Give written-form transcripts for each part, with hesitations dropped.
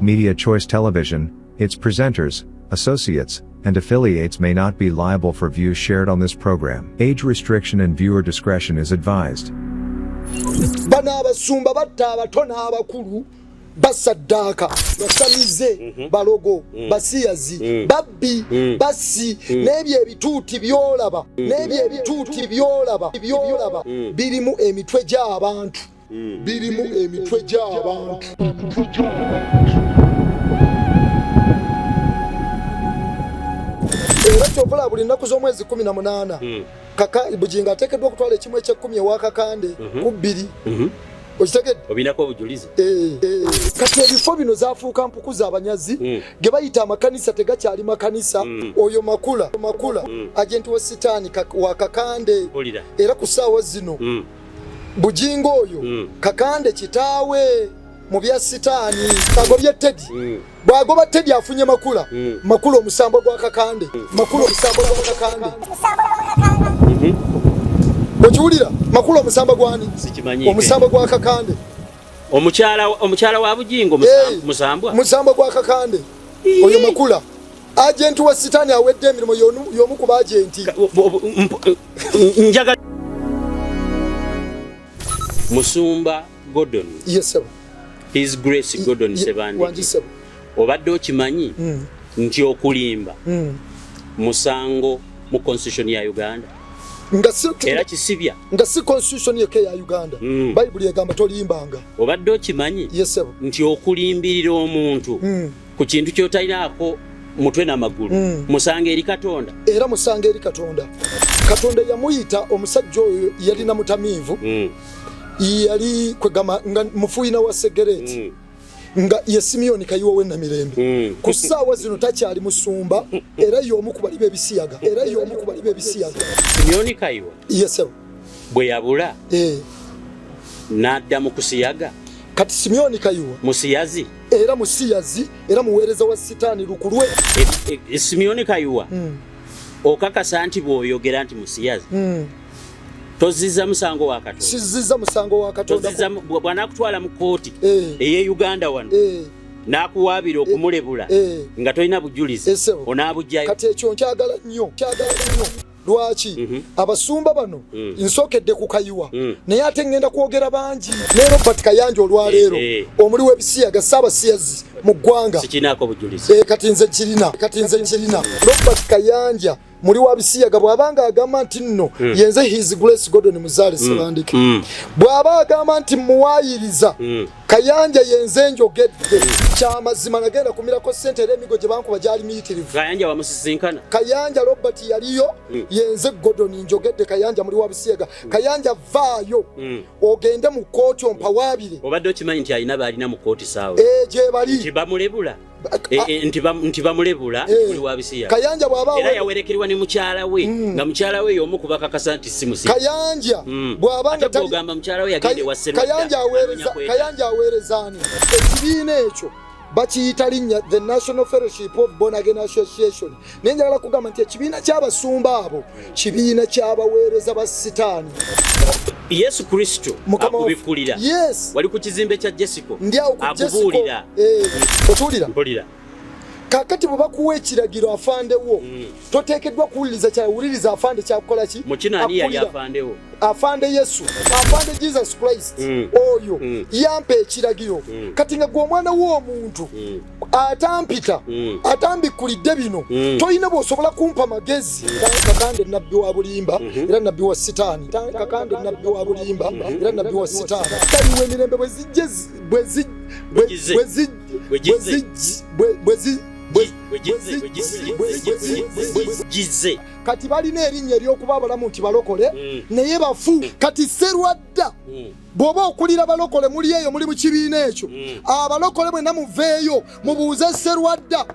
Media Choice Television, its presenters, associates, and affiliates may not be liable for views shared on this program. Age restriction and viewer discretion is advised. Bana abasumba batta abatona abakulu basaddaaka basamize balogo basiyazi babbi basi n'ebyo ebituuti byolaba birimu emitwe gy'abantu era kyovula buli nnaku z'omwezi 18 kaka Bujinga ateekeddwa okutwala ekimu eky'ekkumi ewa Kakande ku 2 okitegedde obinako obujulizi kati ebifo bino zaafuuka mpukuza abanyazi ge bayita amakanisa tegakyali makanisa oyo makula agenti wa sitaani wa Kakande era ku ssaawa zino Bujinga oyo Kakande kitaawe mu bya sitaani agobye Teddy bwagoba Teddy afunye makula omusambo gwa Kakande okiwulira makula omusambo gwani omusambo gwa Kakande omukyala wa Bujinga musambo gwa Kakande oyo makula agenti wa sitaani awedde emirimu y'omu ku baagenti njaga Musumba Gordon. Yes sir. His Grace Gordon Sebandi. Obadde okimanyi nti okulimba musango mu constitution ya Uganda. Era kisibya. Nga si constitution yake ya Uganda. Bible egamba tolimbanga. Obadde okimanyi nti okulimbirira omuntu ku kintu ky'otalinaako mutwe n'amagulu musanga eri Katonda. Era musanga eri Katonda. Katonda yamuyita omusajja oyo yalina mutamiivu. Yali kwegama nga mufuina wa Segereti nga ye Simeon Kayiwa we Namirembe ku ssaawa zino takyali musumba era y'omu ku bali b'ebisiyaga Simeon Kayiwa yes bwe yabula n'adda mu kusiyaga kati Simeon Kayiwa musiyazi era muweereza wa sitaani lukulwe Simeon Kayiwa okakasa nti bw'oyogera nti musiyazi toziza musango wa Katonda. Siziza musango wa Katonda. Toziza bwana kutwala mu kooti eye Uganda wano. Nakuwabira okumulebula nga tolina bujulizi onabujjayo. Kati ekyo nkyagala nnyo. Lwaki abasumba bano nsokedde ku Kayiwa naye ate ngenda kwogera bangi ne Robert Kayanja olwaleero omuli w'ebisiyaga Ssaabasiyazi mu ggwanga sikinako bujulizi kati nze kirina Robert Kayanja muri wabisiyaga bwabanga agamba nti nno yenze His Grace Gordon Muzaale Sebandike bwaba agamba nti muwayiriza Kayanja yenze njogedde kyamazima nagenda kumirako sente emigo gye bankuba gyali miyitirivu Kayanja wamusisinkana Kayanja Robert yaliyo yenze Gordon njogedde Kayanja muri wabisiyaga Kayanja vaayo ogende mu kooti ompawabire obadde okimanyi nti alina balina mu kooti saawe gye bali nti bamulebula nti bamulebula muri wabisiyaga Kayanja bwaba era yawerekerwa ne mukyala we nga mukyala we y'omu ku bakakasa nti si musiyaga Kayanja bwabanga tagamba mukyala we yagende wa Serwada Kayanja aweerezani ekibiina ekyo bakiyita linnya the National Fellowship of Born Again Association nenjagala kugamba nti ekibiina ky'abasumba abo kibiina ky'abaweereza ba sitaani Yesu Kristo akubikulira wali ku kizimbe kya Jessico akubuulira otulira kakati bwe bakuwa ekiragiro afandewo toteekeddwa kuwuliriza kyawuliriza afande kyakukola ki mukinani yali afandewo afande Yesu afande Jesus Christ oyo yampa ekiragiro kati nga gwe omwana w'omuntu atambikulidde bino toyina bw'osobola kumpa magezi Kakande nabbi wa bulimba era nabbi wa sitaani Kakande nabbi wa bulimba era nabbi wa sitaani kaliwe emirembe kati balina erinnya ery'okuba abalamu nti balokole naye bafu kati Serwadda bw'oba okulira balokole muli eyo muli mu kibiina ekyo abalokole mwenna muveeyo mubuuze Serwadda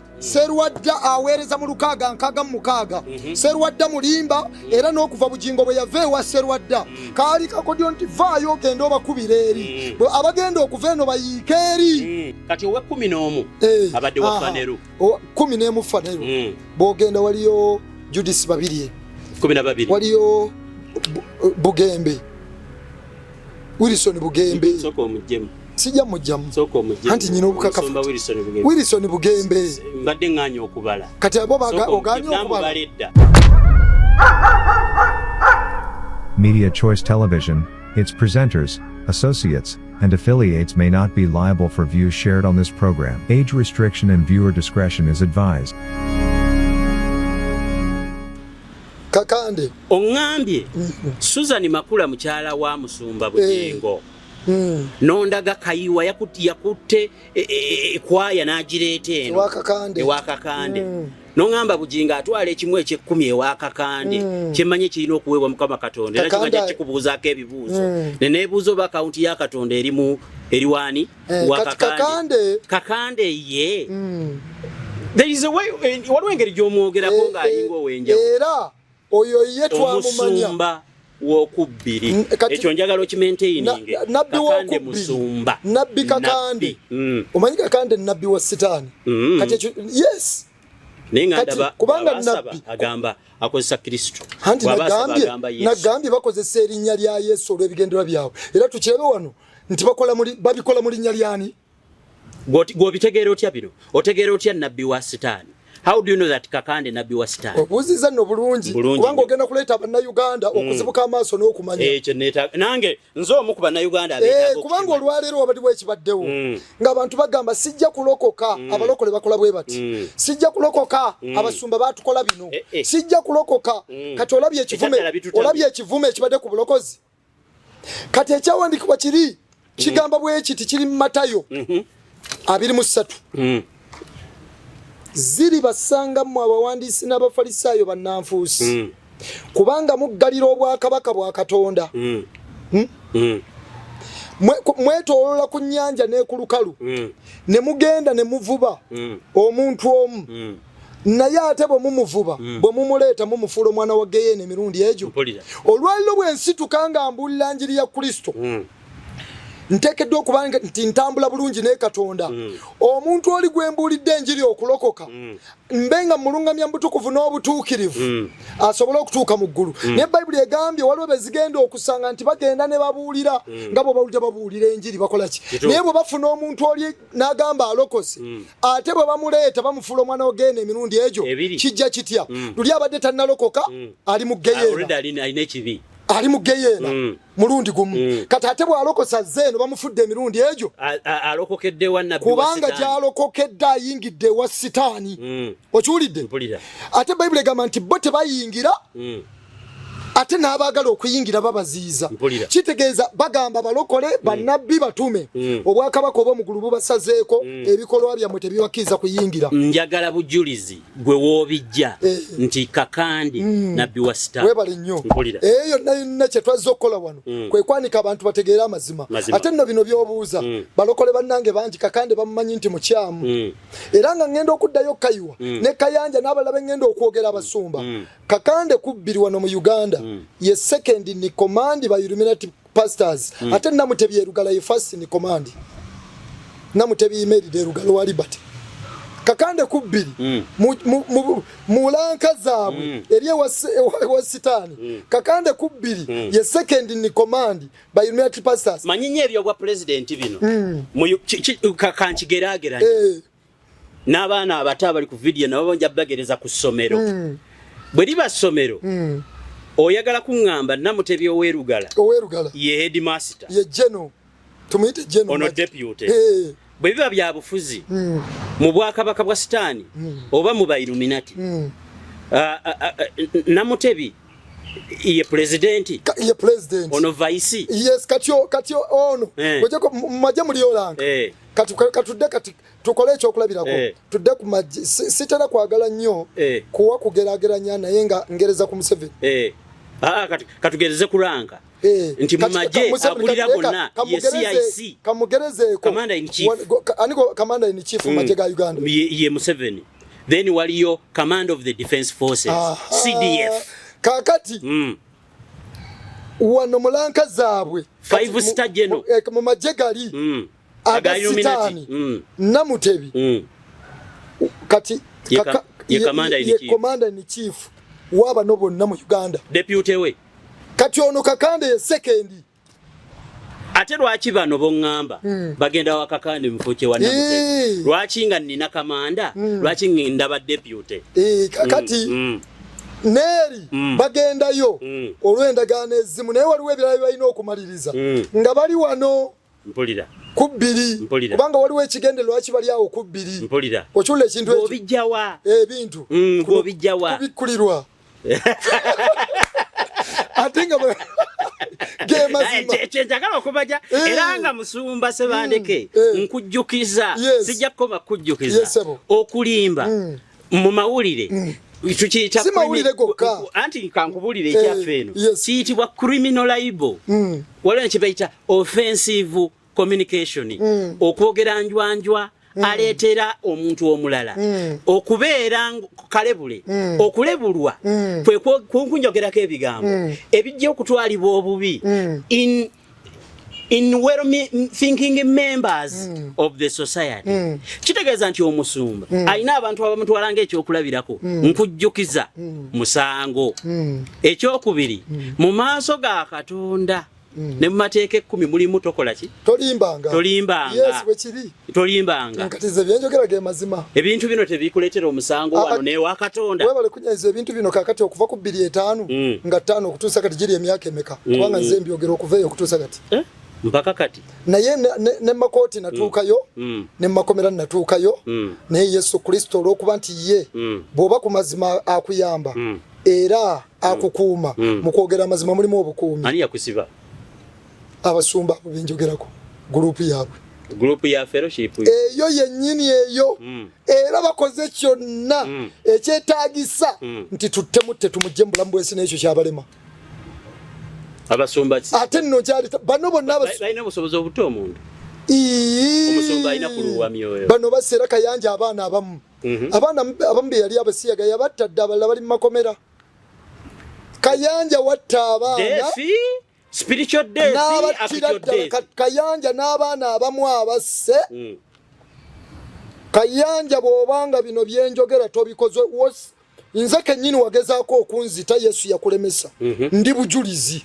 aweereza mu 6 Serwadda mulimba era n'okuva Bujingo bwe yava ewa Serwadda kaali kakodyo nti vaayo ogenda obakubira eri abagenda okuva eno bayiike eri kati owe 11 abadde wa Faneru 11 Faneru bw'ogenda waliyo Judith Babirye 12 waliyo Bugembe Wilson Bugembe soko omujjemu sijja mujjamu soko mujjamu anti nyina obukakafu Wilson Bugembe mbadde nganya okubala kati abo oganya okubala Media Choice Television, its presenters, associates, and affiliates may not be liable for views shared on this program. Age restriction and viewer discretion is advised. Kakande ongambye Susan Makula mukyala wa Musumba Bujengo nondaga kayiwa yakutte kwaya n'agireeta eno ewa Kakande nongamba Bujinga atwala ekimu eky'ekkumi ewa Kakande kyemanye kirina okuweebwa Mukama Katonda era kimanya kikubuuzaako ebibuuzo neneebuuzo ba kaunti ya Katonda eri wani wa Kakande ye there is a way waliwo engeri gy'omwogerako ng'ayinga owenjawo era oyo ye twamumanya Musumba w'okubbiri ekyo njagala okimaintaininge Kakande Musumba nabbi Kakande omanyi Kakande nabbi wa sitaani kati ekyo yes kubanga nabbi agamba akozesa Kristo anti nagambye bakozesa erinnya lya Yesu olw'ebigendera byabwe era tukirebe wano nti babikola mu linnya lyani gw'obitegeera otya bino otegeera otya nabbi wa sitaani. How do you know that Kakande nabbi wa sitaani? Obuuziza nno bulungi kubanga ogenda kuleeta bannayuganda okuzibuka amaaso n'okumanya ekyo nange nze omu ku bannayuganda kubanga olwaleero wabadde bwekibaddewo ng'abantu bagamba sijja kulokoka abalokole bakola bwe bati sijja kulokoka abasumba baatukola bino sijja kulokoka kati olabye ekivume ekibadde ku bulokozi kati ekyawandiikibwa kiri kigamba bwe kiti kiri mu Matayo 23 ziri basanga mu abawandiisi n'abafalisaayo bannanfuusi kubanga muggalira obwakabaka bwa Katonda mwetoolola ku nnyanja n'eku lukalu ne mugenda ne muvuba omuntu omu naye ate bwe mumuvuba bwe mumuleeta mumufuula omwana wa Geyeena emirundi egyo olwaliro bw'ensituka nga mbuulira njiri ya Kristo ntekeddwa okubanga nti ntambula bulungi ne Katonda omuntu oli gwembuulidde enjiri okulokoka mbenga mulungamya mutukuvu n'obutuukirivu asobole okutuuka mu ggulu naye Bayibuli egambye waliwo bezigenda okusanga nti bagenda ne babuulira nga bwe bawulira babuulira enjiri bakola ki naye bwe bafuna omuntu oli n'agamba alokose ate bwe bamuleeta bamufuula omwana wa Geyeena emirundi egyo kijja kitya luli abadde tannalokoka ali mu Geyeena ali mu Geyeena mulundi gumu kati ate bw'alokosa zeeno bamufudde emirundi egyo alokokedde wa nabbi kubanga gy'alokokedde ayingidde wa sitaani okiwulidde ate Bayibuli egamba nti bo tebayingira ate n'abaagala okuyingira babaziiza kitegeeza bagamba balokole bannabbi batume obwakabaka obw'omugulu bubasazeeko ebikolwa byammwe tebibakkiriza kuyingira njagala bujulizi gwe woobijja nti Kakande nabbi wa sitaani webale nnyo eyo nayonna kye twazza okukola wano kwe kwanika abantu bategeere amazima ate nno bino by'obuuza balokole bannange bangi Kakande bamumanyi nti mukyamu era nga ngenda okuddayo Kayiwa ne Kayanja n'abalala ngenda okwogera abasumba Kakande kubbiri wano mu Uganda ye second in command by Illuminati pastors ate Namutebi Erugala ye first in command Namutebi Mary Erugala wa Liberty Kakande kubbiri mulanka zaabwe eriye wa sitaani Kakande kubbiri ye second in command by Illuminati pastors manyinye ebyo bwa president bino kakankigeraageranye n'abaana abato abali ku video nabo banja bagereza ku ssomero bwe liba ssomero oyagala kuŋŋamba Namutebi Owerugala ye headmaster ye general tumuyite general ono deputy bwe biba bya bufuzi mu bwakabaka bwa sitaani oba mu ba Illuminati Namutebi ye president ono vice yes katyo ono wajeko maje muliyolanga katudde kati tukole ekyokulabirako tudde ku maje sitera kwagala nnyo kuwa kugerageranya naye nga ngereza ku Museveni katugereze kulanga nti mu maje akulira gonna ye CIC kamugereze commander in chief aniko commander in chief maje ga Uganda ye Museveni then waliyo command of the defense forces CDF kakati wano mulanka zaabwe 5-star general mu maje gali aga Illuminati Namutebi kati ye commander in chief waba no bonna mu Uganda deputy we kati ono Kakande ye second ate lwaki bano bongamba bagenda wakakande mfuche wa Namutete lwaki nga nina kamanda lwaki ndaba deputy kakati Neri bagendayo olw'endagaano ezimu naye waliwo ebirala balina okumaliriza nga bali wano mpulira kubbiri kubanga waliwo ekigendero lwaki bali awo kubbiri mpulira okyula ekintu ekyo obijjawa ebintu obijjawa kubikkulirwa ate nga kyenjagala okubaja era nga Musumba Sebandeke nkujjukiza sijja kukoma kujjukiza okulimba mu mawulire tukiyita anti kankubulire ekyaffe eno kiyitibwa criminal libel waliwo kyebayita offensive communication okwogera njwanjwa aleetera omuntu omulala okubeera kalebule okulebulwa kwe kunjogerako ebigambo ebijja okutwalibwa obubi in well thinking members of the society kitegeeza nti omusumba alina abantu abamutwala ng'ekyokulabirako nkujjukiza musango ekyokubiri mu maaso ga Katonda ne mu mateeka 10 mulimu tokola ki tolimbanga nkatize byenjogera ge mazima ebintu bino tebikuleetera omusango wano newa Katonda webale kunyayiza ebintu bino kakati okuva ku 2:5 nga 5 okutuusa kati giri emyaka emeka kubanga nze mbyogera okuva eyo okutuusa kati mpaka kati naye ne makoti natuukayo ne makomera natuukayo naye Yesu Kristo olw'okuba nti ye bw'oba ku mazima akuyamba era akukuuma mu kwogera amazima mulimu obukuumi ani yakusiba abasumba benjogerako group ya fellowship eyo yennyini eyo era bakoze kyonna ekyetaagisa nti tutte tumujje mubulamu bw'ensi n'ekyo kyabalema abasumba ate nno kyali bano bonna balina obusobozi obuto omuntu omusumba alina kuluwa myoyo bano baseera Kayanja abaana abamu abamu yali abasiyaga yabattadde abalala bali mu makomera Kayanja watta abaana spiritual death Kayanja n'abaana abamu abasse Kayanja bw'obanga bino byenjogera tobikoze nze kennyini wagezaako okunzita Yesu yakulemesa ndi bujulizi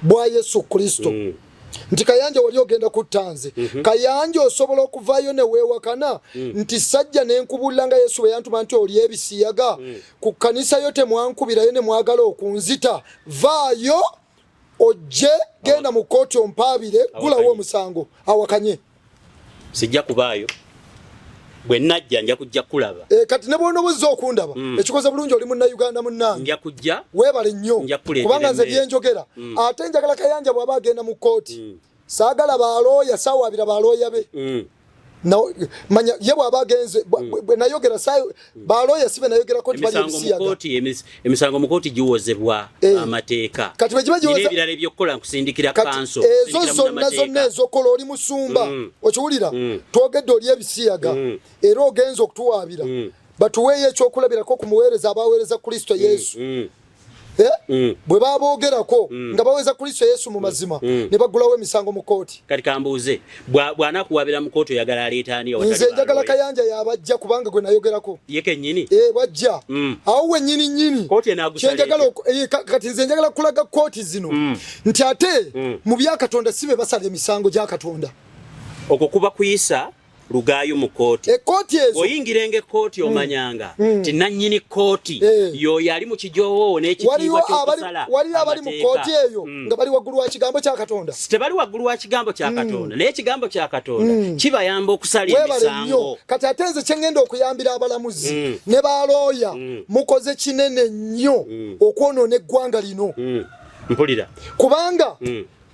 bwa Yesu Kristo nti Kayanja wali ogenda kuttanze Kayanja osobola okuvaayo ne weewakana nti sajja n'enkubulanga Yesu bwe yantuma nti oli ebisiyaga ku kkanisa yo temwankubirayo ne mwagala okunzita vaayo ojje genda mu kooti ompaabire gulawo omusango awakanye sijja kubaayo bwe najja nja kujja kulaba kati ne bw'ono buzza okundaba ekikoze bulungi oli munnayuganda munnange nja kujja weebale nnyo kubanga nze byenjogera ate njagala Kayanja bw'aba agenda mu kooti saagala balooya saawabira balooya be manya ye bw'aba agenze bwe nayogera balooya sibe nayogerako nti bali ebisiyaga emisango mu kooti giwozebwa amateeka kati bwe kiba giwoza ebirala ebyokukola nkusindikira kanso ezo zonna ezokola oli musumba okiwulira twogedde oli ebisiyaga era ogenza okutuwaabira batuweeyo ekyokulabirako ku muweereza abaweereza Kristo Yesu bwe baboogerako nga baweza Kristo Yesu mu mazima ne bagulawo emisango mu kooti kati kambuuze bw'anakuwabira mu kooti oyagala aleeta ani nze njagala Kayanja yabajja kubanga gwe nayogerako ye kennyini bajja awo wennyini kyenjagala kati nze njagala kulaga kooti zino nti ate mu bya Katonda sibe basala emisango gya Katonda okwo kuba kuyisa Lugaayo mu kooti ezo oyingirenge kooti omanyanga ti nannyini kooti yo yali mu kijoowo n'ekitiibwa ky'okusala wali abali mu kooti eyo nga bali waggulu wa kigambo kya Katonda tebali waggulu wa kigambo kya Katonda naye ekigambo kya Katonda kibayamba okusala emisango kati ate nze kyengenda okuyambira abalamuzi ne balooya mukoze kinene nnyo okwonoona eggwanga lino mpulira kubanga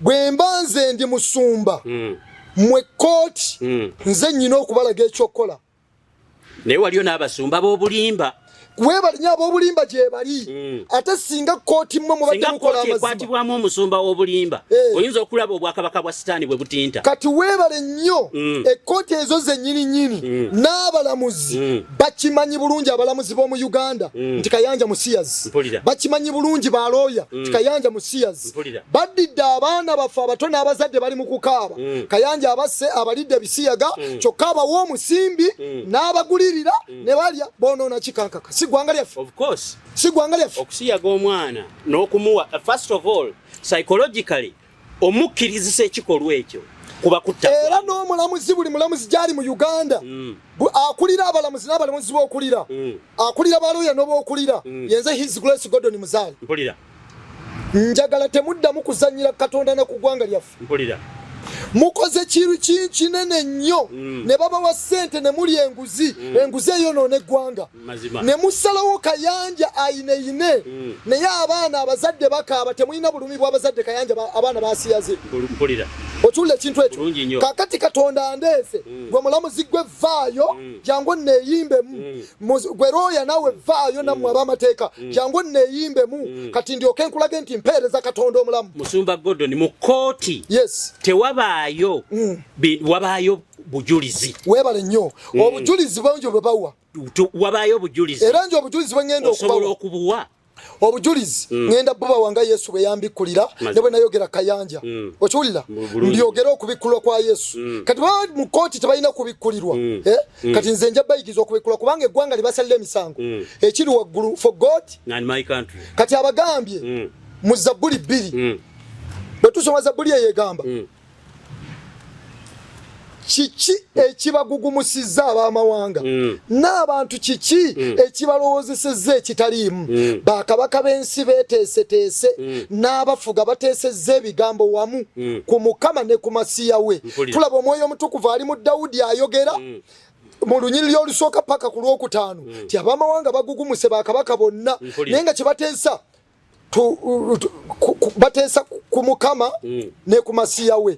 bwe mba nze ndi musumba mwe kooti nze nnyina okubalaga ekyokukola naye waliyo n'abasumba b'obulimba weebalinya ab'obulimba gye bali ate singa kooti mmwe mubadde mukola amazima ekwatibwamu omusumba w'obulimba oyinza okulaba obwakabaka bwa Sitaani bwe butinta kati weebale nnyo ekkooti ezo zennyini n'abalamuzi bakimanyi bulungi abalamuzi b'omu Uganda nti Kayanja musiyazi bakimanyi bulungi balooya nti Kayanja musiyazi baddidde abaana baffe abato n'abazadde bali mu kukaaba Kayanja abasse abalidde ebisiyaga kyokka abawa omusimbi n'abagulirira ne balya boonoona kikankaka sigwanga lyaffe of course sigwanga lyaffe okusiyaga omwana n'okumuwa first of all psychologically omukkiriza ekikolwa ekyo kuba kutta era n'omulamuzi buli mulamuzi gyali mu Uganda akulira abalamuzi n'abalamuzi b'okulira akulira balooya n'ob'okulira yenze His Grace Gordon Muzaale mpulira njagala temuddamu kuzanyira Katonda na ku ggwanga lyaffe mpulira mukoze kiru kinene nnyo ne babawa ssente ne muli enguzi eyo noone eggwanga ne musalawo kayanja ayine naye abaana abazadde bakaaba temulina bulumi bw'abazadde kayanja abaana basiyaze mpulira okyulira ekintu ekyo kakati Katonda andeese gwe mulamuzi gwe vaayo jangu neeyimbemu gwe looya naawe vaayo nammwe ab'amateeka jangu neeyimbemu kati ndyoke nkulage nti mpeereza Katonda omulamu Musumba Gordon mu kooti yes tewabaayo wabaayo bujulizi weebale nnyo obujulizi bwenjo bwe bawa wabaayo bujulizi era njo obujulizi bwe ngenda okubuwa obujulizi ngenda buba wanga Yesu bwe yambikkulira ne bwe nayogera kayanja okiwulira mbyogera okubikkulwa kwa Yesu kati baba mu kooti tebalina kubikkulirwa kati nze nja bayigiza okubikkulwa kubanga eggwanga libasalira emisango ekiri waggulu for God and my country kati abagambye mu Zabbuli 2 bwe tusoma Zabbuli eyegamba kiki ekibagugumusiza ab'amawanga n'abantu kiki ekibalowoozesezza ekitaliimu bakabaka b'ensi beeteeseteese n'abafuga bateesezza ebigambo wamu ku Mukama ne ku Masiya we tulaba Omwoyo Omutukuvu ali mu Dawudi ayogera mu lunyiriri olusooka paka ku lwokutaano ti ab'amawanga bagugumuse bakabaka bonna naye nga kye bateesa bateesa ku Mukama ne ku Masiya we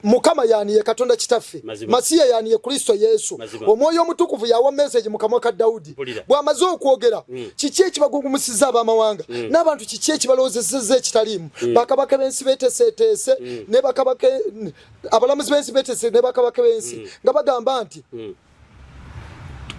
Mukama yaaniye Katonda kitaffe Masiya yaaniye Kristo Yesu Omwoyo Omutukuvu yawa message mu kamwa ka Dawudi bw'amaze okwogera kiki ekibagugumusiza ab'amawanga n'abantu kiki ekibalowoozesezza ekitaliimu bakabaka b'ensi beeteeseteese ne bakabaka abalamuzi b'ensi beeteese ne bakabaka b'ensi nga bagamba nti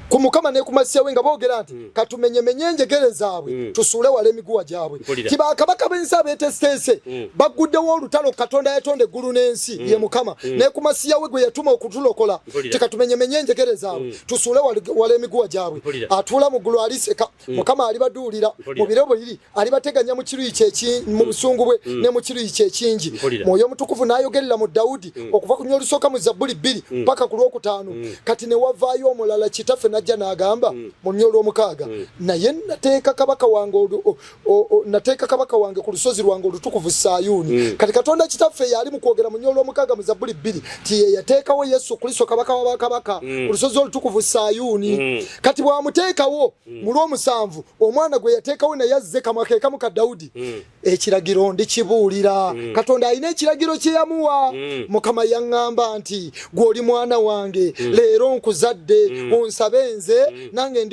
ku Mukama ne ku Masiya we nga boogera nti katumenyemenye enjegere zaabwe tusuule wala emiguwa gyabwe tibakabaka b'ensi abeeteeseteese baguddewo olutalo Katonda yatonda eggulu n'ensi ye Mukama ne ku Masiya we gwe yatuma okutulokola tikatumenyemenye enjegere zaabwe tusuule wala emiguwa gyabwe atuula mu ggulu aliseka Mukama alibaduulira mu biro biri alibateganya mu kiruyi mu busungu bwe ne mu kiruyi kyekingi Mwoyo Omutukuvu n'ayogerera mu Dawudi okuva ku nnyolusoka mu Zabbuli 2 paka ku lwokutaano kati ne wavaayo omulala kitaffe najja n'agamba mu nnyolo omukaaga naye nateeka kabaka wange ku lusozi lwange olutukuvu Sayuuni kati Katonda kitaffe yali mu kwogera mu nnyolo omukaaga mu Zabbuli 2 ti ye yateekawo Yesu Kristo kabaka w'abakabaka ku lusozi olutukuvu Sayuuni kati bw'amuteekawo mu lw'omusanvu omwana gwe yateekawo naye azze kamwa ke kamu ka Dawudi ekiragiro ndikibuulira Katonda alina ekiragiro kye yamuwa Mukama yaŋŋamba nti gw'oli mwana wange leero nkuzadde onsabe nze nange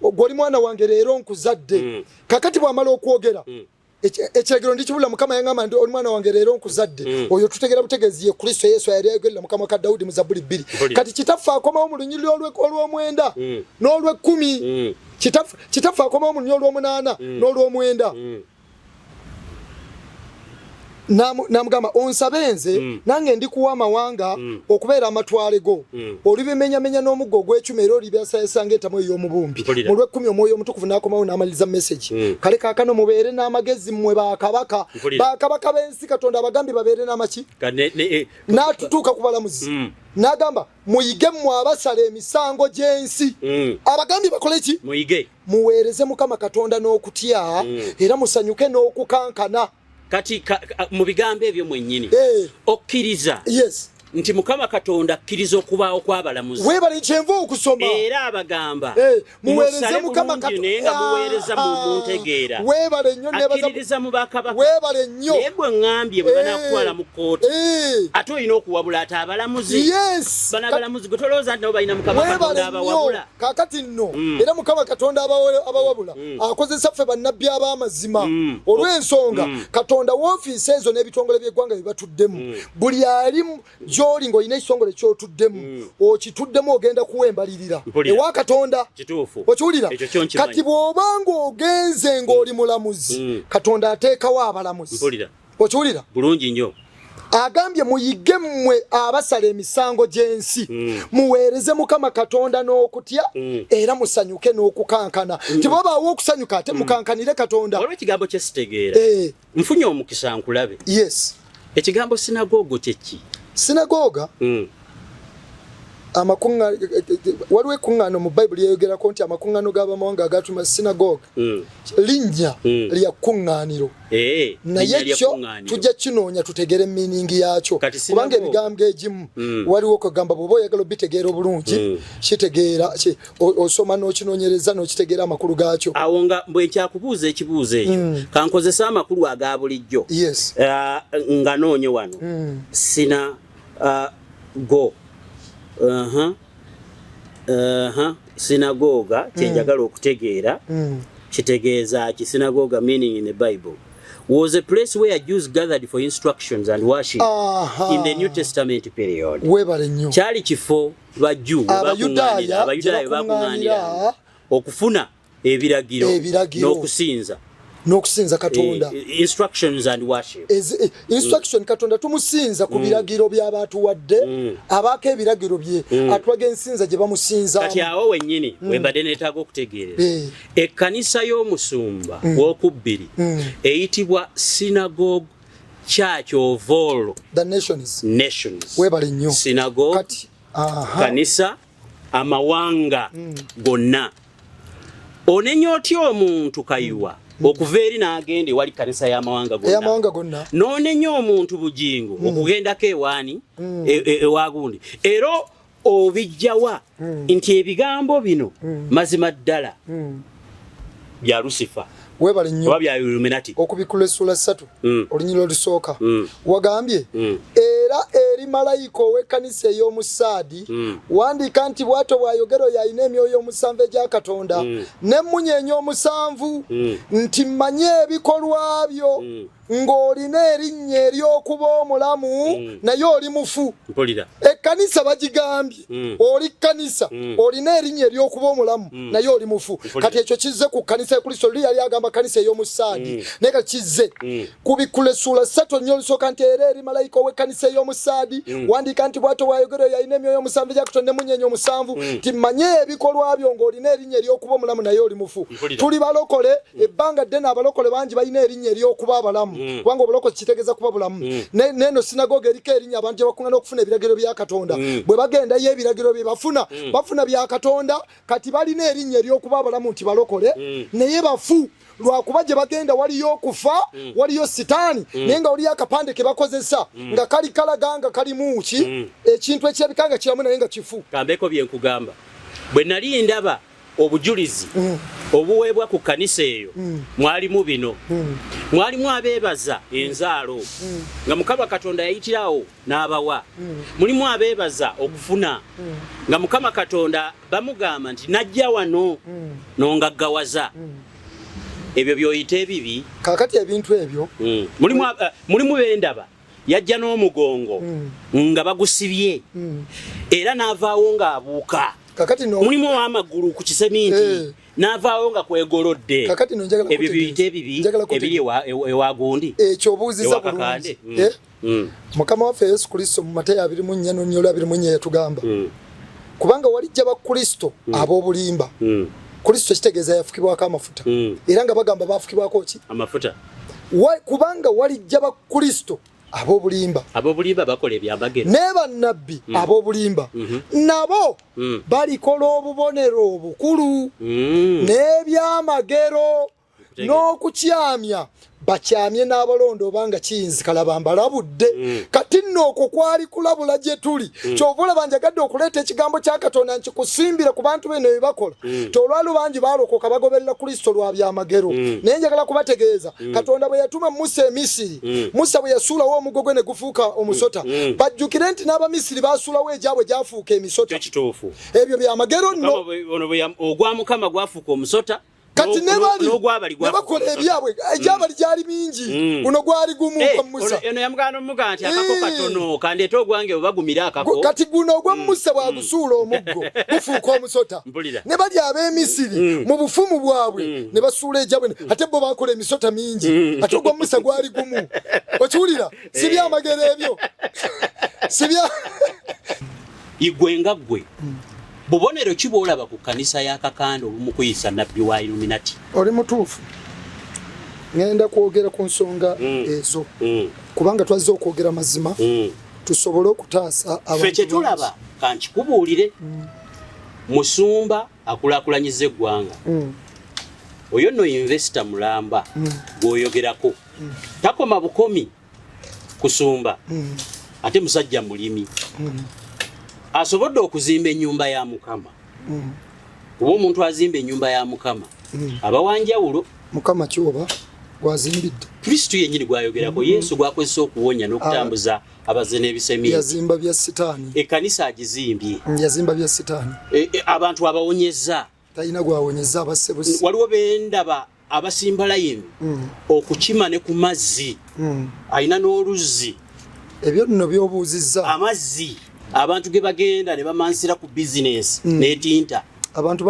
gw'oli mwana wange leero nkuzadde kakati bw'amala okwogera ekiragiro ndikibulira Mukama yaŋŋamba nti oli mwana wange leero nkuzadde oyo tutegera butegeezi ye Kristo Yesu yali ayogerera mu kamwa ka Dawudi mu Zabbuli 2 kati kitaffe akomawo mu lunyiriri olw'omwenda n'olw'ekkumi kitaffe akomawo mu lunyiriri olw'omunaana n'olw'omwenda namugamba onsabe nze nange ndikuwa amawanga okubeera amatwale go olibimenyamenya n'omuggo ogw'ekyuma era olibyasayasanga entamu ey'omubumbi mu lw'ekkumi Omwoyo Omutukuvu n'akomawo n'amaliriza message kale kaakano mubeere n'amagezi mmwe bakabaka b'ensi Katonda abagambye babeere n'amaki n'atutuuka ku balamuzi n'agamba muyige mmwe abasala emisango gy'ensi abagambye bakole ki muweereze Mukama Katonda n'okutya era musanyuke n'okukankana kati mu bigambo ebyo mwennyini okkiriza nti Mukama Katonda akkiriza okubaawo kw'abalamuzi weebale kyenva okusoma era abagamba muweereze Mukama Katonda naye nga muweereza mu ntegeera weebale nnyo akkiriza mu bakabaka weebale nnyo naye gwe ŋŋambye bwe banaakutwala mu kooti ate olina okuwabula ate abalamuzi bano abalamuzi gwe tolowooza nti nabo balina Mukama Katonda abawabula kaakati nno era Mukama Katonda abawabula akozesa ffe bannabbi ab'amazima olw'ensonga Katonda woofiisi ezo n'ebitongole by'eggwanga bye batuddemu buli ali gy'oli ng'olina ekitongole ky'otuddemu okituddemu ogenda kuwembalirira ewa Katonda okiwulira kati bw'obanga ogenze ng'oli mulamuzi Katonda ateekawo abalamuzi okiwulira bulungi nnyo agambye muyige mmwe abasala emisango gy'ensi muweereze Mukama Katonda n'okutya era musanyuke n'okukankana tibabaawo okusanyuka ate mukankanire Katonda olw'ekigambo kye sitegeera nfunye omukisa nkulabe Ekigambo sinagogo kyeki? Sinagoga amakunga waliwo ekungano mu Bible yeyogerako nti amakungano g'abamawanga agatuma sinagoga linnya lya kunganiro naye kyo tujja kinoonya tutegere meaning yakyo kubanga ebigambo egimu waliwo okugamba bw'oba oyagala obitegeera obulungi kitegeera osoma n'okinoonyereza n'okitegeera amakulu gaakyo awo nga bwe nkyakubuuza ekibuuzo ekyo kankozesa amakulu aga bulijjo nga noonye wano sina go sinagoga kyenjagala okutegeera kitegeeza ki sinagoga meaning in the Bible was a place where Jews gathered for instructions and worship in the New Testament period. Kyali kifo bajju abayudaaya bakungaanira okufuna ebiragiro n'okusinza Katonda instructions and worship instruction Katonda tumusinza ku biragiro by'abantu wadde abaako ebiragiro bye atwaga ensinza gye bamusinza kati awo wennyini wembadde neetaaga okutegeerera ekkanisa y'omusumba w'okubbiri eyitibwa synagogue church of all the nations webale nnyo synagogue kanisa amawanga gonna onenya otya omuntu kayiwa okuva eri n'agenda ewali kanisa y'amawanga gonna n'onenya omuntu bugingo okugendako ewaani ewagundi era obijjawa nti ebigambo bino mazima ddala bya Lucifer webale nnyo oba bya Illuminati okubikula essula 3 olunyiriro olusooka wagambye era eri malayika ow'ekkanisa ey'omusaadi wandiika nti bw'atyo bw'ayogera oyo alina emyoyo omusanvu egya Katonda n'emmunyeenya omusanvu nti mmanye ebikolwa byo ng'olina erinnya ery'okuba omulamu naye oli mufu ekkanisa bagigambye oli kkanisa olina erinnya ery'okuba omulamu naye oli mufu kati ekyo kizze ku kkanisa ya Kristo luli yali agamba kkanisa ey'omusaadi naye kati kizze kubikula essula 3 nnyo olusooka nti era eri malayika ow'ekkanisa ey'omusaadi wandiika nti bw'atyo bw'ayogera oyo alina emyoyo omusanvu egya Katonda n'emmunyeenya omusanvu nti mmanye ebikolwa byo ng'olina erinnya ery'okuba omulamu naye oli mufu tuli balokole ebbanga ddene abalokole bangi balina erinnya ery'okuba abalamu kubanga obuloko kitegeeza kuba bulamu neno sinagoga eriko erinnya abantu gye bakuŋŋaana okufuna ebiragiro bya Katonda bwe bagendayo ebiragiro bye bafuna bya Katonda kati balina erinnya ery'okuba abalamu nti balokole naye bafu lwakuba gye bagenda waliyo okufa waliyo sitaani naye nga waliyo akapande ke bakozesa nga kali kalaga nga kalimu ki ekintu ekyebikanga kiramu naye nga kifu kambeko bye nkugamba bwe nali ndaba obujulizi obuweebwa ku kkanisa eyo mwalimu bino mwalimu abeebaza enzaalo nga Mukama Katonda yayitirawo n'abawa mulimu abeebaza okufuna nga Mukama Katonda bamugamba nti najja wano n'ongaggawaza ebyo byoyita ebibi kakati ebintu ebyo mulimu bendaba yajja n'omugongo nga bagusibye era n'avaawo ng'abuuka mulimu ow'amagulu ku kiseminti n'avaawo nga kwegolodde ebyo biyita ebibi ebiri ewagundi ekyo obuuziza bulungi Mukama waffe Yesu Kristo mu Mateyo 24 n'Onyolo 21 yatugamba kubanga walijja bakristo ab'obulimba Kristo kitegeeza yafukibwako amafuta era nga bagamba bafukibwako ki amafuta kubanga walijja bakristo ab'obulimba bakola ebyamagero ne bannabbi ab'obulimba nabo balikola obubonero obukulu n'ebyamagero n'okukyamya bakyamye n'abalondo obanga kiyinzikala bambalabudde kati nno okwo kwali kulabula gye tuli kyova olaba njagadde okuleeta ekigambo kya Katonda nkikusimbire ku bantu beno bye bakola tolwali bangi baalokoka bagoberera Kristo lwa byamagero naye njagala kubategeeza Katonda bwe yatuma Musa e Misiri Musa bwe yasuulawo omuggo gwe ne gufuuka omusota bajjukire nti n'Abamisiri baasuulawo egyabwe gyafuuka emisota ebyo byamagero nno ogwa Mukama gwafuuka omusota kati nebakola ebyabwe egyabali gyali mingi guno gwali gumu kwa Musa eno yamugana omuga nti akako katono kandeeta ogwange obagumira akako kati guno ogwa Musa bwagusuula omuggo gufuuka omusota ne bali ab'Emisiri mu bufumu bwabwe ne basuula egyabwe ate bo bakola emisota mingi ate ogwa Musa gwali gumu okiwulira si byamagero ebyo si bya igwenga gwe bubonero ki bw'olaba ku kkanisa ya Kakanda olumu kuyisa nabbi wa Illuminati oli mutuufu ngenda kwogera ku nsonga ezo kubanga twazze okwogera mazima tusobole okutaasa abantu ffe tulaba kankikubuulire musumba akulaakulanyiza eggwanga oyo no investor mulamba gwoyogerako takoma bukomi kusumba ate musajja mulimi asobodde okuzimba ennyumba ya Mukama kuba omuntu azimba ennyumba ya Mukama abawanjawulo Mukama kyoba gwazimbidde Kristo yennyini gwayogerako Yesu gwakozesa okuwonya n'okutambuza abaze n'ebisemi yazimba bya sitaani ekkanisa agizimbye yazimba bya sitaani abantu abawonyeza talina gwawonyeza abasebusi waliwo bendaba abasimba layini okukima ne ku mazzi alina n'oluzzi ebyo nno byobuuzizza amazzi abantu ge bagenda ne bamansira ku bizinesi n'etinta abantu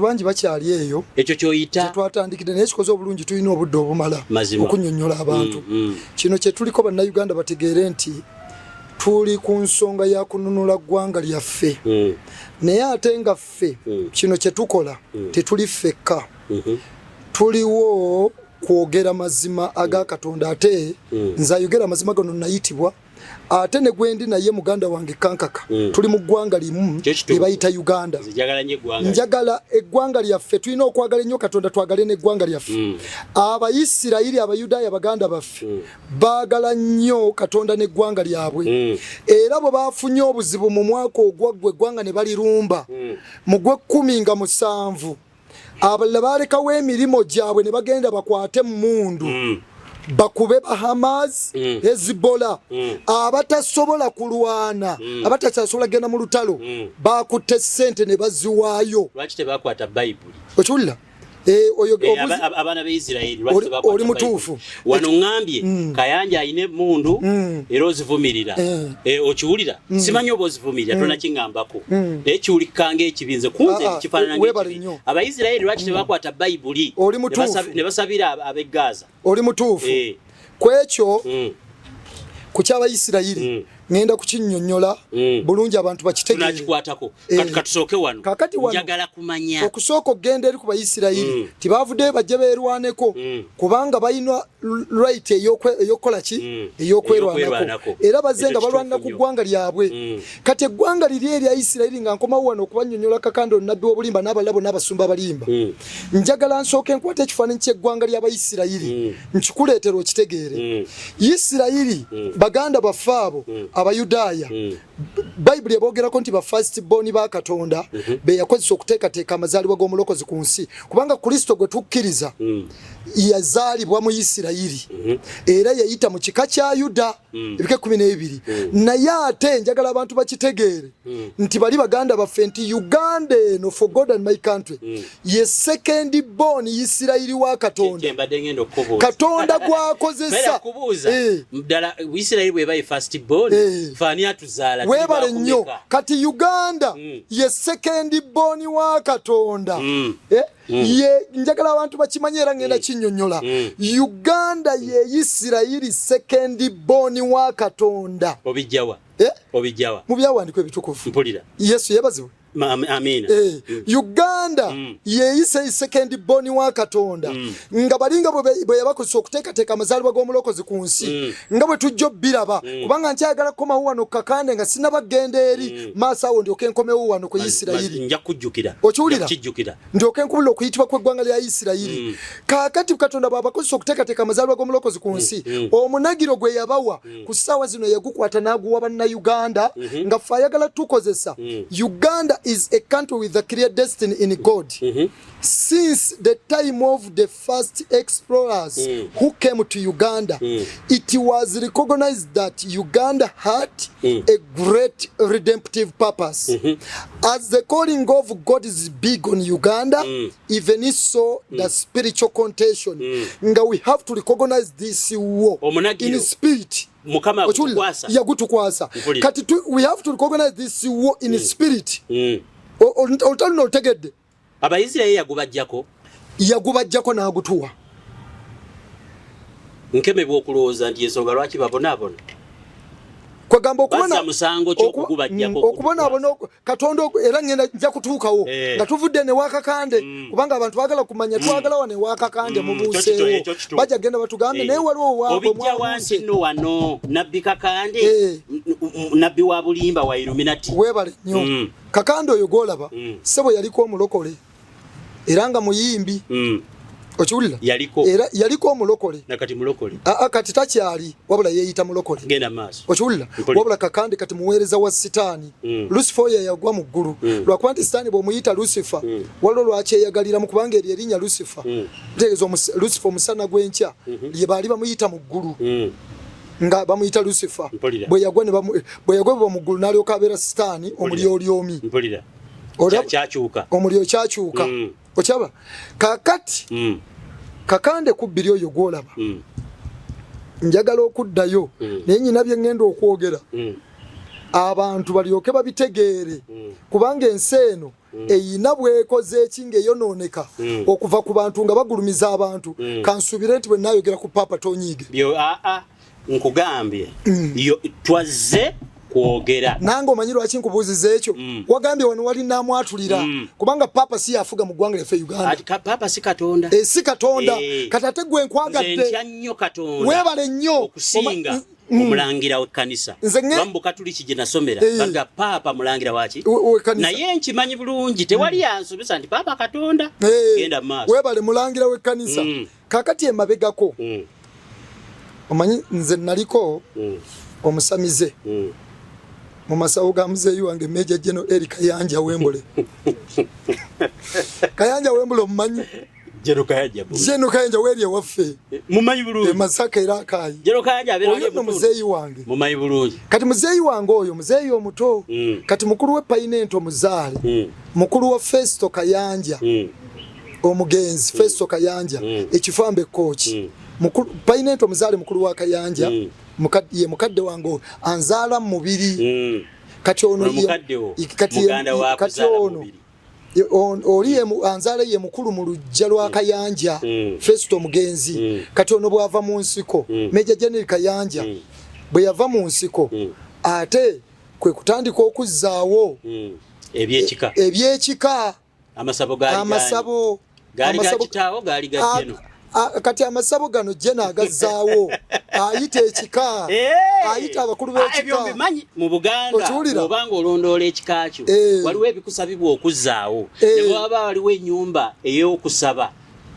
bangi bakyali eyo ekyo kyoyita twatandikidde naye kikoze obulungi tulina obudde obumala okunnyonnyola abantu kino kye tuliko bannayuganda bategeere nti tuli ku nsonga ya kununula ggwanga lyaffe naye ate nga ffe kino kye tukola tetuli ffekka tuliwo kwogera mazima aga Katonda ate nze ayogera amazima gano nayitibwa ate ne gwendi naye muganda wange kankaka tuli mu ggwanga limu ebayita Uganda njagala eggwanga lyaffe tulina okwagala ennyo Katonda twagale n'eggwanga lyaffe Abayisirayiri Abayudaaya baganda baffe baagala nnyo Katonda n'eggwanga lyabwe era bwe baafunye obuzibu mu mwaka ogwaggwa eggwanga ne balirumba mu gw'ekumi-na-7 abalala baalekawo emirimu gyabwe ne bagenda bakwate mundu bakube Bahamas Hezbollah abatasobola kulwana abatasobola genda mu lutalo bakutte ssente ne baziwaayo lwaki tebakwata Bible okiwulira abana b'Isiraeli oli mutuufu wano ngambye Kayanja ayine mundu era ozivumirira okiwulira simanyi oba ozivumirira tona kingambako naye kiwulikanga ekibinze kunze kifaanana Abayisiraeli lwaki tebakwata Bible ne basabira ab'e Gaza oli mutuufu kwekyo ku ky'Abayisirayiri ngenda kukinnyonnyola bulungi abantu bakitegeere tunakikwatako katusooke wano njagala kumanya okusooka okgenda eri ku Bayisirayiri tibavuddeyo bajje beerwaneko kubanga balina right ey'okukola ki ey'okwerwanako era bazze nga balwanira ku ggwanga lyabwe kati eggwanga liri erya Isirayiri nga nkomawo wano okubannyonnyola kakanda onnabbi w'obulimba n'abalabo n'abasumba abalimba njagala nsooke nkwata ekifaananyi ky'eggwanga ly'Abayisirayiri nkikuleetera okitegeere Isirayiri baganda baffe abo Abayudaaya Bible ebogerako nti ba first born ba Katonda be yakozesa okuteekateeka amazaalibwa g'omulokozi ku nsi kubanga Kristo gwe tukkiriza yazaalibwa mu Isirayiri era yayita mu kika kya Yuda ebike 12 naye ate njagala abantu bakitegeere nti bali baganda baffe nti Uganda eno for God and my country ye second born Isirayiri wa Katonda Katonda gwakozesa mdala Isirayiri bwe bayi first born fani atuzaala webale nnyo kati Uganda ye second born wa Katonda ye njagala abantu bakimanyera ngenda kinnyonnyola Uganda ye Isirayiri second born wa Katonda obijawa mu byawandiiko ebitukuvu mpulira Yesu yebazibwe Amina. Uganda yeeyise second born wa Katonda nga balinga bwe yabakozesa okuteekateeka amazaalibwa g'omulokozi ku nsi nga bwe tujja biraba kubanga nkyagala komawo wano kakande nga sinabagenda eri maaso awo ndyoke nkomewo wano ku Isirayiri nja kujjukira okiwulira ndyoke nkubula okuyitibwa kw'eggwanga lya Isirayiri kaakati Katonda bw'abakozesa okuteekateeka amazaalibwa g'omulokozi ku nsi omunagiro gwe yabawa ku ssaawa zino yagukwata n'aguwa bannayuganda nga ffe ayagala tukozesa Uganda is a country with a clear destiny in God. Since the time of the first explorers who came to Uganda, it was recognized that Uganda had a great redemptive purpose. As the calling of God is big on Uganda, even so the spiritual contention. We have to recognize this war in spirit. Mukama yagutukwasa kati we have to recognize this war in spirit olutalo otegedde Abayisirayiri yagubajjako n'agutuwa nkeme bw'okulowooza nti ensonga lwaki babonaabona kwagamba okubona musango ky'okugubajjako okubona abono Katonda era ngenda nja kutuukawo nga tuvudde ne Wakakande kubanga abantu bagala kumanya twagala wane Wakakande mu buuseewo bajja genda batugambe naye waliwo waabwe mwabuse no wano Nabbi Kakande nabbi wa Bulimba wa Illuminati webale nnyo Kakande oyo golaba sebo yaliko omulokole era nga muyimbi okiwulira yaliko omulokole nakati mulokole kati takyali wabula yeeyita mulokole genda maaso okiwulira wabula Kakande kati muweereza wa sitaani Lucifer yagwa mu ggulu lwakuba nti sitaani bw'omuyita Lucifer waliwo lwakyeyagalira mu kubanga eryo erinnya Lucifer ntegeeza Lucifer omusana gw'enkya lye baali bamuyita mu ggulu nga bamuyita Lucifer bwe yagwa mu ggulu n'alyoka abeera sitaani omulyolyomi omulyo kyakyuka okyaba kakati Kakande kubbiri oyo gwolaba njagala okuddayo naye nyina bye ŋŋenda okwogera abantu balyoke babitegeere kubanga ensi eno eyina bwekoze eki ng'eyonooneka okuva ku bantu nga bagulumiza abantu kansuubire nti bwe naayogera ku Papa tonyiige nkugambye twazze kwogera nange omanyi lwaki nkubuuziza ekyo wagambye wano wali naamwatulira kubanga Papa si yafuga mu ggwanga lyaffe Uganda Papa si Katonda si Katonda kati ate gwe nkwagadde weebale nnyo okusinga omulangira w'ekkanisa bambuka tuli kije nasomera baga Papa mulangira waki naye nkimanyi bulungi tewali yansomesa nti Papa Katonda genda maaso weebale mulangira w'ekkanisa kakati emabegako omanyi nze naliko omusamize mu masawo ga muzeeyi wange Major General Eric Kayanja Wembule Kayanja Wembule omumanyi General Kayanja weri ewaffe mumanyi bulungi Masaka era Akayi General Kayanja abeera muzeeyi wange mumanyi bulungi kati muzeeyi wange oyo muzeeyi omuto kati mukulu we Painento omuzaale mukulu wa Festo Kayanja omugenzi Festo Kayanja ekifambe coach mukulu Painento omuzaale mukulu wa Kayanja ye mukadde wange anzaala mu mubiri kati ono kati ono oli anzaala ye mukulu mu lujja lwa Kayanja Festo omugenzi kati ono bw'ava mu nsiko Major General Kayanja bwe yava mu nsiko ate kwe kutandika okuzzaawo ebyekika amasabo gali gakitawo gali gajeno kati amasabo gano jena agazzaawo ayita ekika ayita abakulu b'ekika ebyo bimanyi mu Buganda obanga olondoola ekika kyo waliwo ebikusabibwa okuzzaawo ne bwaba waliwo ennyumba ey'okusaba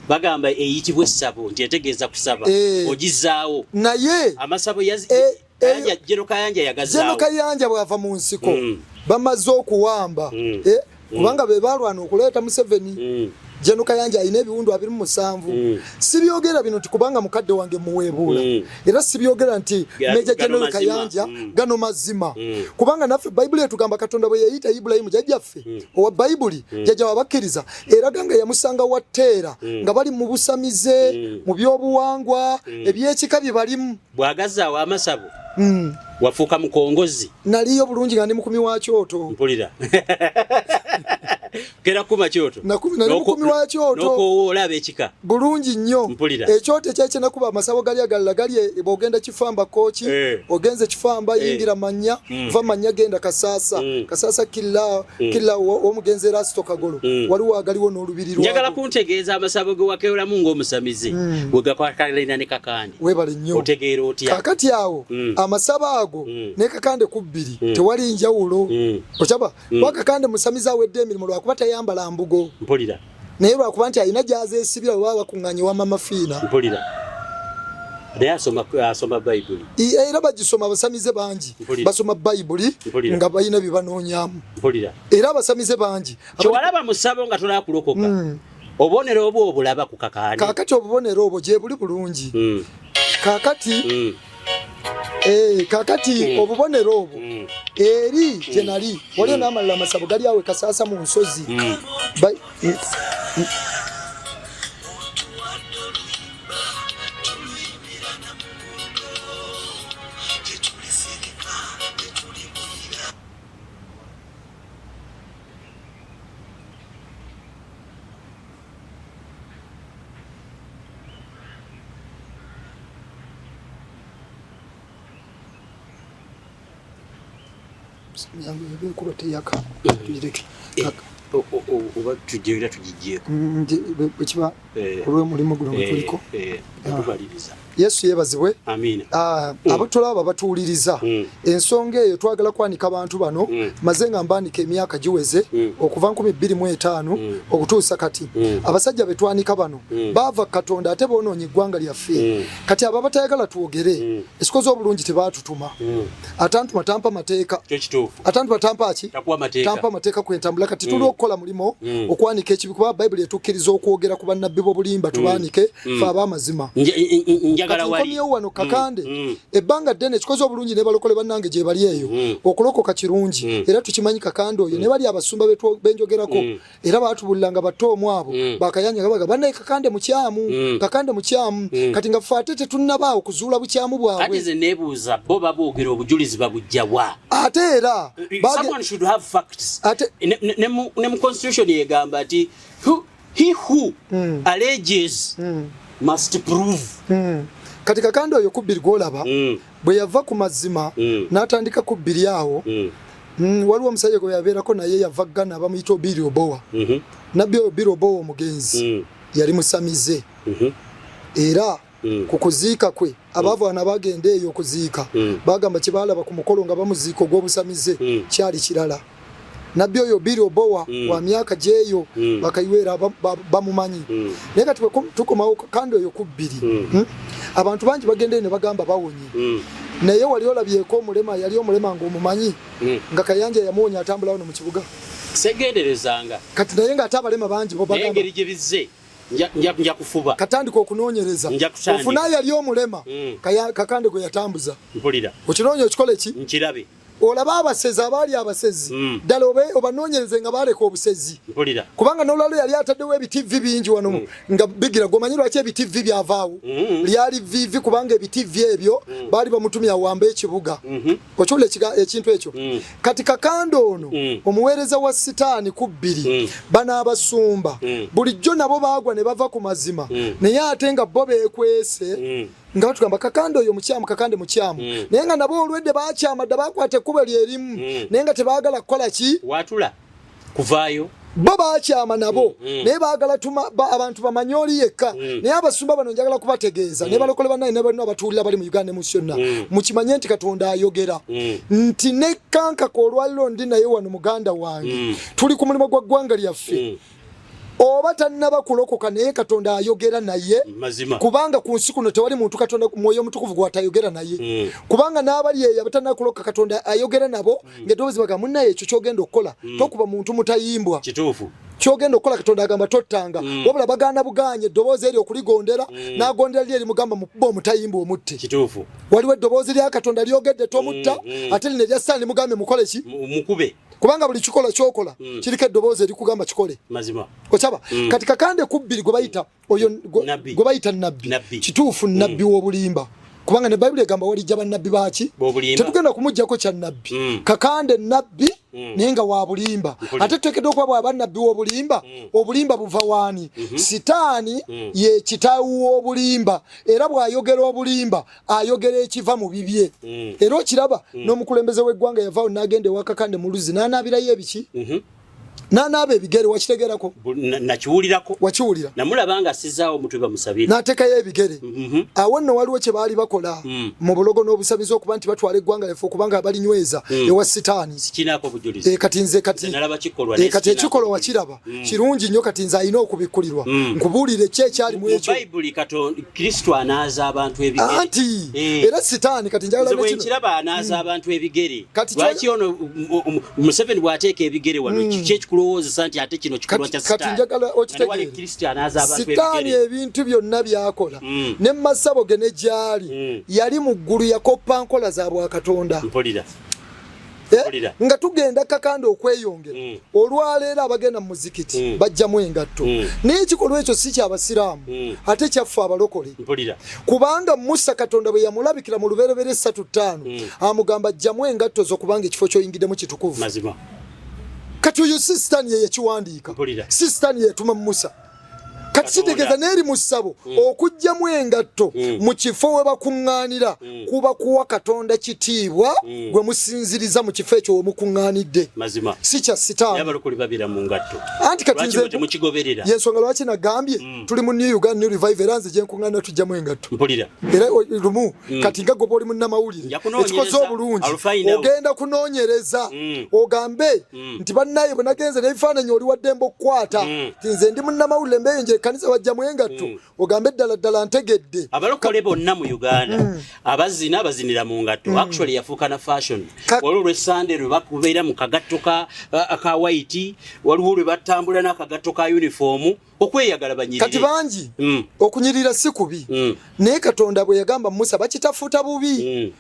bagamba eyitibwa essabo nti etegeeza kusaba ogizzaawo naye amasabo General Kayanja yagazzaawo General Kayanja bw'ava mu nsiko bamaze okuwamba kubanga be balwana okuleeta Museveni General Kayanja ayina ebiwundu 27 sibyogera bino tikubanga mukadde wange muweebuula era sibyogera nti Major General Kayanja gano mazima kubanga naffe Bible etugamba Katonda bwe yayita Ibrahim jajjaffe owa Bible jajja wabakkiriza era ganga yamusanga watteera nga bali mu busamize mu byobuwangwa ebyekika bye balimu bwagazzaawo amasabo wafuuka mukongozi naliyo bulungi nga ndi mukumi wa kyoto mpulira kera kuma kyoto nali mukumi wa kyoto noko olaba ekika bulungi nnyo ekyoto kyekye nakuba amasabo gali agalala gali bogenda kifamba kochi ogenze kifamba yingira manya va manya genda kasasa killa omugenze Rasto Kagolo waliwo agaliwo n'olubiri lwa njagala kuntegeeza amasabo ge wakeolamu ng'omusamizi bwe gakwakalina ne Kakande webale nnyo otegeera otya kakati awo amasabo ago ne Kakande kubbiri tewali njawulo okyaba Kakande musamizi awedde emirimu lwakuba tayambala mbugo mpulira naye lwakuba nti alina gyazeesibira bwe baba bakuŋŋaanye wa Mama Fiina mpulira naye asoma Bayibuli era bagisoma abasamize bangi basoma Bayibuli nga balina bye banoonyaamu era abasamize bangi kyewalaba mu ssabo nga tolaakulokoka obubonero obwo obulaba ku Kakande kaakati obubonero obwo gye buli bulungi kaakati kakati obubonero obwo eri gye nali waliyo n'amalala amasabo gali awe Kasaasa mu nsozi yangu yekuba teyaka direke oba tujira tujijeko bukiba olwe mulimo guno tuliko tubaliriza Yesu yebazibwe amina abatolaba batuuliriza ensonga eyo twagala kwanika abantu bano mazenga mbandika emyaka giweze okuva 2025 okutuusa kati abasajja betwanika bano bava Katonda ate bonoonye eggwanga lyaffe kati aba batayagala tuwogere ekikoze obulungi tebaatutuma atantuma tampa mateeka atantuma tampa ki tampa mateeka kwentambula kati tuli okukola mulimo okwanika ekibi kuba Bayibuli etukkiriza okwogera ku bannabbi b'obulimba tubaanike fe ab'amazima njagala wali wano kakande ebbanga ddene ekikoze obulungi ne balokole bannange gye bali eyo okulokoka kirungi era tukimanyi kakande oyo ne bali abasumba benjogerako era baatubuliranga bato omwabo bakayanya gabaga bannaye kakande mukyamu kati nga fate tetunnabaawo kuzuula bukyamu bwabwe ate ze nebuuza bo baboogera obujulizi babujjawa ate era someone should have facts ne mu constitution yegamba ati he who alleges must prove kati kakande oyo kubbiri gwolaba bwe yava ku mazima n'atandika kubbiri awo waliwo omusajja gwe yabeerako naye yava Ghana bamuyita Obiri Obowa nabbi Obiri Obowa omugenzi yali musamize era ku kuziika kwe abaavaana bagenda eyo okuziika bagamba kibaalaba ku mukolo nga bamuziika ogw'obusamize kyali kirala nabbi oyo Obiri Obowa wa myaka gyeyo bakayiweera bamumanyi naye kati tukomawo kandi oyo kubbiri abantu bangi bagenda ne bagamba bawonye naye wali olabyeko omulema yali omulema ng'omumanyi nga Kayanja yamuwonya atambula wano mu kibuga segenderezanga kati naye nga ate abalema bangi bo bagamba engeri gye bizze nja kufuba katandika okunoonyereza ofuna yali omulema kakande gwe yatambuza mpulira okinoonya okikole ki nkirabe olaba abasezi abaali abasezi ddala obanoonyereze nga baaleka obusezi kubanga n'olwalo yali ataddewo ebitivi bingi wano nga bigira gomanyi lwaki ebitivi byavaawo lyali vivi kubanga ebitivi ebyo baali bamutumya awamba ekibuga okyula ekintu ekyo kati kakande ono omuweereza wa sitaani kubbiri bano abasumba bulijjo nabo baagwa ne bava ku mazima naye ate nga bo beekwese nga batugamba kakande oyo mukyamu kakande mukyamu naye nga nabo olwedde bakyamadde bakwata ekkubo lyerimu naye nga tebaagala kukola ki watula kuvaayo bo bakyama nabo naye baagala abantu bamanye oli yekka naye abasumba bano njagala kubategeeza ne balokole bannaye ne balina abatuulira bali mu Uganda ne mu syonna mukimanye nti Katonda ayogera nti nekkankaka olwaliro ndi naye wano muganda wange tuli ku mulimu gwa ggwanga lyaffe oba tannaba kulokoka naye Katonda ayogera naye kubanga ku nsi kuno tewali muntu Katonda mwoyo omutukuvu gwatayogera naye kubanga n'abali eyo abatannaba kulokoka Katonda ayogera nabo ng'eddoboozi baga munnaye ekyo kyogenda okukola tokuba muntu mutayimbwa kituufu kyogenda okukola Katonda agamba tottanga wabula bagaana buganye eddoboozi eryo okuligondera n'agondera lyeri mugamba mukuba omutayimbwa omutte kituufu waliwo eddoboozi lya Katonda lyogedde tomutta ate lino erya Sitaani mugambe mukole ki mukube kubanga buli kikola kyokola kiriko eddoboozi erikugamba kikole mazima okyaba kati kakande kubbiri gwe bayita oyo gwe bayita nabbi kituufu nabbi w'obulimba kubanga ne Bayibuli egamba walijja bannabbi baaki tetugenda kumuggyako kya nabbi kakande nabbi naye nga wa bulimba ate tuteekeddwa okuba bwa bannabbi w'obulimba obulimba buva waani Sitaani ye kitaawu w'obulimba era bw'ayogera obulimba ayogera ekiva mu bibye era okiraba n'omukulembeze w'eggwanga yavaawo n'agenda ewa kakande mu luzzi n'anaabirayo ebiki n'anaaba ebigere wakitegerako nakiwulirako wakiwulira namulabanga assizaawo omutwe bamusabire n'ateekayo ebigere awo nno waliwo kye baali bakola mu bulogo n'obusabizi okuba nti batwala eggwanga lyaffe okubanga balinyweza ewa Sitaani kati nze kati ekikolwa wakiraba kirungi nnyo kati nze alina okubikkulirwa nkubuulire ki ekyali mu ekyo Kristo anaaza abantu ebigere anti era Sitaani kati njagala anaaza abantu ebigere lwaki ono Museveni bw'ateeka ebigere wano kulowooza nti ate kino kikolwa kya Sitaani ebintu byonna byakola ne masabo ge ne gyali yali mu ggulu yakoppa nkola za bwakatonda nga tugenda kakande okweyongera olwaleero abagenda mu muzikiti bajjamu engatto naye ekikolwa ekyo si kyabasiraamu ate kyaffe abalokole kubanga Musa Katonda bwe yamulabikira mu lubereberye 3:5 amugamba ajjamu engatto zo kubanga ekifo ky'oyingiddemu kitukuvu kati oyo si Sitaani ye yakiwandiika si Sitaani yetuma Musa kati kitegeeza n'eri mu ssabo okugyamu engatto mu kifo we bakuŋŋaanira kuba kuwa Katonda kitiibwa gwe musinziriza mu kifo ekyo we mukuŋŋaanidde si kya sitaani anti kati nze yensonga lwaki nagambye tuli mu New Uganda New Revival era nze gye nkuŋŋaanira tujjamu engatto era lumu kati nga gwe oli munnamawulire ekikoze obulungi ogenda kunoonyereza ogambe nti bannaye bwe nagenze n'ebifaananyi oli waddembe okukwata nze ndi munnamawulire mbeeyo nje ekkanisa bajjamu engatto ogambe ddala ntegedde abalokole bonna mu Uganda abazina abazinira mu ngatto actually yafuuka na fashion waliwo lwe Sunday lwe bakubeera mu kagatto ka white waliwo lwe batambula n'akagatto ka uniform okweyagala banyirire kati bangi okunyirira si kubi naye Katonda bwe yagamba Musa bakitafuta bubi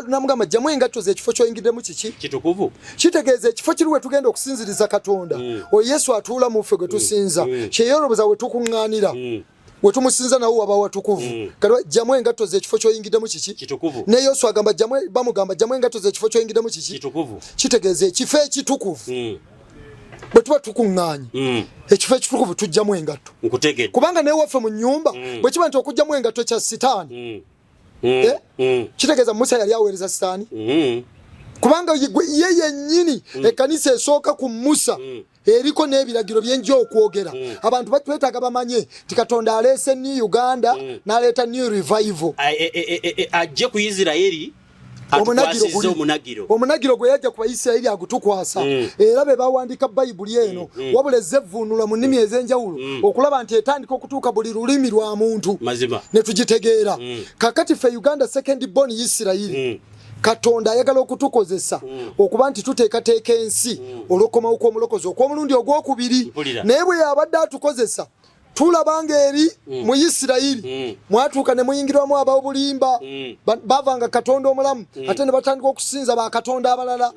namugamba jjamu engatto ze ekifo ky'oyingiddemu kiki kitukuvu kitegeeza ekifo kiri we tugenda okusinziriza Katonda oyo Yesu atuula mu ffe gwe tusinza kyeyolobeza we tukuŋŋaanira we tumusinza nawo waba watukuvu kati jjamu engatto ze ekifo ky'oyingiddemu kiki kitukuvu ne Yesu agamba bamugamba jjamu engatto ze ekifo ky'oyingiddemu kiki kitukuvu kitegeeza ekifo ekitukuvu bwe tuba tukuŋŋaanye ekifo ekitukuvu tujjamu engatto kubanga naye waffe mu nnyumba bwe kiba nti okugjamu engatto kya sitaani kitegeeza Musa yali aweereza sitaani kubanga ye yennyini ekkanisa esooka ku Musa eriko n'ebiragiro byenja okwogera abantu batwetaaga bamanye ti Katonda aleese New Uganda n'aleeta New Revival ajje ku Isirayiri omunagiro gwe yajja ku Bayisirayiri agutukwasa era be bawandiika Bayibuli eno wabula ezevvuunula mu nnimi ez'enjawulo okulaba nti etandika okutuuka buli lulimi lwa muntu ne tugitegeera kakati ffe Uganda second born Isirayiri Katonda ayagala okutukozesa okuba nti tuteekateeka ensi olw'okukomawo kw'omulokozi okw'omulundi ogwokubiri naye bwe yabadde atukozesa tulabanga eri mu Isirayiri mwatuuka ne muyingirwamu ab'obulimba bavanga Katonda omulamu ate ne batandika okusinza bakatonda abalala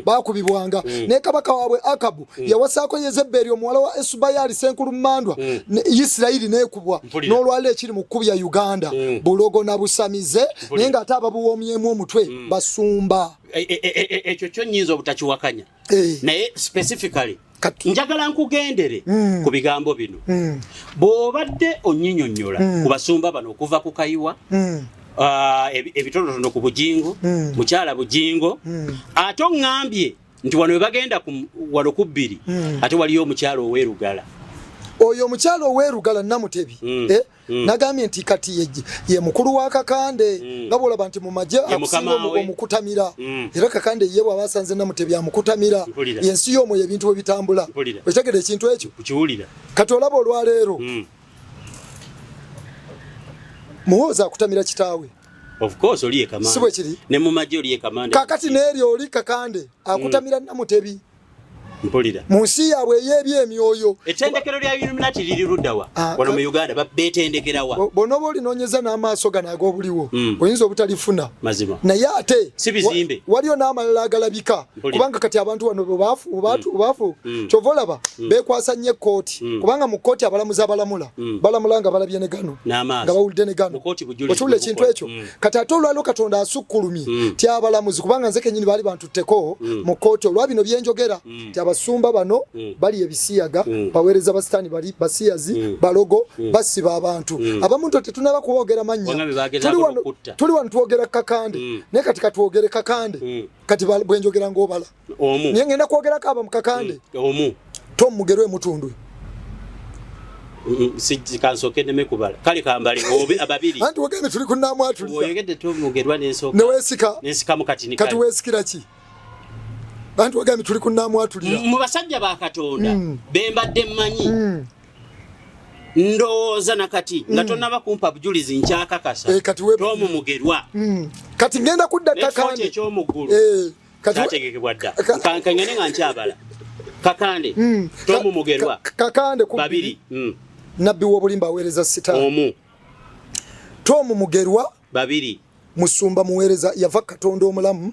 bakubibwanga naye kabaka waabwe Akabu yawasaako Yezeberi omuwala wa Esubayali senkulu mmandwa Isirayiri neekubwa n'olwaliro ekiri mu kkubu ya Uganda bulogo na busamize naye ng'ate ababuwoomyemu omutwe basumba ekyo kyo nnyinza obutakiwakanya naye specifically njagala nkugendere ku bigambo bino bw'obadde onnyinyonnyola ku basumba bano okuva ku Kayiwa ebitonotono ku Bujingo mukyala Bujingo ate oŋŋambye nti wano we bagenda wano ku bbiri ate waliyo omukyala ow'Erugala oyo omukyala ow'Erugala Namutebi nagambye nti kati ye mukulu wa Kakande nga bw'olaba nti mu magye akusinga omukutamira era Kakande ye bw'aba asanze Namutebi amukutamira yensi y'omwo ebintu we bitambula okitegedde ekintu ekyo kati olaba olwaleero muhooza akutamira kitaawe of course oli ye kamande si bwe kiri ne mu magye oli ye kamande kakati n'eryo oli Kakande akutamira Namutebi mpulira mu nsi yaabwe eby'emyoyo ettendekero lya Illuminati liri luddawa wano mu Uganda beetendekerawa bonoba olinoonyeza n'amaaso gano ag'obuliwo oyinza obutalifuna mazima naye ate si bizimbe waliyo n'amalala agalabika kubanga kati abantu wano baafu kyova olaba beekwasa nnyo ekkooti kubanga mu kkooti abalamuzi balamula nga balabye ne gano nga bawulidde ne gano okiwulira ekintu ekyo kati ate olwaliwo Katonda asukkulumye ti abalamuzi kubanga nze kennyini baali bantutteko mu kkooti olwa bino byenjogera ti abasumba bano bali ebisiyaga baweereza basitaani bali basiyazi balogo basiba abantu abamu nto tetunaba kuwogera mannya tuli wano twogera Kakande naye kati katwogere Kakande kati bwenjogera ng'obala naye ngenda kwogerako aba mu Kakande Tom Mugerwe Mutundwe kansoke neme kubala kale kambale ababiri anti wogende tuli kunnamwatulira oyogedde Tom Mugerwa n'ensooka nensika mu kati kati weesikira ki bantu wagambi tuli kunnamwatulira mu basajja ba Katonda bembadde mmanyi ndowooza nakati nga tonnaba kumpa bujulizi nkyakakasa Tom Mugerwa kati ngenda kudda Kakande ekyomuggulu kyategekebwa dda kankangene nga nkyabala Kakande Tom Mugerwa Kakande babiri nabbi w'obulimba aweereza sitaani omu Tom Mugerwa babiri musumba muweereza yava Katonda omulamu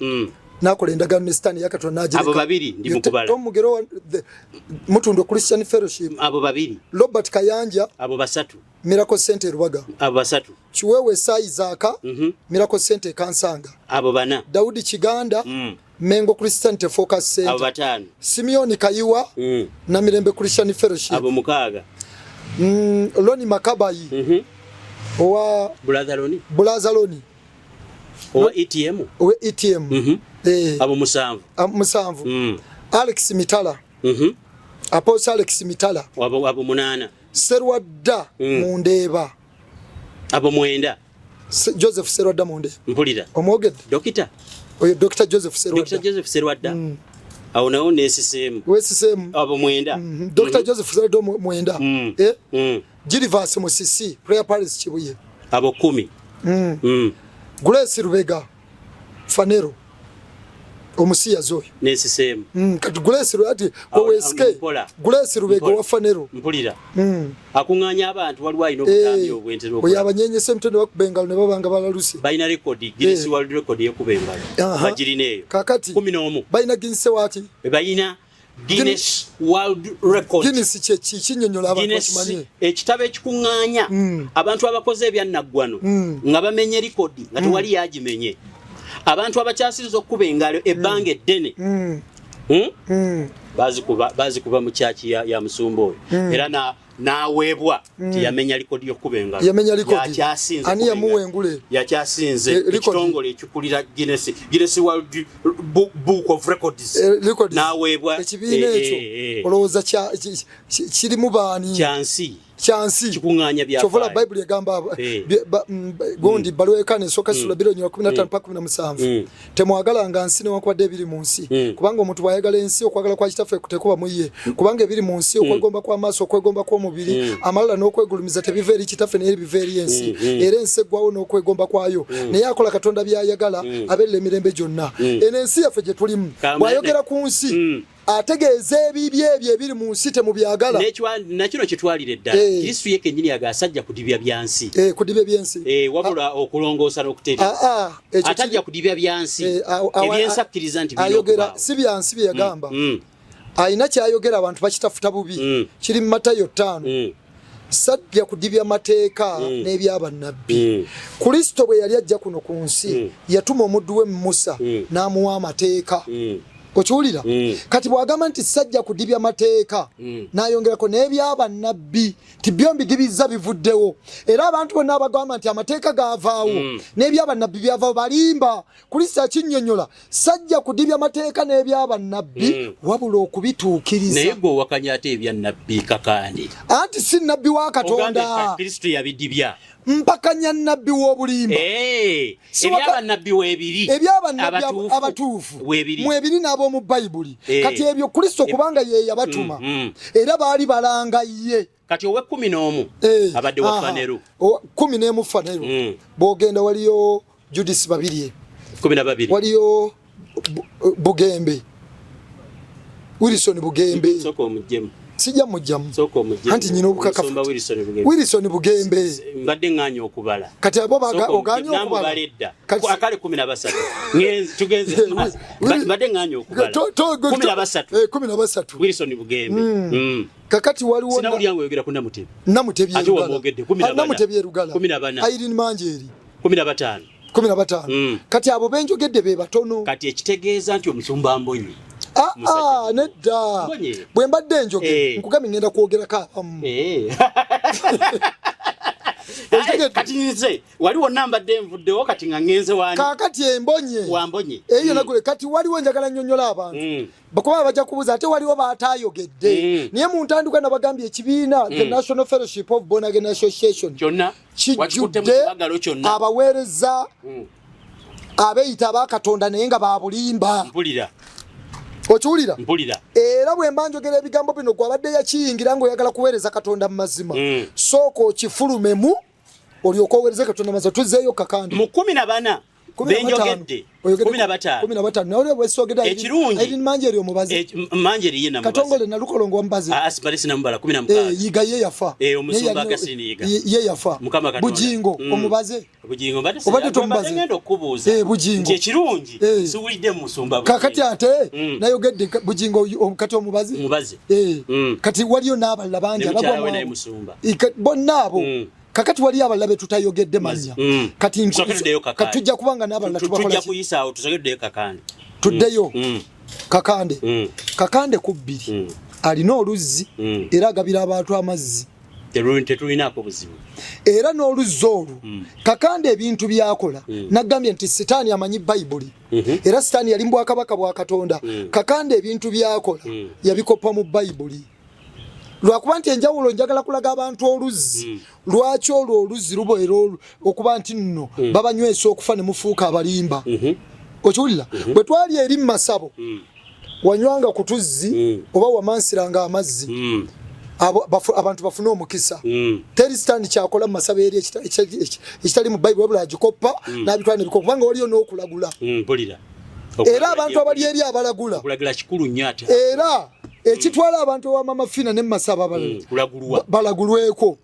nakola endagaano ne sitaani ya Katonda n'agireka abo babiri ndi mukubala Tom Mugerwa Mutundwe Christian Fellowship abo babiri Robert Kayanja abo basatu Miracle Center Rubaga abo basatu Chiwewe Isaac Miracle Center Kansanga abo bana Daudi Kiganda Mengo Christian Focus Center abo batano Simeon Kayiwa na Mirembe Christian Fellowship abo mukaaga Loni Makabayi owa Brother Loni owa ETM abo musanvu Alex Mitala Apostle Alex Mitala abo munana Serwadda Mundeba abo mwenda Joseph Serwadda Mundeba mpulira omwogedde dokita oyo Dr. Joseph Serwadda awo nawo nesisemu abo mwenda Dr. Joseph Serwadda mwenda Gilivas Musisi Prayer Paris Kibuye abo 10 Grace Rubega Fanero omusiya zoyo nesisemu kati Grace Rubega weske Grace Rubega wa Fanero mpulira akunganya abantu waliwo ino kutamya obwentero oyo abanyenyese mtendo wakubengalo ne babanga balalusi bayina record Guinness World Record yekubengalo bagirineyo kakati 11 bayina Guinness wati bayina Guinness World Record Guinness kinyonyola abantu bakimanye ekitabo ekikunganya abantu abakoze ebyanaggwano nga bamenye record nga tewali yagimenye abantu abakyasinza okuba engalo ebbanga eddene bazikuba mu kyaki ya musumba oyo era naweebwa tiyamenya likodi y'okuba engalo ani yamuwengule yakyasinze ekitongole ekikulira Guinness World Book of Records naweebwa ekibiina ekyo olowooza kirimu baani kyansi kikunganya bya chovola Bible yagamba gondi balwekane soka sura 15 paka 17 temwagala nga nsi ne wakwadde biri mu nsi kubanga omuntu bayagala ensi okwagala kwa kitafe kutekuba muye kubanga biri mu nsi okwegomba kwa maso okwegomba kwa mubiri amalala n'okwegulumiza tebiveri kitafe ne biveri ensi era ensi gwawo n'okwegomba kwayo naye akola katonda byayagala abelle emirembe gyonna ensi yafe gye tulimu bwayogera ku nsi ategeeze ebibye ebiri mu nsi temu byagala nakino kitwalire ddala Kristo yeke nyini agasajja kudibya byansi kudibya byansi wabula okulongoosa n'okutera atajja kudibya byansi ebyensakkiriza nti ayogera si byansi byagamba ayina kyayogera abantu bakitafuta bubi kiri mu Matayo 5 sajja kudibya mateeka n'ebyabannabbi Kristo bwe yali ajja kuno ku nsi yatuma omuddu we Musa n'amuwa amateeka okiwulira kati bwagamba nti sajja kudibya mateeka n'ayongerako n'ebyabannabbi ti byombi dibiza bivuddewo era abantu bonna abagamba nti amateeka gaavaawo n'ebyabannabbi byavaawo balimba Kristo akinnyonnyola sajja kudibya mateeka n'ebyabannabbi wabula okubituukiriza naye gwe owakanya ate ebyannabbi kakandi anti si nnabbi wa Katonda Kristo yabidibya mpakanya nnabbi w'obulimba ebyabannabbi weebiri ebyabannabbi abatuufu mwebiri n'ab'omu Bayibuli kati ebyo Kristo kubanga ye yabatuma era baali balanga ye kati owe 11 abadde wa Faneru 11 Faneru bogenda waliyo Judisi 12 waliyo Bugembe Wilson Bugembe soko omujjemu sijja mujjamu soko omujjemu anti nyina obukakafu Wilson Bugembe mbadde nganya okubala kati abo oganya okubala akale 13 tugenze mbadde nganya okubala 13 Wilson Bugembe kakati waliwo sinawuli yangu yogera ku Namutebi ate wamwogedde 14 Namutebi erugala 14 Irene Manjeri 15 kati abo benjogedde be batono kati ekitegeeza nti omusumba Mbonyi nedda bwe mbadde njoge nkugambye ngenda kwogera abamu kati nze waliwo nambadde nvuddewo kati nga ngenze wani kakati Wambonye eyo nagule kati waliwo njagala nnyonnyola abantu bakuba bajja kubuuza ate waliwo baatayogedde naye mu ntandikwa nabagambye ekibiina the National Fellowship of Born Again Association kyonna kijjudde abaweereza abeeyita abakatonda naye nga babulimba okiwulira era bwe mba njogera ebigambo bino gwabadde yakiyingira ng'oyagala kuweereza Katonda mu mazima sooka okifulumemu olyoka oweereze Katonda mu mazima tuzzeeyo kakandi mu 14 benjogedde 15 nawe bwesogedde ekirungi Manjeri omubazi Manjeri ye namubazi Katongole nalukolongo omubazi asipalisi namubala 16 yiga ye yafa omusumba gasini yiga ye yafa Bujingo omubaze Bujingo obadde tomubaze ngendo okubuuza Bujingo ekirungi siwulidde musumba kakati ate nayogedde Bujingo kati omubazi kati waliyo n'abalala bangi abagwa bonna abo kakati wali abalabe tutayogedde manya kati katujja kubanga n'abalala tujja kuyisaawo tusogeddeyo kakande tuddeyo kakande ku bbiri alina oluzzi era agabira abantu amazzi tetulinako buzibu era n'oluzzi olwo Kakande ebintu byakola nagambye nti sitaani amanyi Bayibuli era sitaani yali mu bwakabaka bwa Katonda Kakande ebintu byakola yabikopa mu Bayibuli lwakuba nti enjawulo njagala kulaga abantu oluzzi lwaki olwo oluzzi lubeera okuba nti nno babanywesa okufa ne mufuuka abalimba okiwulira bwe twali eri mu Masabo wanywanga ku tuzzi oba wamansiranga amazzi abantu bafune omukisa teri stand kyakola mu Masabo eri ekitali mu Bayibuli wabula agikoppa n'abitwala n'ebikopo kubanga waliyo n'okulagula era abantu abali eri abalagula okulagula kikulu nnyo ate era ekitwala abantu wa Mama Fina ne Masaba balagulweko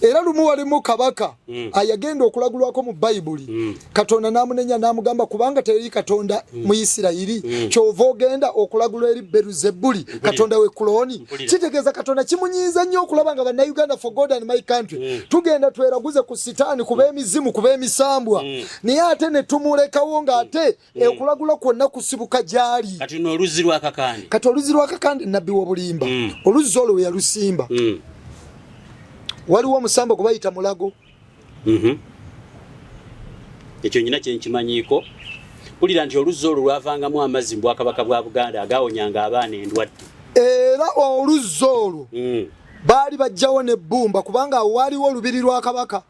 era lumu walimu kabaka ayagenda okulagulwako mu Bayibuli Katonda namunenya namugamba kubanga teri Katonda mu Isirayiri kyova ogenda okulagulwa eri Beruzebuli Katonda we kuloni kitegeeza Katonda kimunyiiza nnyo okulaba nga bana Uganda for God and my country tugenda tweraguze ku sitaani kuba emizimu kuba emisambwa naye ate ne tumulekawo nga ate okulagulwa kwonna kusibuka gyali kati n'oluzzi lwa Kakande kati oluzzi lwa Kakande nabbi w'obulimba oluzzi olwo yalusimba waliwo omusambo gwe bayita Mulago ekyo nyina kyenkimanyiko pulira nti oluzzi olwo lwavangamu amazzi mu Bwakabaka bwa Buganda agawonyanga abaana endwadde era oluzzi olwo baali bajjawo n'ebbumba kubanga waliwo olubiri lwa Kabaka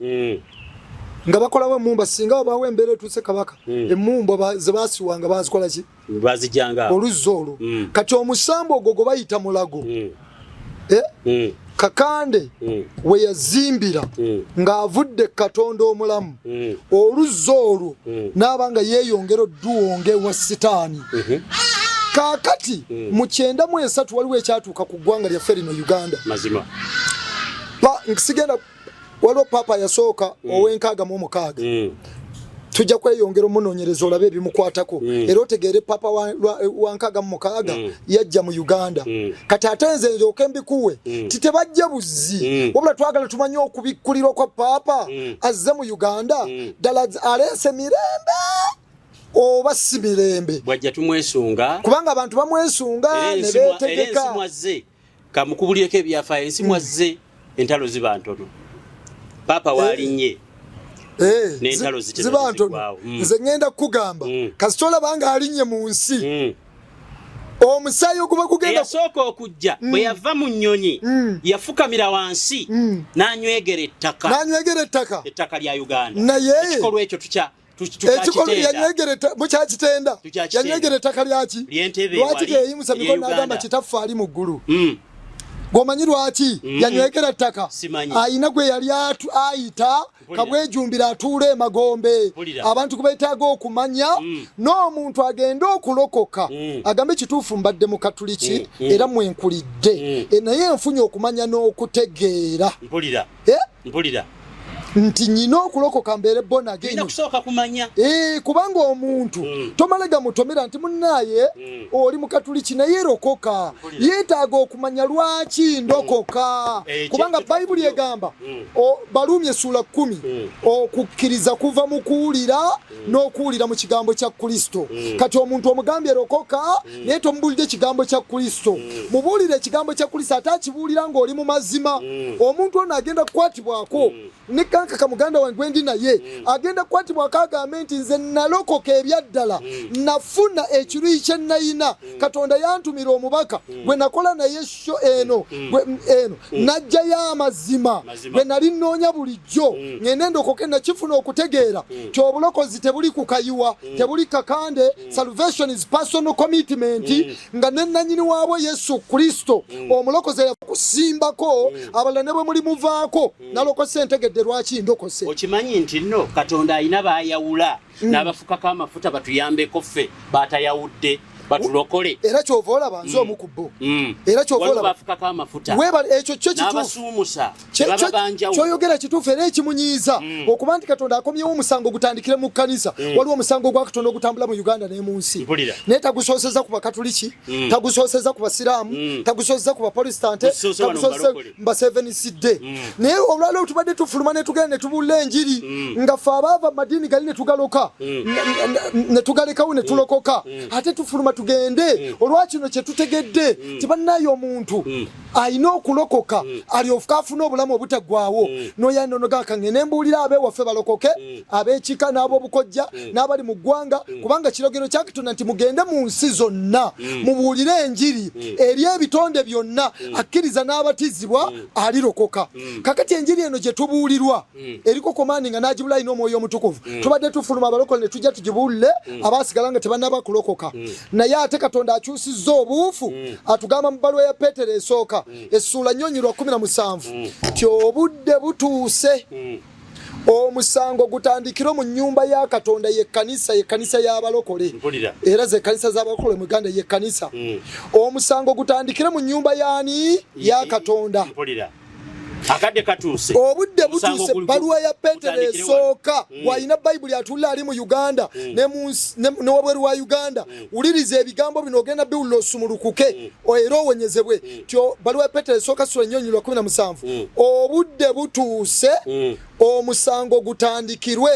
nga bakolawo emmumba singa babawo embeera etuuse Kabaka emmumba ze baasiwanga bazikola ki bazijjanga oluzzi olwo kati omusambo ogwo gwe bayita Mulago Kakande we yazimbira ng'avudde Katonda omulamu oluzzi olwo n'abanga yeeyongera odduwonge wa sitaani kaakati mu 93 waliwo ekyatuuka ku ggwanga lyaffe lino Uganda mazima nkisigenda waliwo Papa yasooka ow'enkaaga mu mukaaga tujja kweyongera omunoonyereza olabe ebimukwatako era otegeere Papa wa nkaaga mu mukaaga yajja mu Uganda kati ate nze nzooke mbikuwe titebajja buzzi wabula twagala tumanye okubikkulirwa kwa Papa azze mu Uganda ddala aleese mirembe oba si mirembe bwajja tumwesunga kubanga abantu bamwesunga ne beetegeka ensi mwazze kamukubulireko ebyafaayo ensi mwazze entalo ziba ntono Papa waalinnye n'entalo ziba ntono nze ngenda kukugamba kasitola banga alinnye mu nsi omusaayi oguba kugenda yasooka okujja bwe yava mu nnyonyi yafukamira wansi n'anywegera ettaka lya Uganda naye ekikolwa ekyo yanywegera ettaka lyaki lwaki teyayimusa mikono n'agamba kitaffe ali mu ggulu gwomanyi lwaki yanywegera ettaka ayina gwe yali ayita kabwejumbira atuula emagombe abantu kubeetaaga okumanya n'omuntu agenda okulokoka agambe kituufu mbadde mu Katuliki era mwenkulidde naye nfunye okumanya n'okutegeera mpulira nti nyina okulokoka mbeere bona agenda kusooka kumanya kubanga omuntu tomalega mutomera nti munnaye oli mu Katuliki naye rokoka yeetaaga okumanya lwaki ndokoka kubanga Bayibuli egamba Baluumi essula 10 okukkiriza kuva mu kuwulira n'okuwulira mu kigambo kya Kristo kati omuntu omugambye rokoka naye tomubuulire ekigambo kya Kristo mubuulire ekigambo kya Kristo ate akibuulira ng'oli mu mazima omuntu ono agenda kukwatibwako nekanka kamuganda wange gwendi naye agenda kukwatibwa akagambe nti nze nalokoka ebyaddala nafuna ekiruyi kye nayina Katonda yantumira omubaka gwe nakola naye sho eno najjayo amazima gwe nali nnoonya bulijjo ngende ndokoke nakifuna okutegeera kyobulokozi tebuli kukayiwa tebuli Kakande salvation is personal commitment nga nennanyini waabwe Yesu Kristo omulokozi yakusimbako abalala ne bwe muli muvaako nalokose entegedde lwaki ndokose okimanyi nti nno Katonda ayina baayawula n'abafukako amafuta batuyambeko ffe baatayawudde batulokole era kyova olaba nze omukubbo era kyova olaba bafukako amafuta ekyo kyo n'abasuumusa bababanjawo kyoyogera kituufu era ekimunyiiza okuba nti Katonda akomyewo omusango gutandikire mu kkanisa waliwo omusango gwa Katonda ogutambula mu Uganda ne mu nsi naye tagusooseza ku Bakatuliki tagusooseza ku Basiraamu tagusooseza ku Baprotestante tagusooseza mba Seventh Day naye olwaleero tubadde tufuluma ne tugenda ne tubuulira enjiri nga ffe abaava mu madiini gali ne tugaloka ne tugalekawo ne tulokoka ate tufuluma tugende olwakino kye tutegedde tibannayo omuntu ayina okulokoka alyofuka afuna obulamu obutaggwaawo noyandonoga kangene mbuulira abewaffe balokoke ab'ekika n'ab'obukojja n'abali mu ggwanga kubanga kirogero kya Katonda nti mugende mu nsi zonna mubuulire enjiri eri ebitonde byonna akkiriza n'abatizibwa alirokoka kakati enjiri eno gye tubuulirwa eriko komandi nga n'agibula ayina omwoyo omutukuvu tubadde tufuluma abalokole ne tujja tugibuulire abaasigala nga tebannaba kulokoka naye ate Katonda akyusizza obuufu atugamba mu bbaluwa ya Peetero esooka essula nnyonyi lwa 17 ti obudde butuuse omusango gutandikira mu nnyumba ya Katonda ye kanisa y'abalokole era ze kanisa z'abalokole mu Uganda ye kanisa omusango gutandikira mu nnyumba yani ya Katonda akadde katuuse obudde butuuse baluwa ya Peetero esooka wayina Bayibuli atulira ali mu Uganda ne wabweru wa Uganda uliriza ebigambo bino ogenda biwulira osumulukuke era owonyezebwe tyo baluwa ya Peetero esooka sura nnyonyi lwa 17 obudde butuuse omusango gutandikirwe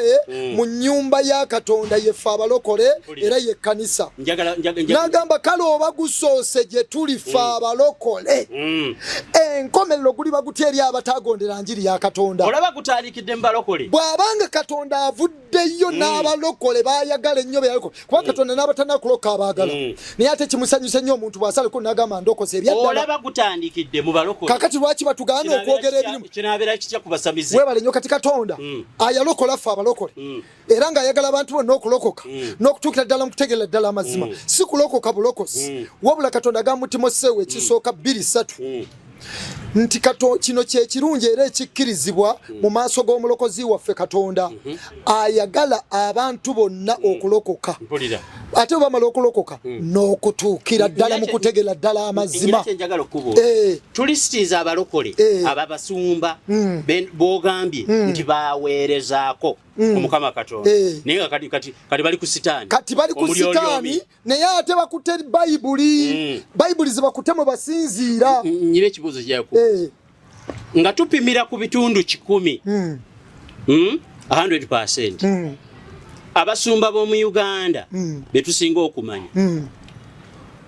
mu nnyumba ya Katonda yeffe abalokole era ye kanisa nagamba kale oba gusoose gye tuli ffe abalokole enkomerero guli bagutya eri abatagondera njiri ya Katonda olaba gutandikidde mu balokole bw'abanga Katonda avuddeyo n'abalokole baayagala ennyo byalokole kuba Katonda n'abatanakuloka abaagala naye ate kimusanyusa nnyo omuntu bw'asaleko n'agamba ndokose ebyaddala olaba gutandikidde mu balokole kakati lwaki batugaana okwogera ebirimu kinabeera kitya kubasamize webale nnyo kati Katonda ayalokola ffe abalokole era ng'ayagala abantu bonna okulokoka n'okutuukira ddala mu kutegeera ddala amazima si kulokoka bulokozi wabula Katonda agamba mu Timoseewo ekisooka 2:3 nti kino kye kirungi era ekikkirizibwa mu maaso g'omulokozi waffe Katonda ayagala abantu bonna okulokoka ate bamala okulokoka n'okutuukira ddala mu kutegeera ddala amazima tulisitiza abalokole ababasumba b'ogambye nti baweerezaako ku Mukama Katonda naye nga kati bali ku sitaani naye ate bakutte Bayibuli ze bakutte mu basinziira nyina ekibuuzo kyako nga tupimira ku bitundu 100 100% abasumba b'omu Uganda betusinga okumanya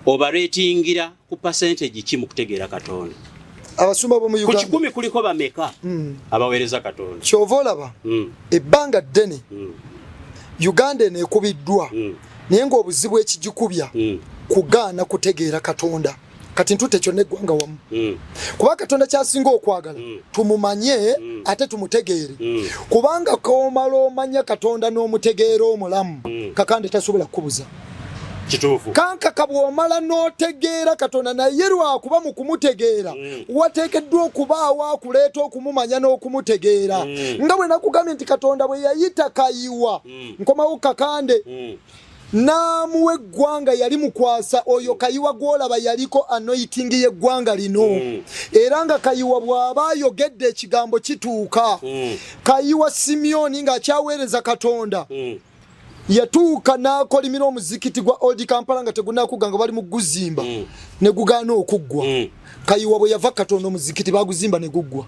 obareetingira ku percentage ki mu kutegeera Katonda abasumba b'omu Uganda ku 100 kuliko bameka abaweereza Katonda kyova olaba ebbanga ddene Uganda neekubiddwa naye ng'obuzibu ekigikubya kugaana kutegeera Katonda kati ntute kyonna eggwanga wamu kuba Katonda kyasinga okwagala tumumanye ate tumutegeere kubanga komala omanya Katonda n'omutegeera omulamu kakande tasobola kukubuza kituufu kankaka bw'omala n'otegeera Katonda naye lwakuba mu kumutegeera wateekeddwa okubaawo akuleeta okumumanya n'okumutegeera nga bwe nakugambye nti Katonda bwe yayita Kayiwa nkomawo kakande namuwe eggwanga yali mukwasa oyo Kayiwa gwolaba yaliko anointing y'eggwanga lino era nga Kayiwa bw'aba ayogedde ekigambo kituuka Kayiwa Simeoni ng'akyaweereza Katonda yatuuka n'akolimira omuzikiti gwa Old Kampala nga tegunaakuganga bali mu guzimba ne gugaana okuggwa Kayiwa bwe yava Katonda omuzikiti baguzimba ne guggwa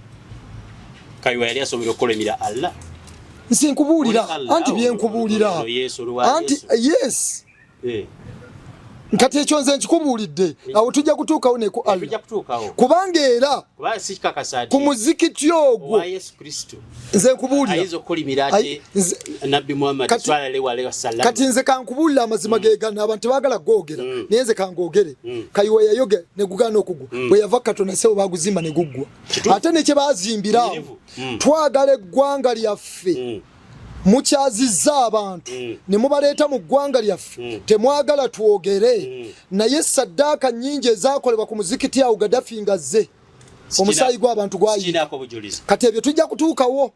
Kayiwa yali asobola okukolimira Allah nsinkubuulira anti byenkubuulira anti yes nkati ekyo nze nkikubuulidde awo tujja kutuukawo ne ku Allah kubanga era ku muzikiti ogwo nze nkubuulira kati nze kankubuulira amazima geegana abantu tebaagala googera naye nze kangoogere Kayiwa yayoge ne gugaana okugwa bwe yava Katonda sebo baguzimba ne guggwa ate ne kye baazimbira twagala eggwanga lyaffe mukyazizza abantu ne mubaleeta mu ggwanga lyaffe temwagala twogere naye saddaaka nnyingi ezaakolebwa ku muzikiti awo Gaddafi ngazze omusaayi gw'abantu gwayina kati ebyo tujja kutuukawo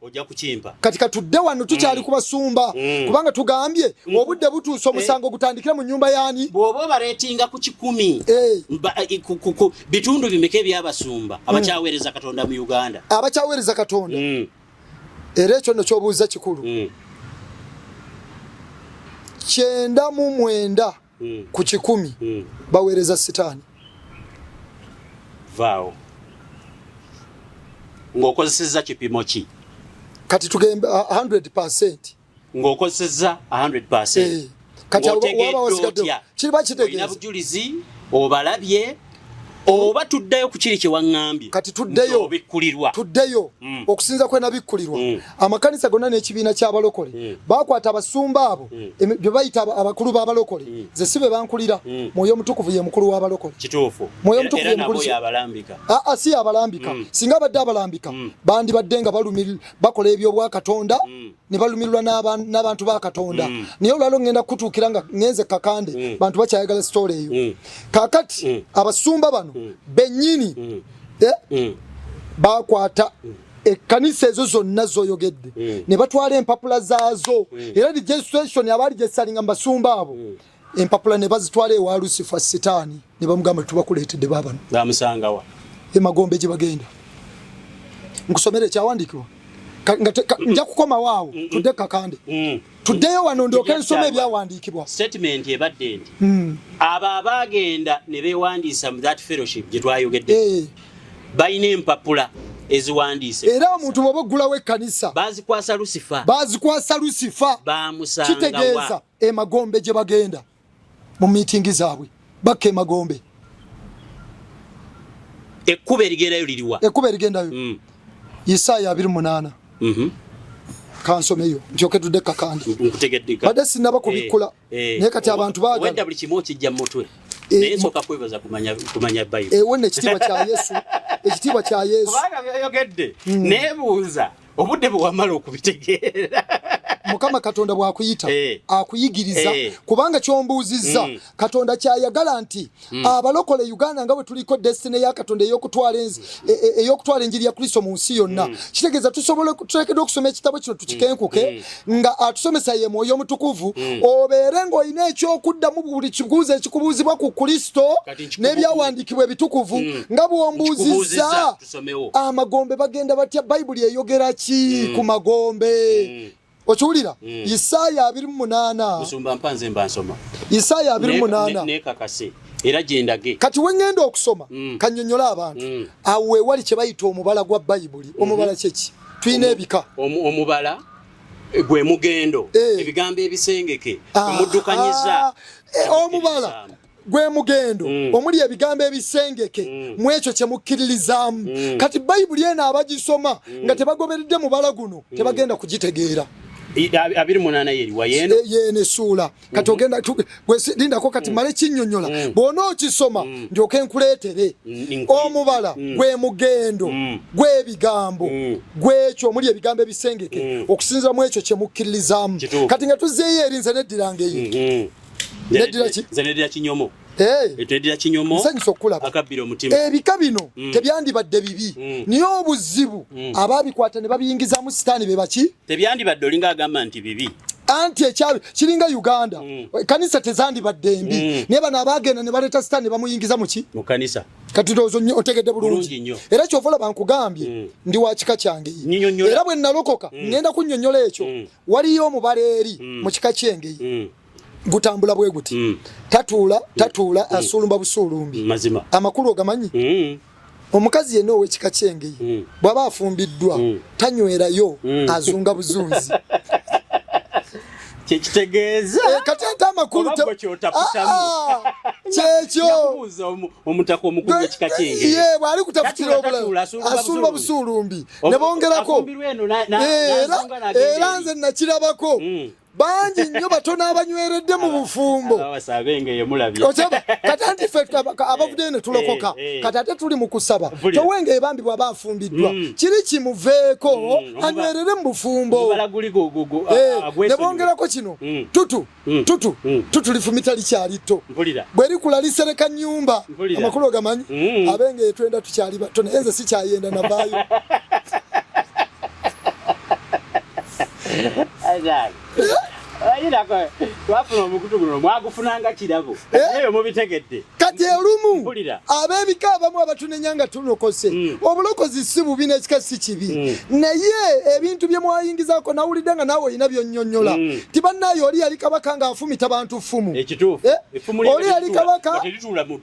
kati katudde wano tukyali kubasumba kubanga tugambye obudde butuuse omusango gutandikira mu nnyumba yaani bw'oba obareetinga ku 10 bitundu bimeka ebyabasumba abakyaweereza Katonda mu Uganda abakyaweereza Katonda era ekyo nno ky'obuuza kikulu 99 ku 100 baweereza sitaani vaawo ng'okozesezza kipimo ki kati tugembe 100% ng'okozesezza 100% kati waba wasigadde kiriba kitegeeza olina bujulizi obalabye oba tuddayo ku kiri kye waŋŋambye kati tuddeyo okusinza kwena bikkulirwa amakanisa gonna n'ekibiina ky'abalokole bakwata abasumba abo bye bayita abakulu b'abalokole ze si be bankulira mwoyo mutukuvu ye mukulu w'abalokole kituufu mwoyo mutukuvu ye mukulu si abalambika singa badde abalambika bandi badde nga bakola ebyobwa Katonda ne balumirirwa n'abantu ba Katonda naye olwalo ngenda kutuukira nga ngenze kakande bantu bakyayagala story eyo kakati abasumba bano bennyini bakwata ekkanisa ezo zonna zoyogedde ne batwala empapula zaazo era registration abaali gyesalinga mu basumba abo empapula ne bazitwala ewa Lucifer Sitaani ne bamugamba tubakuleetedde baabano bamusangawa emagombe gye bagenda nkusomera ekyawandiikibwa nja kukoma waawo tudde kakande tuddeyo wano ndooke nsoma ebyawandiikibwa statement ebadde nti abo abaagenda ne beewandiisa mu that fellowship gye twayogedde balina empapula eziwandiise era omuntu bw'oba oggulawo ekkanisa bazikwasa Lucifer bamusangawa kitegeeza emagombe gye bagenda mu miitingi zaabwe bakka emagombe ekkuba erigendayo liriwa Isaaya 28 kansomeyo njoke tudde kakandi badde sinaba kubikkula naye kati abantu baagala wenda buli kimu okijja mu mutwe naye nsooka kwebaza kumanya Bayibuli wonna ekitiibwa kya Yesu kubanga byayogedde neebuuza obudde bwe wamala okubitegeera Mukama Katonda bw'akuyita akuyigiriza kubanga kyombuuzizza Katonda kyayagala nti abalokole Uganda nga bwe tuliko destiny ya Katonda ey'okutwala enjiri ya Kristo mu nsi yonna kitegeeza tulekedde okusoma ekitabo kino tukikenkuke nga atusomesa ye Mwoyo Omutukuvu obeere ng'olina ekyokuddamu buli kibuuzo ekikubuuzibwa ku Kristo n'ebyawandiikibwa ebitukuvu nga bw'ombuuzizza amagombe bagenda batya Bayibuli eyogera ki ku magombe okiwulira Isaaya 28 musumba mpanze mbansoma Isaaya 28 nekakase era gyendage kati wengenda okusoma kannyonnyola abantu awo wewali kye bayita omubala gwa Bayibuli omubala kyeki tulina ebika omubala gwe mugendo ebigambo ebisengeke omuddukanyiza omubala gwe mugendo omuli ebigambo ebisengeke mu ekyo kye mukkiririzaamu kati Bayibuli eno abagisoma nga tebagoberedde mubala guno tebagenda kugitegeera 28 yeriwa yene sula kati ogenda lindako kati male kinnyonnyola bw'ona okisoma ndyoke nkuleetere omubala gwe mugendo gw'ebigambo gw'ekyo omuli ebigambo ebisengeke okusinziira mu ekyo kye mukkiririzaamu kati nga tuzzeeyo erinze neddiranga eyo neddira kinyomo etedira kinyomo akabira omutima ebika bino tebyandibadde bibi niyo obuzibu ababikwata ne babiyingizamu Sitaani be baki tebyandibadde olinga agamba nti bibi anti ekyabi kiringa Uganda kanisa tezandibadde mbi naye bano abaagenda ne baleeta Sitaani bamuyingiza muki mu kanisa kati ndowooza otegedde bulungi era kyovola bankugambye ndi wa kika kyange era bwe nalokoka ngenda kunnyonnyola ekyo waliyo omubala eri mu kika kyengeyi gutambula bwe guti tatuula asulumba busulumbi mazima amakulu ogamanyi omukazi yenna ow'ekika kyengeyi bw'aba afumbiddwa tanywerayo azunga buzunzi kyekitegeeza kati ate amakulu kyekyo omutaka omukulu w'ekika kyengeyi bw'ali kutafutira obulamu asulumba busulumbi ne bongerako era nze nakirabako bangi nnyo batono abanyweredde mu bufumbo kati anti ffe abavuddeyo ne tulokoka kati ate tuli mu kusaba towenga ebambi bw'aba afumbiddwa kiri kimuveeko anywerere mu bufumbo ne bongerako kino tutu lifumita likyali tto bwe likula lisereka nnyumba amakulu ogamanyi abenga etwenda tukyali bato naye nze sikyayenda navaayo twafuna omukutu guno mwagufunanga kirabo eyo mubitegedde kati olumu ab'ebika abamu abatunenya nga tulokose obulokozi si bubi n'ekika si kibi naye ebintu bye mwayingizaako nawulidde nga naawe olina byonnyonnyola ti bannaayo oli yali kabaka ng'afumita bantu ffumu oli yali kabaka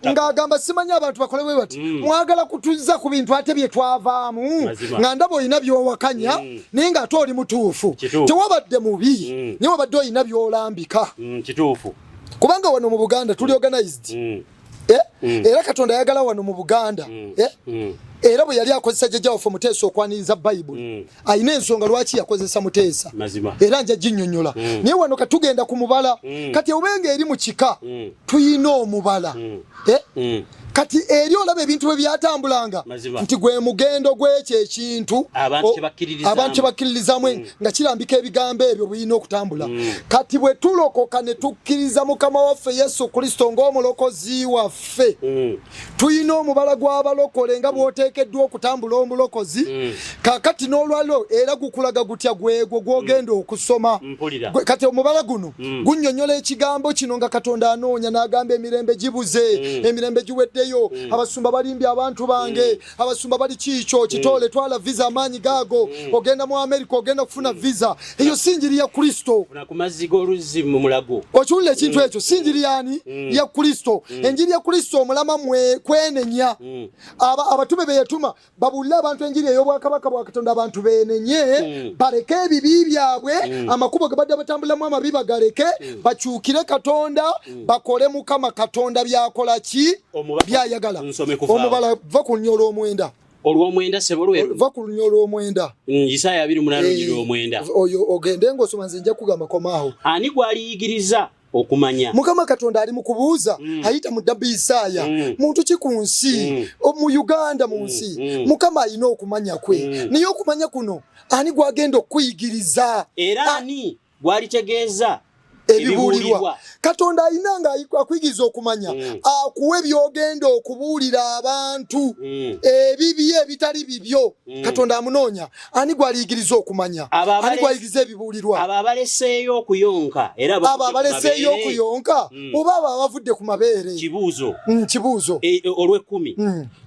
ng'agamba simanyi abantu bakole bwe bati mwagala kutuza ku bintu ate bye twavaamu nga ndaba olina by'owakanya naye ng'ate oli mutuufu tewabadde mubi naye wabadde olina by'olambika kituufu kubanga wano mu Buganda tuli organized era Katonda yagala wano mu Buganda era bwe yali akozesa jjajja waffe Muteesa okwaniriza Bayibuli ayina ensonga lwaki yakozesa Muteesa era nja ginnyonnyola naye wano katugenda ku mubala kati obenga eri mu kika tuyina omubala kati eri olaba ebintu bwe byatambulanga nti gwe mugendo gw'ekyo ekintu abantu bakkiririzamu nga kirambika ebigambo ebyo buyina okutambula kati bwe tulokoka ne tukkiriza Mukama waffe Yesu Kristo ng'omulokozi waffe tuyina omubala gw'abalokole nga bw'oteekeddwa okutambula omulokozi kakati n'olwaliro era gukulaga gutya gwegwo gw'ogenda okusoma kati omubala guno gunnyonnyola ekigambo kino nga Katonda anoonya n'agamba emirembe gibuze emirembe giwedde abasumba balimbye abantu bange abasumba bali kicho kitole twala visa amanyi gago ogenda mu America ogenda kufuna visa eyo sinjiri ya Kristo kuna kumazigo oluzimu mulago ochule ekintu ekyo sinjiri yani ya Kristo enjiri ya Kristo omulama mwe kwenenya abatume beyetuma babulla abantu enjiri ey'obwakabaka bwa Katonda abantu benenye bareke ebibi byabwe amakubo gebadde batambulamu amabiba galeke bakyukire Katonda bakole Mukama Katonda byakola ki byayagala omubala va ku nnyolo omwenda olw'omwenda sebolweru va ku nnyolo omwenda Isaya 28 omwenda oyo ogende ng'osoma nze nja kugamba komaawo ani gwaliyigiriza okumanya Mukama Katonda ali mu kubuuza ayita mu Nnabbi Isaaya muntu ki ku nsi mu Uganda mu nsi Mukama alina okumanya kwe niyo okumanya kuno ani gwagenda okuyigiriza era ani gwalitegeeza ebibuulirwa Katonda alina nga akuyigiriza okumanya akuwe byogenda okubuulira abantu ebibi ebitali bibyo Katonda amunoonya ani gwaliyigiriza okumanya ani gwayigiriza ebibuulirwa abo abaleseeyo okuyonka era abo abaleseeyo okuyonka oba abo abavudde ku mabeere kibuuzo olw'ekkumi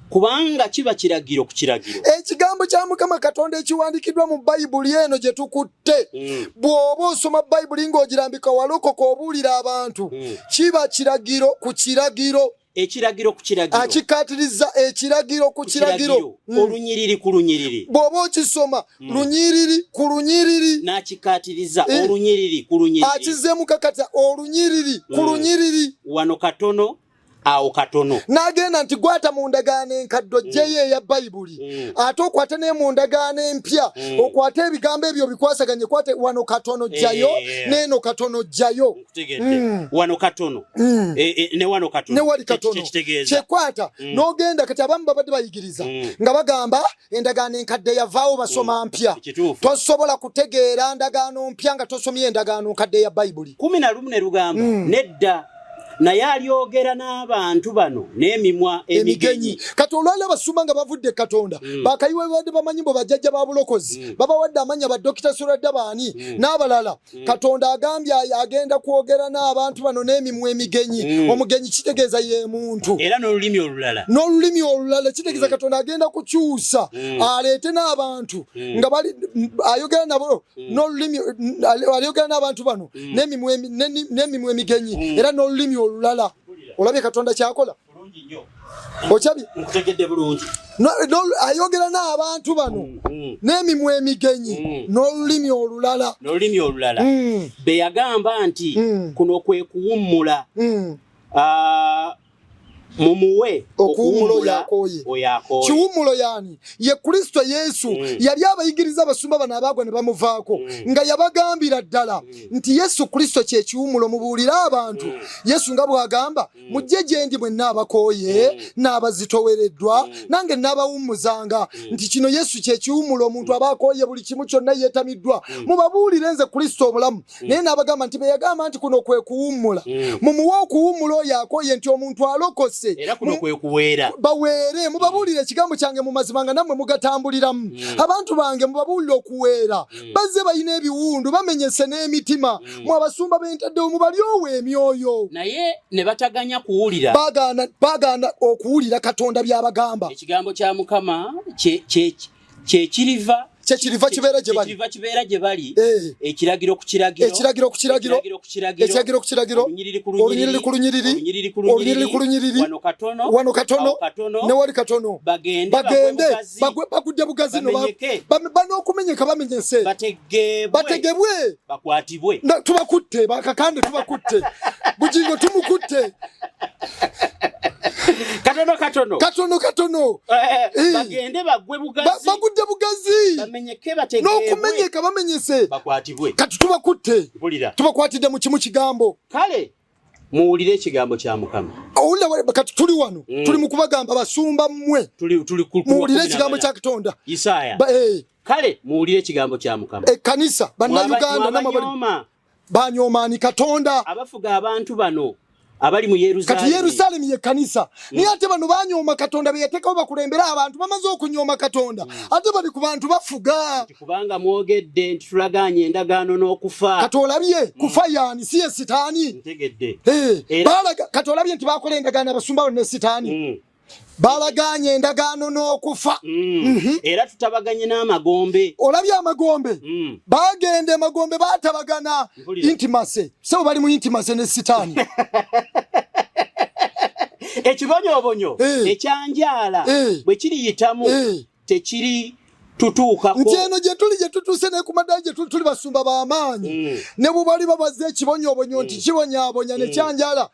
kubanga kiba kiragiro ku kiragiro ekigambo kya Mukama Katonda ekiwandikiddwa mu Bayibuli eno gye tukutte bw'oba osoma Bayibuli ng'ogirambika walokoka obuulira abantu kiba kiragiro ku kiragiro ekiragiro ku kiragiro akikatiriza ekiragiro ku kiragiro olunyiriri ku lunyiriri bw'oba okisoma lunyiriri ku lunyiriri n'akikatiriza olunyiriri ku lunyiriri akizzemu kakata olunyiriri ku lunyiriri wano katono awo katono nagenda nti gwata mu ndagaano enkaddo gyeyo eya Bayibuli ate okwate ne mu ndagaano empya okwate ebigambo ebyo bikwasaganye kwate wano katono jjayo neno katono jjayo wano katono ne wano katono ne wali katono kyekwata n'ogenda kati abamu babadde bayigiriza nga bagamba endagaano enkadde yavaawo basoma mpya tosobola kutegeera ndagaano mpya nga tosomye endagaano nkadde ya Bayibuli 11 ne lugamba nedda naye alyogera n'abantu bano n'emimwa emigenyi kati olwali abasumba nga bavudde Katonda bakayiwe badde bamanyi bo bajjajja ba bulokozi babawadde amanya ba Dr. Suradda baani n'abalala Katonda agambye agenda kwogera n'abantu bano n'emimwa emigenyi omugenyi kitegeeza ye muntu era n'olulimi olulala kitegeeza Katonda agenda kukyusa aleete n'abantu nga bali ayogera nabo n'olulimi ayogera n'abantu bano n'emimwa emigenyi era n'olulimi olulala olabye Katonda kyakola ochabi nkutegedde bulungi ayogera n'abantu bano n'emimwa emigenyi n'olulimi olulala be yagamba nti kuno kwe kuwummula mumuwe okuwummula oyakoye kiwummulo yani ye Kristo Yesu yali abayigiriza abasumba bano abaagwa ne bamuvaako nga yabagambira ddala nti Yesu Kristo kye kiwummulo mubuulira abantu Yesu nga bwagamba mujje gye ndi mwenna abakooye n'abazitowereddwa nange n'abawummuzanga nti kino Yesu kye kiwummulo omuntu abakooye buli kimu kyonna yeetamiddwa mubabuulire nze Kristo omulamu naye n'abagamba nti be yagamba nti kuno kwe kuwummula mumuwe okuwummula oyo akooye nti omuntu alokose era kuno kwe kuweera baweere mubabuulire ekigambo kyange mu mazima nga nammwe mugatambuliramu abantu bange mubabuulire okuweera bazze bayina ebiwundu bamenyese n'emitima mu abasumba b'entaddewo mubalyowo emyoyo naye ne bataganya kuwulira baagaana okuwulira Katonda by'abagamba ekigambo kya Mukama kyekiriva kibeera gye bali ekiragiro ku kiragiro olunyiriri ku lunyiriri wano katono ne wali katono bagende bagudde bugazi no banookumenyeka bamenyese bategebwe bakwatibwe tubakutte bakakande tubakutte bugingo tumukutte katono bagende bagwe bugazi bagudde bugazi bamenyeke bategeebwe n'okumenyeka bamenyese bakwatibwe kati tubakutte tubakwatidde mu kimu kigambo kale muwulire ekigambo kya Mukama owulira kati tuli wano tuli mu kubagamba basumba mmwe muwulire ekigambo kya Katonda Isaaya kale muwulire ekigambo kya Mukama ekkanisa bannayuganda namabali banyomaani Katonda abafuga abantu bano abali mu Yerusalemu kati Yerusalemu ye kanisa niye ate bano banyooma Katonda be yateekawo bakulembera abantu bamaze okunyooma Katonda ate bali ku bantu bafuga kubanga mwogedde nti tulagaanye endagaano n'okufa kati olabye kufa yaani si ye sitaani ntegedde kati olabye nti bakola endagaano abasumba ne sitaani balaganye endagaano n'okufa era tutabaganye n'amagombe olabye amagombe bagende amagombe batabagana intimacy so bali mu intimacy ne sitaani ekibonyobonyo ekyanjala bwe kiriyitamu tekiri tutuukako njeno gye tutuuse ne ku maddaala tuli basumba b'amaanyi ne bubali babaze ekibonyobonyo nti kibonyaabonya ne kyanjala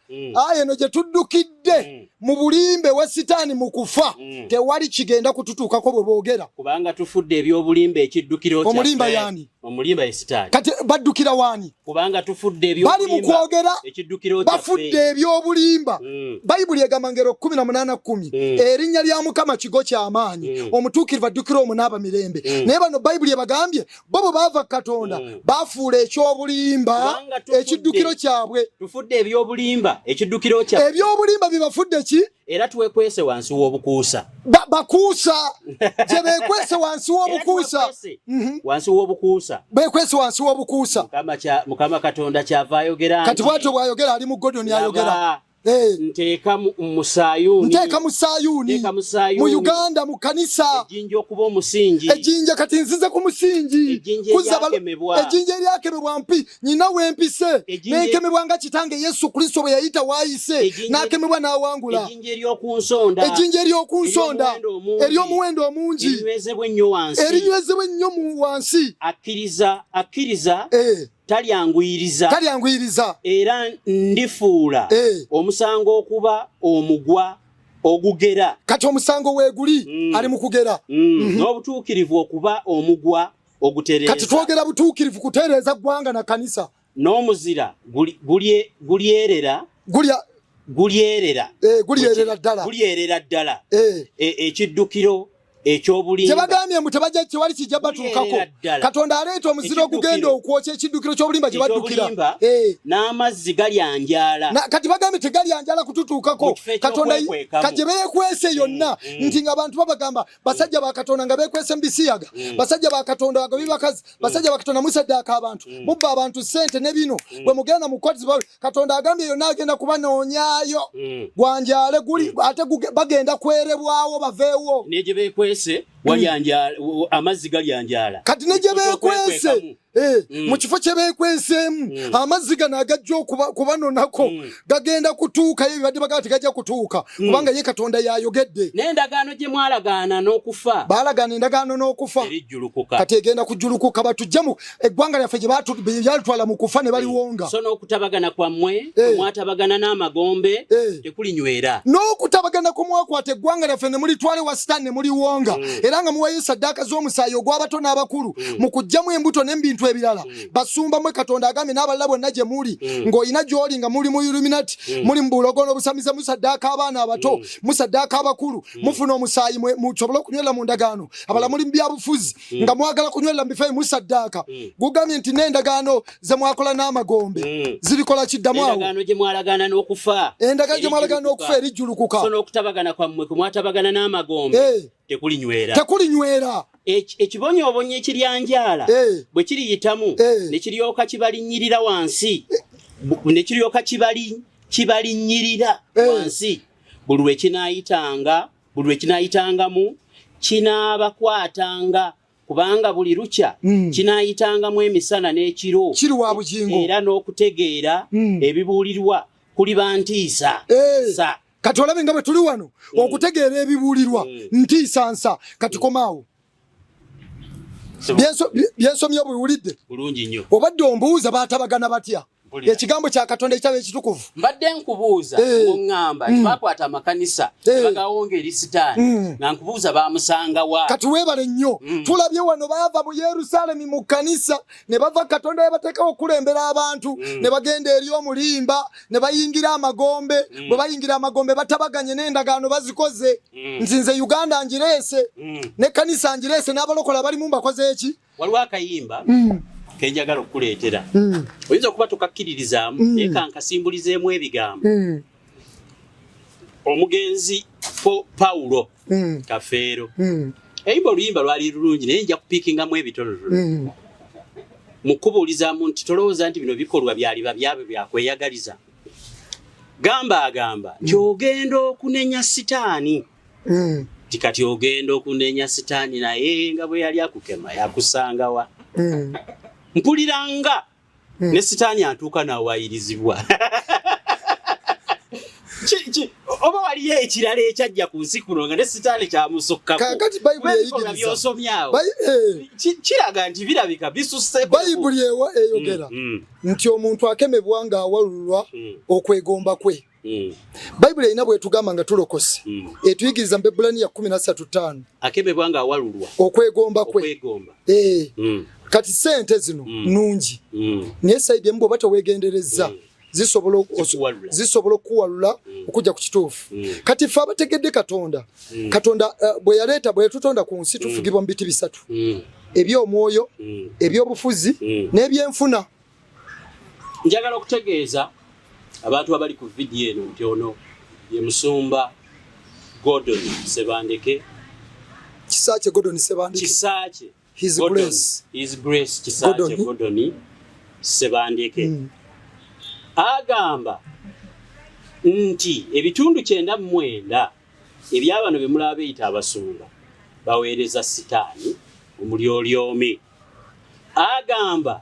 eno gye tuddukidde mu bulimbe wa sitaani mu kufa tewali kigenda kututuukako bwe boogera kubanga tufudde ebyobulimbe ekiddukiro omulimba yaani omulimba ye sitaani kati baddukira waani kubanga tufudde ebyobulimba bali mu kwogera ekiddukiro bafudde ebyobulimba bayibuli egamba ngero 18:10 erinnya lya Mukama kigo ky'amaanyi omutuukirivu addukira omunaaba mirembe naye bano bayibuli ebagambye bo bwe baava Katonda bafuula ekyobulimba ekiddukiro kyabwe tufudde ebyobulimba ekiddukiro kyabwe ebyobulimba bibafudde ki era twekwese wansi w'obukuusa bakuusa gye beekwese wansi w'obukuusa wansi w'obukuusa beekwese wansi w'obukuusa Mukama Katonda kyava ayogera kati bwatyo bw'ayogera ali mu Godoni ayogera nteeka mu Sayuuni mu Uganda mu kanisa ejjinja okuba omusingi ejjinja kati nzize ku musingi ejjinja eryakemebwa mpi nyina wempise nenkemebwa nga kitange Yesu Kristo bwe yayita waayise n'akemebwa n'awangula ejjinja ery'okunsonda ery'omuwendo omungi erinywezebwa ennyo mu wansi akkiriza talyanguyiriza era ndifuula omusango okuba omugwa ogugera kati omusango weeguli ali mu kugera n'obutuukirivu okuba omugwa ogutereeza kati twogera butuukirivu kutereeza ggwanga na kanisa n'omuzira gulyerera ddala ekiddukiro ekyobulimba kyebagambye mu tebajja tewali kijja batuukako Katonda aleeta omuziro ogugenda okwokya ekiddukiro ky'obulimba gye baddukira n'amazzi galyanjala kati bagambye tegalyanjala kututuukako Katonda kagye beekwese yonna nti nga abantu babagamba basajja ba Katonda nga beekwese mu bisiyaga basajja ba Katonda bagabye bakazi basajja ba Katonda musaddaaka abantu mubba abantu ssente ne bino bwe mugenda mu kkooti Katonda agambye yonna agenda kubanoonyaayo gwanjale guli ate bagenda kwerebwawo baveewo amazzi galyanjala kati ne gye beekwese mu kifo kye beekweseemu amazzi gano agajja okubanonako gagenda kutuukayo ebibadde bagala tegajja kutuuka kubanga ye Katonda yayogedde n'endagaano gye mwalagaana n'okufa baalagaana endagaano n'okufa kati egenda kujjulukuka batujjemu eggwanga lyaffe gye byalitwala mu kufa ne baliwonga so n'okutabagana kwammwe mwatabagana n'amagombe tekulinywera n'okutabagana kumwakwata eggwanga lyaffe ne mulitwale wa sitaani ne muliwonga era nga muwayo saddaaka z'omusaayi ogw'abato n'abakulu mu kuggyamu embuto n'ebintu ebirala basumba mwe Katonda agambye n'abalala bonna gye muli ng'olina gy'oli nga muli mu Illuminati muli mu bulogo n'obusamiza musaddaaka abaana abato musaddaaka abakulu mufuna omusaayi musobole okunywera mu ndagaano abalala muli mu byabufuzi nga mwagala kunywera mu bifo musaddaaka gugambye nti n'endagaano ze mwakola n'amagombe zirikola kiddamu awo endagaano gye mwalagaana n'okufa erijjulukuka so n'okutabagana kwammwe kwe mwatabagana n'amagombe tekulinywera ekibonyoobonyo ekiryanjala bwe kiriyitamu ne kiryoka kibalinnyirira wansi ne kiryoka kibalinnyirira wansi buli lwe kinaayitangamu kinaabakwatanga kubanga buli lukya kinaayitangamu emisana n'ekiro kiri wa bugingo era n'okutegeera ebibuulirwa kuliba ntiisa kati olabe nga bwe tuli wano okutegeera ebibuulirwa ntiisansa kati komaawo byensomye biwulidde bulungi nnyo obadde ombuuza baatabagana batya ekigambo kya Katonda ekitabo ekitukuvu mbadde nkubuuza ngamba bakwata amakanisa bagawonga eri sitaani nga nkubuuza bamusanga wa kati weebale nnyo tulabye wano baava mu Yerusalemu mu kanisa ne bava Katonda yabateekawo okulembera abantu ne bagenda eri omulimba ne bayingira amagombe bwe bayingira amagombe batabaganye n'endagaano bazikoze nzinze Uganda njireese ne kanisa njireese n'abalokola bali mu mbakoze eki waliwo akayimba kenjagala okuleetera oyinza okuba tokakkiririzaamu naye kankasimbulizeemu ebigambo omugenzi Pawulo Kafeero eyimba oluyimba lwali lulungi naye nja kupiikingamu ebitonotono mu kubuulizaamu nti tolowooza nti bino bikolwa byaliba byabwe byakweyagaliza gamba nti ogenda okunenya sitaani kati ogenda okunenya sitaani naye nga bwe yali akukema yakusangawa mpuliranga ne sitaani atuuka n'awayirizibwa oba waliyo ekirala ekyajja ku nsi kuno nga ne sitaani kyamusokkako kakati bayibuli eyigiriza byosomyawo kiraga nti birabika bisusse bayibuli eyogera nti omuntu akemebwa ng'awalulwa okwegomba kwe bayibuli erina bwetugamba nga tulokose etuyigiriza mu Ebbulaniya 13:5 akemebwa ng'awalulwa okwegomba kwe kati sente zino nungi naye saidi emu bw'oba teweegendereza zisobola okuwalula okujja ku kituufu kati ffe abategedde Katonda bwe yatutonda ku nsi tufugibwa mu biti bisatu eby'omwoyo eby'obufuzi n'ebyenfuna njagala okutegeeza abantu abali ku vidiyo eno nti ono ye musumba Gordon Sebandeke Kisakye Gordon Sebandeke Kisakye His Grace Kisakye Gordon Sebandeke agamba nti ebitundu 99 ebyabano bemulaba beyita abasumba baweereza sitaani omulyolyomi agamba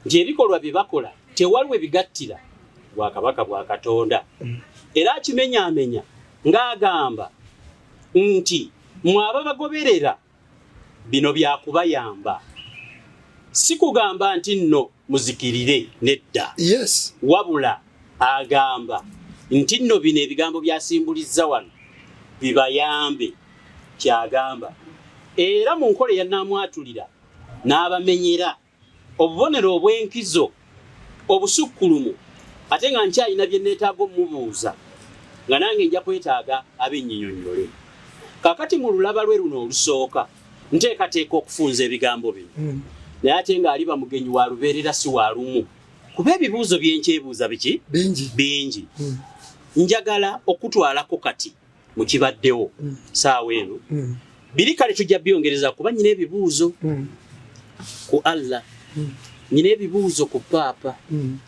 nti ebikolwa bye bakola tewaliwe bigattira bwakabaka bwa Katonda era akimenyaamenya ng'agamba nti mwaba bagoberera bino byakubayamba si kugamba nti nno muzikirire nedda wabula agamba nti nno bino ebigambo byasimbuliza wano bibayambe kyagamba era mu nkola yannamwatulira n'abamenyera obubonero obw'enkizo obusukkulumu ate nga nkyalina bye neetaaga omubuuza nga nange nja kwetaaga ab'ennyinnyonnyole kakati mu lulaba lwe luno olusooka nteekateeka okufunza ebigambo bino naye ate ng'ali bamugenyi wa lubeerera si wa lumu kuba ebibuuzo byenkyebuuza biki bingi njagala okutwalako kati mu kibaddewo saawa eno biri kale tujja byongereza kuba nyina ebibuuzo ku Allah nyina ebibuuzo ku paapa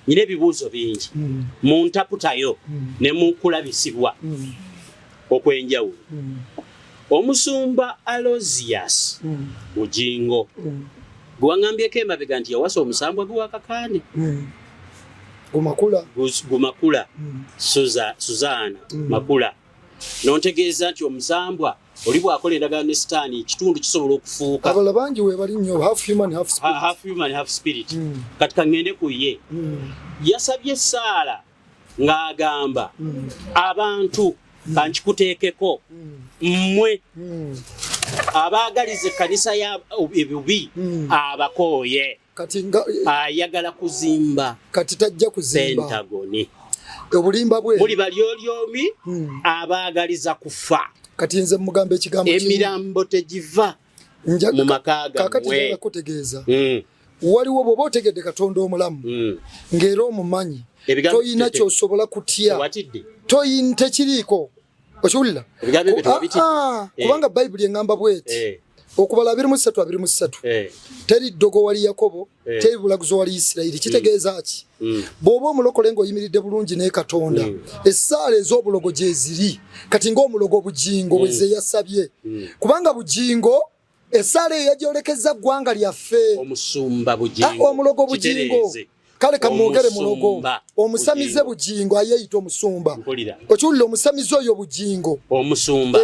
nyina ebibuuzo bingi mu ntaputayo ne mu kulabisibwa okwenjawulo omusumba Aloysius Mujingo gwe waŋŋambyeko emabega nti yawasa omusambwa gwe wakakande gumakula Suzana Makula nontegeeza nti omusambwa oli bw'akola endagaano ne sitaani ekitundu kisobola okufuuka abala bangi weebali nnyo half human half spirit kati kaŋŋende ku ye yasabye essaala ng'agamba abantu kankikuteekeko mmwe abaagaliza ekkanisa ya ebubi abakooye ayagala kuzimba kati tajja kuzimba Pentagoni obulimba bwe buli balyolyomi abaagaliza kufa kati nze mugamba ekigambo emirambo tegiva mu makaaga kakati njagala kutegeeza waliwo bw'oba otegedde Katonda omulamu ng'era omumanyi toyina ky'osobola kutya tekiriiko okiwulira kubanga bayibuli eŋŋamba bweti okubala 23 teri ddogo wali Yakobo teri bulaguzo wali Isirayiri kitegeeza ki bw'oba omulokole ng'oyimiridde bulungi ne Katonda essaala ez'obulogo gye ziri kati ng'omulogo bugingo bwe ze yasabye kubanga bugingo essaala eyo yagyolekeza ggwanga lyaffe omulogo bugingo kale kamwogere mulogo omusamize bugingo ayeeyita omusumba okiwulira omusamize oyo bugingo omusumba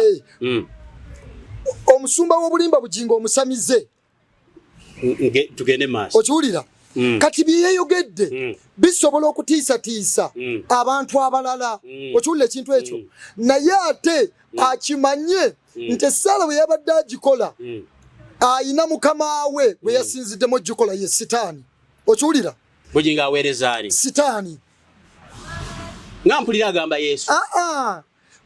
w'obulimba bugingo omusamize tugende maaso okiwulira kati byeyogedde bisobola okutiisatiisa abantu abalala okiwulira ekintu ekyo naye ate akimanye nti essala bwe yabadde agikola ayina mukama we bwe yasinziddemu ogikola ye sitaani okiwulira Bugingo aweereza ani sitaani nga mpulira agamba Yesu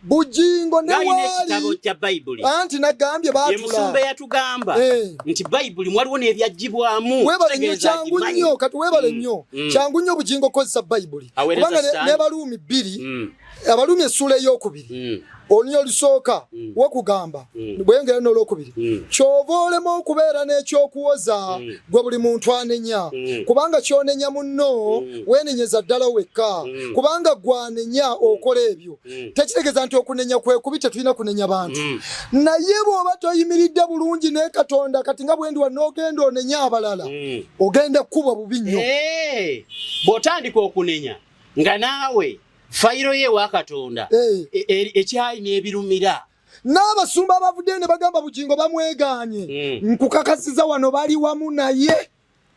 Bugingo ne wali ekitabo kya Bayibuli anti nagambye baatula Musumba yatugamba nti Bayibuli mwaliwo n'ebyagibwamu webale nnyo kyangu nnyo kati webale nnyo kyangu nnyo Bugingo kozesa Bayibuli kubanga ne Baluumi 2 Abaluumi essula ey'okubiri Onyo lusooka wokugamba bwengera n'olwokubiri kyova olema okubeera n'ekyokuwoza gwe buli muntu anenya kubanga kyonenya munno weenenyeza ddala wekka kubanga gwanenya okola ebyo tekitegeeza nti okunenya kwekubite tulina kunenya bantu naye bw'oba toyimiridde bulungi ne Katonda kati nga bwendi wano ogenda onenya abalala ogenda kuba bubi nnyo bw'otandika okunenya nga naawe fayiro ye wa Katonda ekyayi n'ebirumira n'abasumba abavudde ne bagamba Bugingo bamwegaanye nkukakasiza wano bali wamu naye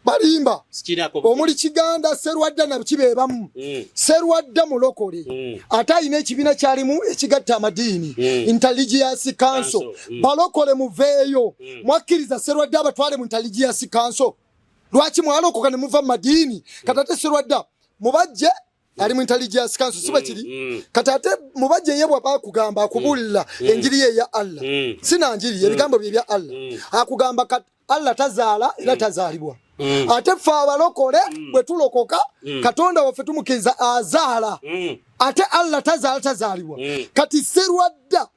balimba omuli Kiganda Serwadda na kibeebamu Serwadda mulokole ate alina ekibiina kyalimu ekigatta amadiini Intelligence Council balokole muveeyo mwakkiriza Serwadda abatwale mu Intelligence Council lwaki mwalokoka ne muva mu madiini katate Serwadda mubajje ali mu Intelligence Council siba kiri katate mubajje yebwa bakugamba akubulira enjiri ye ya Allah sina njiri ebigambo bye bya Allah akugamba Allah tazaala era tazaalibwa ate ffe abalokole bwe tulokoka Katonda waffe tumukkiriza azaala ate Allah tazaalibwa kati Serwadda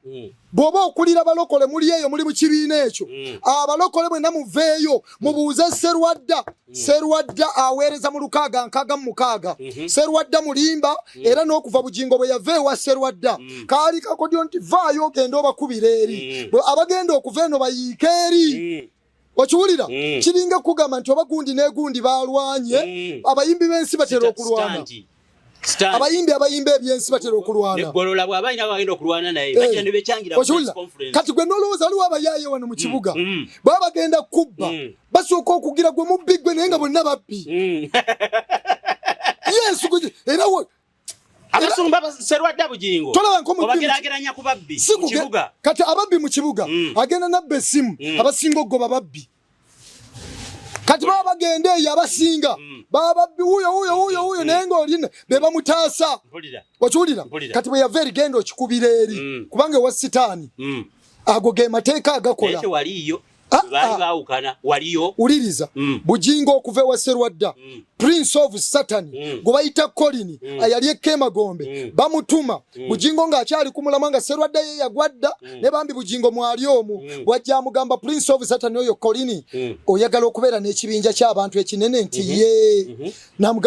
bw'oba okulira balokole muli eyo muli mu kibiina ekyo abalokole mwenna muveeyo mubuuze Serwadda aweereza mu 666 Serwadda mulimba era n'okuva Bugingo bwe yava ewa Serwadda kaali kakodyo nti vaayo ogenda obakubira eri abagenda okuva eno bayiike eri okiwulira kiringa kugamba nti oba gundi n'egundi balwanye abayimbi b'ensi batera okulwana abayimbi ebyensi batera okulwana negolola bw'abayina bagenda okulwana naye bajja ne bechangira conference kati gwe n'olowooza aliwo abayaaye wano mu kibuga baba bagenda kubba basooka okugira gwe mubbi gwe naye nga bonna babbi Yesu era abasumba Serwadda Bugingo obageraageranya ku babbi mu kibuga kati ababbi mu kibuga agenda nabba essimu abasinga ogoba babbi kati baba bagenda eyo abasinga baba babbi wuyo naye ng'olina be bamutaasa okiwulira kati bwe yava erigenda okikubira eri kubanga ewa sitaani ago ge mateeka agakola waliyo bali baawukana waliyo uliriza Bugingo okuva ewa Serwadda Prince of Satan gwe bayita Colin ayali Ekemagombe bamutuma Bugingo ng'akyali kumulama nga Serwadda ye yagwadda ne bambi Bugingo mwali omu bwajja amugamba Prince of Satan oyo Colin oyagala okubeera n'ekibinja ky'abantu ekinene nti ye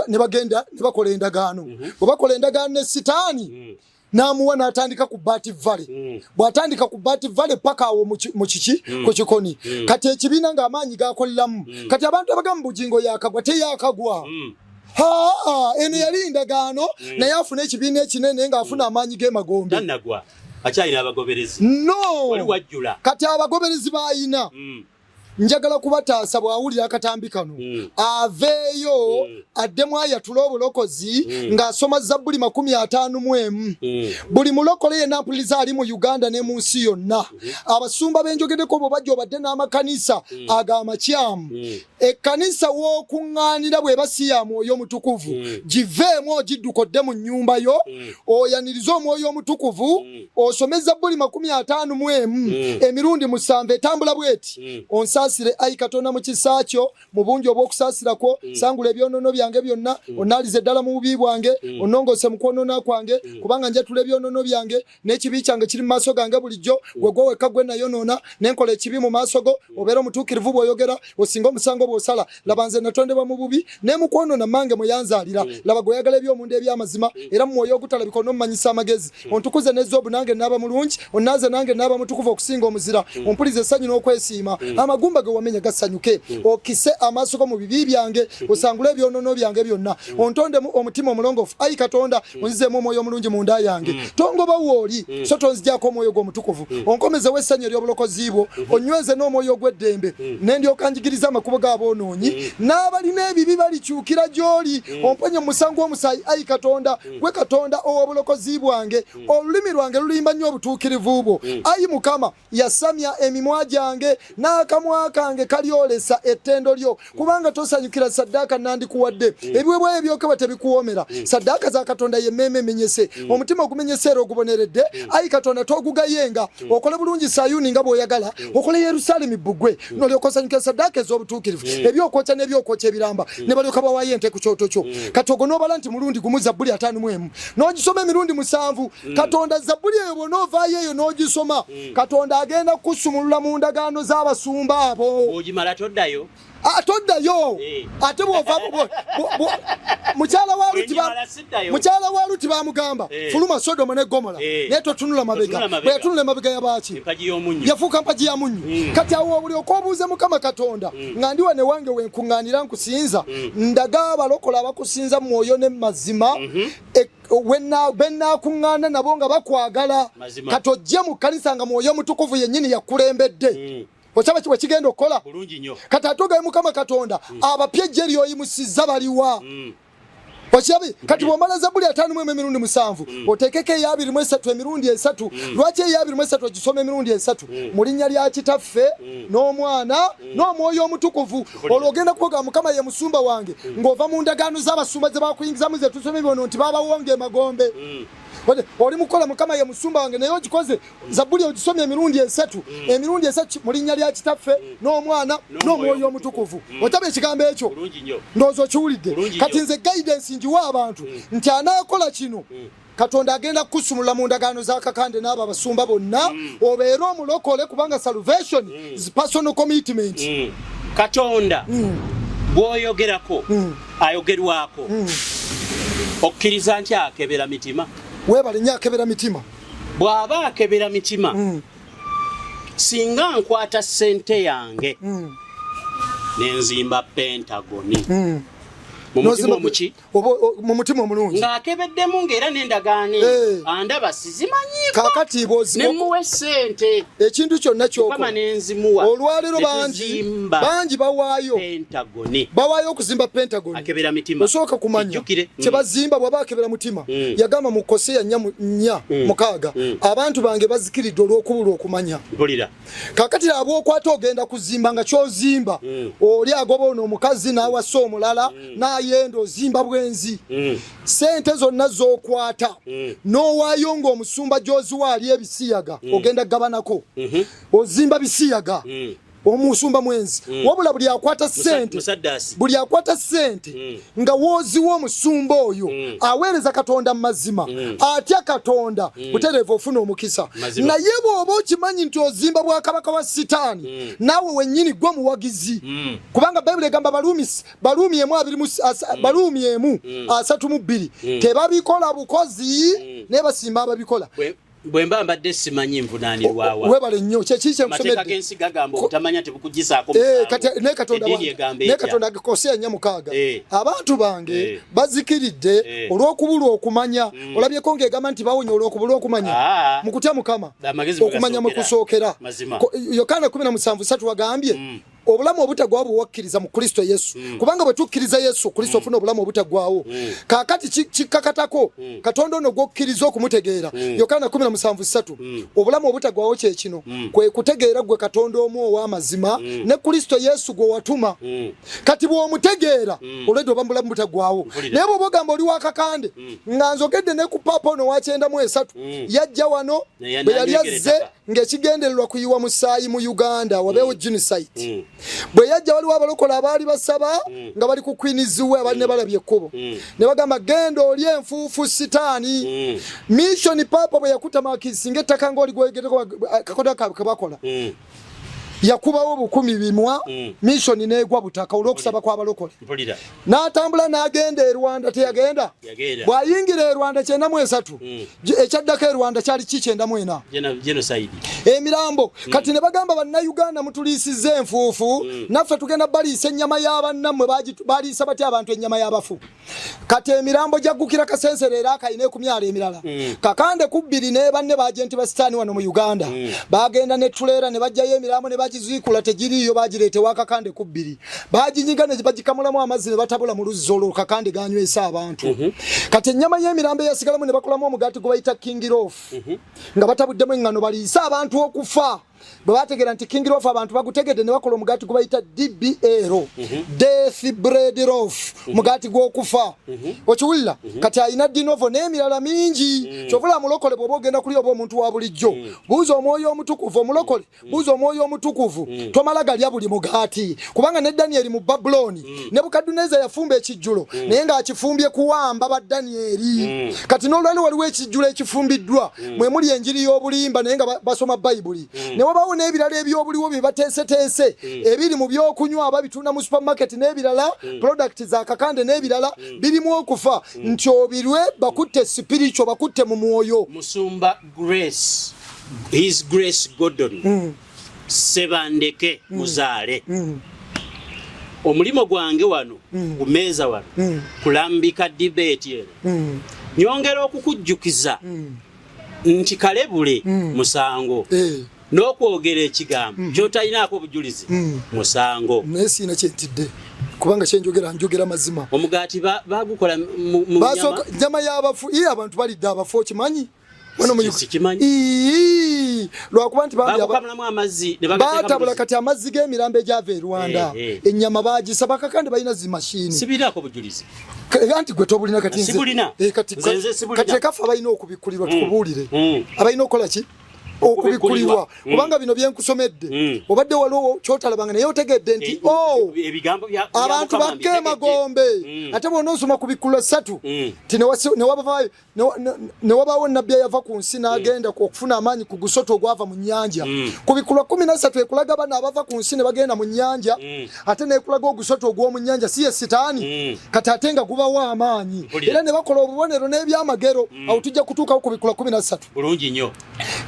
ne bagenda ne bakola endagaano bwe bakola endagaano ne sitaani namuwa n'atandika ku Bati Valley bw'atandika ku Bati Valley paka awo mu kiki ku kikoni kati ekibiina ng'amaanyi gakoleramu kati abantu abagamba Bugingo yakagwa teyakagwa eno yali endagaano naye afuna ekibiina ekinene ng'afuna amaanyi g'emagombe akyalina abagoberezi wali wajjula kati abagoberezi baayina njagala kubataasa bw'awulira akatambi kano aveeyo addemu ayatula obulokozi ng'asoma Zabbuli 51 buli mulokole yenna mpuliriza ali mu Uganda ne mu nsi yonna abasumba benjogeddeko bo bajja obadde n'amakanisa ag'amakyamu ekkanisa w'okuŋŋaanira bwe basiya Mwoyo Omutukuvu giveemu ogiddukodde mu nnyumba yo oyanirize Omwoyo Omutukuvu osome Zabbuli 51 emirundi 7 etambula bweti onsaasire ayi Katonda mu kisa kyo mu bungi obw'okusaasirako sangula ebyonono byange byonna onalize ddala mu bubi bwange onongose mu kwonona kwange kubanga njatula ebyonono byange n'ekibi kyange kiri mu maaso gange bulijjo gwe wekka gwe nayonoona nenkola ekibi mu maaso go obeera omutuukirivu bw'oyogera osinga omusango bw'osala laba nze natondebwa mu bubi ne mu kwonona mmange muyanzaalira laba gweyagala eby'omunda eby'amazima era mu mwoyo ogutalabika onomumanyisa amagezi ontukuze ne Zobu nange naaba mulungi onnaaze nange naaba mutukuvu okusinga omuzira ompulize essanyu n'okwesiima amagumba ge wamenya gasanyuke okise amaaso go mu bibi byange osangule ebyonono byange byonna ontondemu omutima omulongoofu ayi Katonda onzizeemu omwoyo omulungi mu nda yange tongoba wooli so tonzigyako omwoyo gw'omutukuvu onkomezewo essanyu ery'obulokozi bwo onyweze n'omwoyo ogw'eddembe ne ndyoka njigiriza amakubo gaabo abononyi n'abalina ebibi balikyukira gy'oli omponye mu musango w'omusaayi ayi Katonda gwe Katonda ow'obulokozi bwange olulimi lwange lulimba nnyo obutuukirivu bwo ayi Mukama yasamya emimwa gyange n'akamwa kange kalyolesa ettendo lyo kubanga tosanyukira saddaaka nandikuwadde ebiweebwayo ebyokebwa tebikuwoomera saddaaka za Katonda y'emmeeme emenyese omutima ogumenyese era oguboneredde ayi Katonda togugayenga okole bulungi Sayuni nga bw'oyagala okole Yerusaalemi bbugwe n'olyoka osanyukira saddaaka ez'obutuukirivu ebyokwokya n'ebyokwokya ebiramba ne balyoka bawaayo ente ku kyoto kyo kati ogwo n'obala nti mulundi gumu Zabbuli 51 n'ogisoma emirundi 7 Katonda Zabbuli eyo bw'onoovaayo eyo n'ogisoma Katonda agenda kusumulula mu ndagaano z'abasumba abo ogimala toddayo atoddayo ate bw'ova mukyala wa Luti bamugamba fuluma Sodoma ne Gomora naye totunula mabega bwe yatunula emabega y'abaaki yafuuka mpagi ya munnyu kati awo buli okobuuze Mukama Katonda nga ndi wane wange wenkuŋŋaanira nkusinza ndaga abalokola abakusinza mu mwoyo ne mazima bennakuŋŋaana nabo nga bakwagala kati ojje mu kkanisa nga mwoyo mutukuvu yennyini yakulembedde Ochaba kiwe kigenda okukola bulungi nnyo kati atogaye Mukama Katonda abapye ejjeri oyimusizza baliwa Ochabi kati bw'omala Zabbuli 5 emirundi 7 oteekeko 23 emirundi 3 lwaki 23 ogisoma emirundi 3 mu linnya lya Kitaffe n'Omwana n'Omwoyo Omutukuvu olwogenda kwoga Mukama ye musumba wange ng'ova mu ndagaano z'abasumba ze bakuyingizamu ze tusome bino nti babawonga emagombe oli mukola Mukama ye musumba wange naye ogikoze Zabbuli ogisomye emirundi 3 mu linnya lya Kitaffe n'Omwana n'Omwoyo Omutukuvu otabe ekigambo ekyo ndowooza okiwulidde kati nze guidance njiwa abantu nti anaakola kino Katonda agenda kusumula mu ndagaano za Kakande n'abo abasumba bonna obeera omulokole kubanga salvation is personal commitment Katonda bw'oyogerako ayogerwako okkiriza nti akebera mitima webale nnyo akebera mitima bw'aba akebera mitima singa nkwata ssente yange nenzimba Pentagoni mu mutima omulungi ng'akebeddemu ng'era n'endagaano andaba sizimanyiko kakati nemuwe ssente ekintu kyonna kyokoma nenzimuwa olwaleero bangi bawaayo okuzimba Pentagoni akebera mitima osooka kumanya kye bazimba bw'aba akebera mutima yagamba mu Koseya 4:6 abantu bange bazikiridde olw'okubula okumanya kakati ab'okwata ogenda kuzimba nga kyozimba oli agoba ono omukazi n'awasa omulala yendo ozimba bwenzi sente zonna z'okwata n'owaayo ng'omusumba gy'oziwa ali ebisiyaga ogenda gabanako ozimba bisiyaga omusumba mwenzi wabula buli akwata sente nga wooziwa omusumba oyo aweereza Katonda mu mazima atya Katonda butereevu ofuna omukisa naye bw'oba okimanyi nti ozimba bwakabaka wa Sitaani naawe wennyini gwe muwagizi kubanga Bayibuli egamba Baluumi 3:2 tebabikola bukozi naye basimba ababikola bwemba mbadde simanyi nvunaanirwawa webale nnyo kyekiki mateeka g'ensi gagamba obutamanya tebukugisaako ne Katonda Koseya 4:6 abantu bange bazikiridde olw'okubulwa okumanya olabyeko ng'egamba nti bawonya olw'okubulwa okumanya mu kutya Mukama okumanya mwe kusookera Yokaana 17:3 wagambye obulamu obutagwawo buwakkiriza mu Kristo Yesu kubanga bwe tukkiriza Yesu Kristo ofuna obulamu obutagwawo kakati kikakatako Katonda ono gwokkiriza okumutegeera Yokaana 17:3 obulamu obutagwawo kye kino kwe kutegeera gwe Katonda omu ow'amazima ne Kristo Yesu gwe watuma kati bw'omutegeera olwedde oba mubulamu butagwawo naye bw'oba ogamba oli wa Kakande nga nzogedde ne ku Paapa ono wa 93 yajja wano bwe yali azze ng'ekigendererwa kuyiwa musaayi mu Uganda wabeewo genocide bwe yajja waliwo abalokola abaali basaba nga bali ku kwiniziwe abali ne balabye ekkubo ne bagamba genda oli enfuufu Sitaani mission Paapa bwe yakutamakisi ng'ettaka ng'oli gwegereko kakoda ke bakola yakubawo 10 mission neegwa butaka olw'okusaba kw'abalokole n'atambula n'agenda e Rwanda teyagenda bw'ayingira e Rwanda 93 ekyaddako e Rwanda kyali 94 genocide emirambo kati ne bagamba bannayuganda mutuliisizza enfuufu naffe tugenda baliisa ennyama y'abannammwe baliisa batya abantu ennyama y'abafu kati emirambo jaggukira Kasensere era akayina ku myalo emirala Kakande ku 2 ne banne baagenti ba Sitaani wano mu Uganda bagenda ne tuleera ne bajjayo emirambo ne bagizikula tegiriyo bagirete wakakande kubbiri baginyiga ne bagikamulamu amazzi ne batabula mu luzolo kakande ganywesa abantu kati ennyama y'emirambe yasigalamu ne bakolamu omugati gwe bayita king loaf nga batabuddemu engano baliisa abantu okufa babategera nti king loaf abantu bagutegedde ne bakola omugati gwe bayita DBL death bread loaf mugati gw'okufa okiwulira kati ayina dinovo n'emirala mingi kyovula mulokole bw'oba ogenda kuli oba omuntu wa bulijjo buuza omwoyo omutukuvu omulokole buuza omwoyo omutukuvu tomala galya buli mugati kubanga ne Daniel mu Babuloni Nebukaduneza yafumba ekijjulo naye ng'akifumbye kuwamba ba Daniel kati n'olwali waliwo ekijjulo ekifumbiddwa mwe muli enjiri y'obulimba naye nga basoma Bayibuli ne wabawo n'ebirala ebyobuliwo bye bateeseteese ebiri mu byokunywa ababitunda mu supermarket n'ebirala product za kakande n'ebirala birimu okufa nti obirwe bakutte spiritual bakutte mu mwoyo. Musumba Grace, His Grace Gordon Sebandeke muzaale omulimo gwange wano kumeeza wano kulambika debate eno nyongera okukujjukiza nti kalebule musango n'okwogera ekigambo ky'otalinaako obujulizi musango nesina kyentidde kubanga njogera mazima omugaati bagukola mu nyama y'abafu iyo abantu balidde abafu okimanyi lwakuba nti batabula kati amazzi g'emirambo egyava e Rwanda ennyama bagisaba kakandi balina zimashini sibiraako bujulizi anti gwe tobulina kati kati ekafa balina okubikulirwa tukubuulire abalina okukola ki okubikulirwa kubanga bino byenkusomedde obadde waliwo kyotalabanga naye otegedde nti abantu bakke emagombe ate bw'ona osoma ku bikula 3 ti ne wabawo nabbi yava ku nsi n'agenda okufuna amaanyi ku gusoto ogwava mu nnyanja ku bikula 13 ekulaga bano abava ku nsi ne bagenda mu nnyanja ate n'ekulaga ogusoto ogw'omu nnyanja si ye sitaani kati ate nga gubawo amaanyi era ne bakola obubonero n'ebyamagero awo tujja kutuukawo ku bikula 13 bulungi nnyo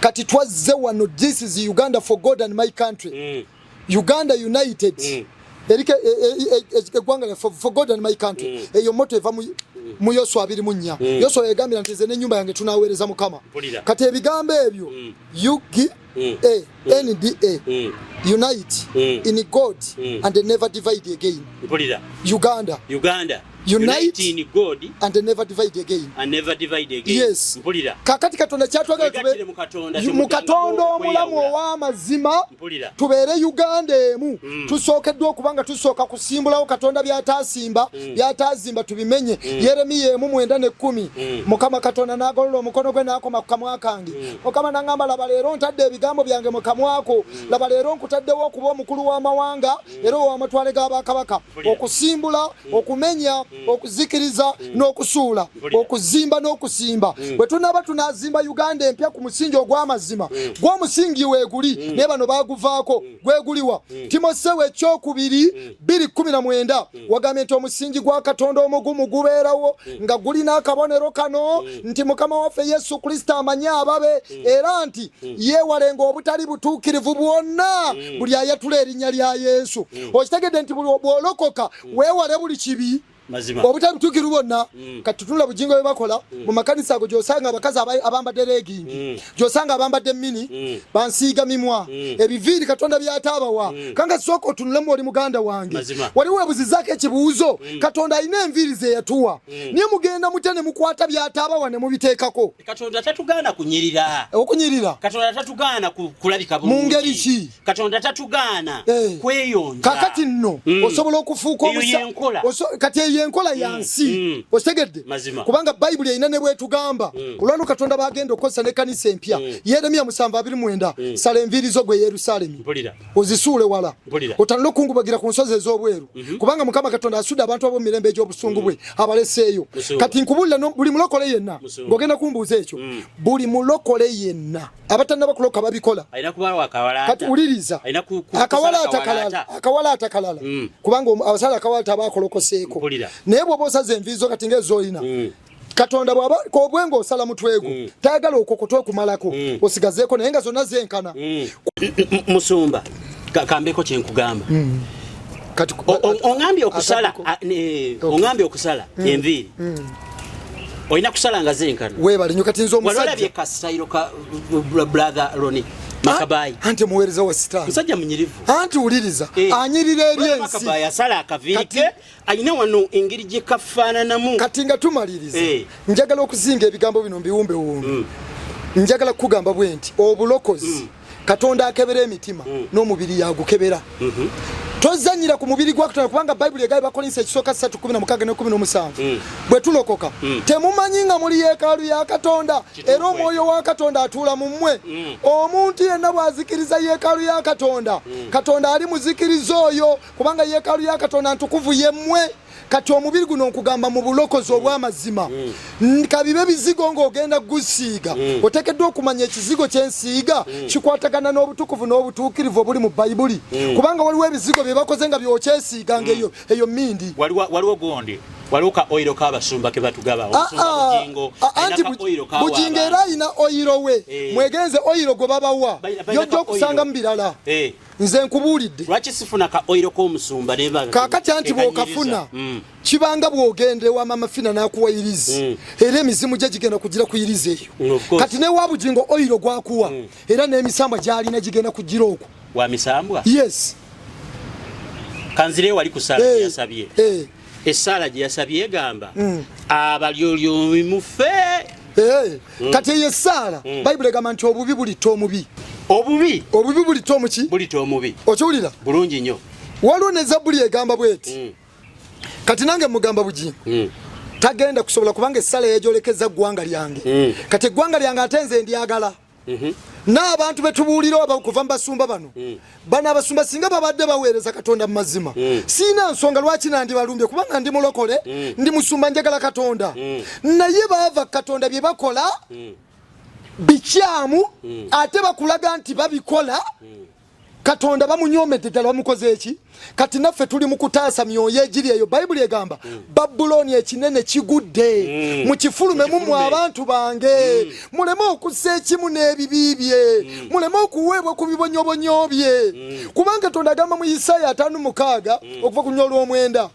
kati twaze wano this is Uganda for God and my country Uganda united erike egwanga for God and my country eyo moto eva mu Yoswa 2:4 Yoswa yagambira nti ze n'ennyumba yange tunaweereza Mukama kati ebigambo ebyo NDA unite in God and never divide again Uganda unite in God and never divide again yes kakati katonda kyatwagala tube mu katonda omulamu ow'amazima tubeere Uganda emu tusookeddwa okubanga tusooka kusimbulawo katonda byatazimba tubimenye Yeremiya 9:10 Mukama katonda n'agolola omukono gwe n'akoma ku kamwa kange Mukama n'angamba laba leero ntadde ebigambo byange mu kamwako laba leero nkutaddewo okuba omukulu w'amawanga era ow'amatwale g'abakabaka okusimbula okumenya okuzikiriza n'okusuula okuzimba n'okusimba bwe tunaba tunazimba Uganda empya ku musingi ogw'amazima gw'omusingi weeguli naye bano baaguvaako gweguliwa Timoseewo 2:19 wagambye nti omusingi gwa Katonda omugumu gubeerawo nga gulina akabonero kano nti Mukama waffe Yesu Kristo amanye ababe era nti yeewalenga obutali butuukirivu bwonna buli ayatula erinnya lya Yesu okitegedde nti bw'olokoka weewale buli kibi obutabutukirivu bwonna kati tutula bujingo bwe bakola mu makanisa ago gyosanga abakazi abambadde legging gyosanga abambadde mini bansiiga mimwa ebiviiri Katonda byataabawa kanga sooka otunulemu oli muganda wange waliwo ebuzizaako ekibuuzo Katonda alina enviiri ze yatuwa niye mugenda mutene mukwata byataabawa ne mubiteekako Katonda tatugaana kunyirira Katonda tatugaana kulabika bulungi mu ngeri ki Katonda tatugaana kweyonja kakati nno osobola okufuuka kati yenkola yansi otegedde kubanga Bayibuli erina ne bwetugamba olwano Katonda bagenda okosa ne kanisa empya Yeremiya 7:29 sala enviiri zo gwe Yerusalemu ozisuule wala otanula okungubagira ku nsozi ez'obweru kubanga Mukama Katonda asudde abantu abo mirembe egy'obusungu bwe abaleseeyo kati nkubulira buli mulokole yenna ng'ogenda kumbuuza ekyo buli mulokole yenna abatanna bakuloka babikola kati uliriza akawala atakalala kubanga abasala akawala tabakolokoseeko naye bw'oba osaze enviizo kati ng'ezolina Katonda bw'aba kobwengo osala mutwego tayagala okokotwe kumalako osigazeeko naye nga zonna zenkana Musumba kambeko kyenkugamba kati ongambye okusala enviiri oyina kusala nga zenkana weebale nnyo kati nze omusajja walabye kasitayiro ka brother Ronnie Makabayi anti muweereza wa sitaani musajja munyirivu anti uliriza anyirira eri ensi Makabayi asala akaviirike ayina wano engeri gye kafaananamu kati nga tumaliriza njagala okuzinga ebigambo bino mbiwumbe wumbe njagala kugamba bwe nti obulokozi Katonda akebera emitima n'omubiri yagukebera tozanyira ku mubiri gwa Katonda kubanga Bible egaye bakolinse ekisooka 3:16 ne 17 bwe tulokoka temumanyi nga muli yeekaalu ya Katonda era omwoyo wa Katonda atuula mu mmwe omuntu yenna bw'azikiriza yeekaalu ya Katonda Katonda ali muzikiriza oyo kubanga yeekaalu ya Katonda ntukuvu ye mmwe kati omubiri guno nkugamba mu bulokozi obw'amazima kabibe bizigo ng'ogenda gusiiga oteekeddwa okumanya ekizigo kyensiiga kikwatagana n'obutukuvu n'obutuukirivu obuli mu Bayibuli kubanga waliwo ebizigo bye bakoze nga byokyesiiga ng'eyo mmindi waliwo gondi waliwo ka oyiro k'abasumba ke batugaba omusumba bugingo anti bugingo era ayina oyiro we mwegenze oyiro gwe babawa yojja okusanga mu birala nze nkubuulidde lwaki sifuna ka oyiro k'omusumba kaakati anti bw'okafuna kibanga bw'ogende wa mama fina n'akuwayiriza era emizimu gye gigenda kugira kuyiriza eyo kati ne wa bugingo oyiro gwakuwa era n'emisambwa gy'alina gigenda kugira okwo wa misambwa yes kanzire wali kusala yasabye Esala gye yasabye egamba abalyolyomi mufe kati eyo Esala Bible egamba nti obubi bulita omubi obubi bulita omuki bulita omubi okiwulira bulungi nnyo waliwo ne Zabbuli egamba bweti kati nange mugamba bugingo tagenda kusobola kubanga Esala yejolekeza ggwanga lyange kati eggwanga lyange ate nze ndyagala n'abantu betubuulira okuva mu basumba bano bano abasumba singa babadde baweereza Katonda mu mazima siina nsonga lwaki nandibalumbye kubanga ndi mulokole ndi musumba njagala Katonda naye baava Katonda bye bakola bikyamu ate bakulaga nti babikola Katonda bamunyomedde ddala bamukoze eki kati naffe tuli mu kutaasa myoyo egiri eyo Bible egamba Babuloni ekinene kigudde mu kifulume mu abantu bange muleme okussa ekimu n'ebibi bye muleme okuweebwa ku bibonyobonyo bye kubanga Katonda agamba mu Isaaya 5:6 okuva ku nnyolo omwenda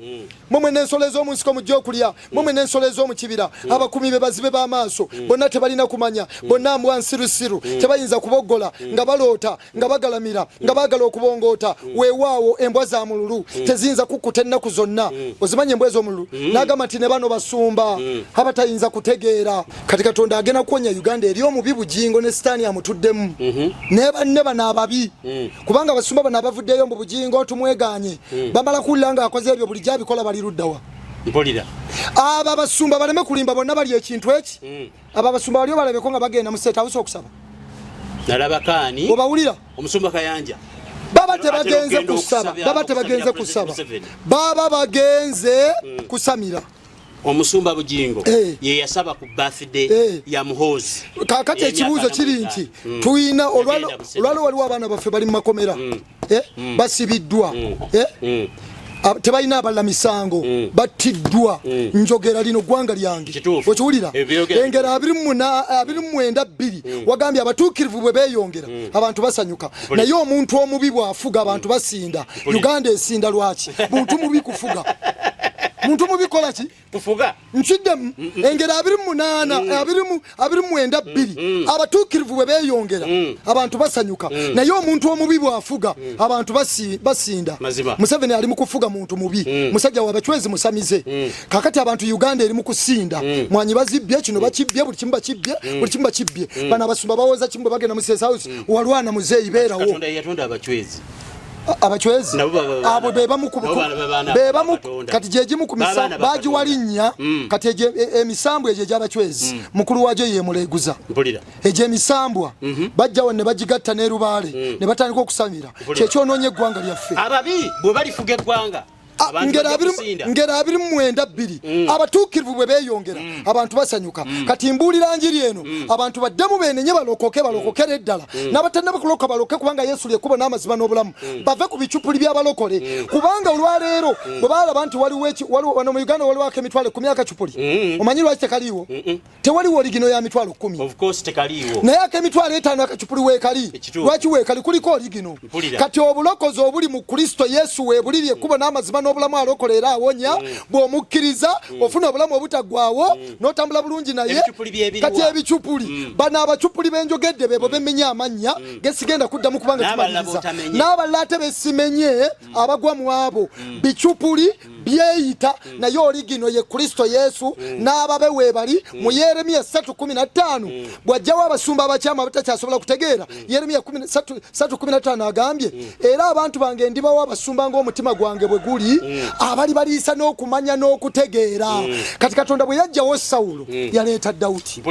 mumwe n'ensolo ez'omu nsiko mujja okulya mumwe n'ensolo ez'omu kibira abakumi be bazibe b'amaaso bonna tebalina kumanya bonna mbwa nsirusiru tebayinza kuboggola nga baloota nga bagalamira nga baagala okubongoota weewaawo embwa za mululu teziyinza kukkuta ennaku zonna ozimanye embwa ez'omululu n'agamba nti ne bano basumba abatayinza kutegeera kati Katonda agenda kuwonya Uganda eri omubi bugingo ne sitaani amutuddemu ne banne bano ababi kubanga abasumba bano abavuddeyo mu bugingo tumweganye bamala kuwulira nga akoze ebyo bulijjo abikola bali luddawa mpulira abo abasumba baleme kulimba bonna bali ekintu eki abo abasumba baliyo balabeko nga bagenda mu State House okusaba nalabakaani obawulira omusumba Kayanja baba tebagenze kusaba baba bagenze kusamira omusumba bugingo ye yasaba ku birthday ya muhozi kakati ekibuuzo kiri nti tuyina olwalo waliwo abaana baffe bali mu makomera basibiddwa tebalina aballa misango battiddwa njogera lino ggwanga lyange okiwulira engero 29:2 wagambye abatuukirivu bwe beeyongera abantu basanyuka naye omuntu omubi bw'afuga abantu basinda Uganda esinda lwaki muntu mubi kufuga muntu mubi kola ki kufuga nkiddemu engero 29:2 abatuukirivu bwe beeyongera abantu basanyuka naye omuntu omubi bw'afuga abantu basinda Museveni ali mu kufuga muntu mubi musajja wabachwezi musamize kakati abantu Uganda eri mu kusinda mwanyi bazibbye kino bakibbye buli kimu bakibbye bana basumba bawoza kimu bagenda mu State House walwana muzeeyi beerawo Katonda yatonda abachwezi abachwezi abo bebamu kati jejimu ku misambo baji walinnya kati emisambo eje gy'abachwezi mukulu wajo ye muleguza eje emisambwa bajja wonne bajigatta ne rubale ne batandika okusamira kyekyonoonye eggwanga lyaffe ababi bwe balifuga eggwanga ngera 29:2 abatuukirivu bwe beeyongera abantu basanyuka kati mbuulira njiri eno abantu baddemu beenenye balokokere eddala n'abatannaba kuloka baloke kubanga Yesu lyekkubo n'amazima n'obulamu bave ku bicupuli by'abalokole kubanga olwaleero bwe baalaba nti waliwo wano mu Uganda waliwo emitwalo 10 akacupuli omanyi lwaki tekaliiwo tewaliwo oligino ya mitwalo 10 naye emitwalo 5 akacupuli weekali lwaki weekali kuliko oligino kati obulokozi obuli mu Kristo Yesu weebuli lyekkubo n'amazima obulamu alokole era awonya bw'omukkiriza ofuna obulamu obutaggwaawo n'otambula bulungi naye kati ebicupuli bano abacupuli benjogedde bebo bemenya amanya gesigenda kuddamu kubanga kimaliriza n'abalala ate besimenye abagwa mu abo bicupuli byeyita naye oligino ye Kristo Yesu n'ababe weebali mu Yeremiya 3:15 bw'ajjawo abasumba abakyama batakyasobola kutegeera Yeremiya 3:15 agambye era abantu bange ndibawo abasumba ng'omutima gwange bwe guli abali baliisa n'okumanya n'okutegeera kati Katonda bwe yajjawo Sawulo yaleeta Dawudi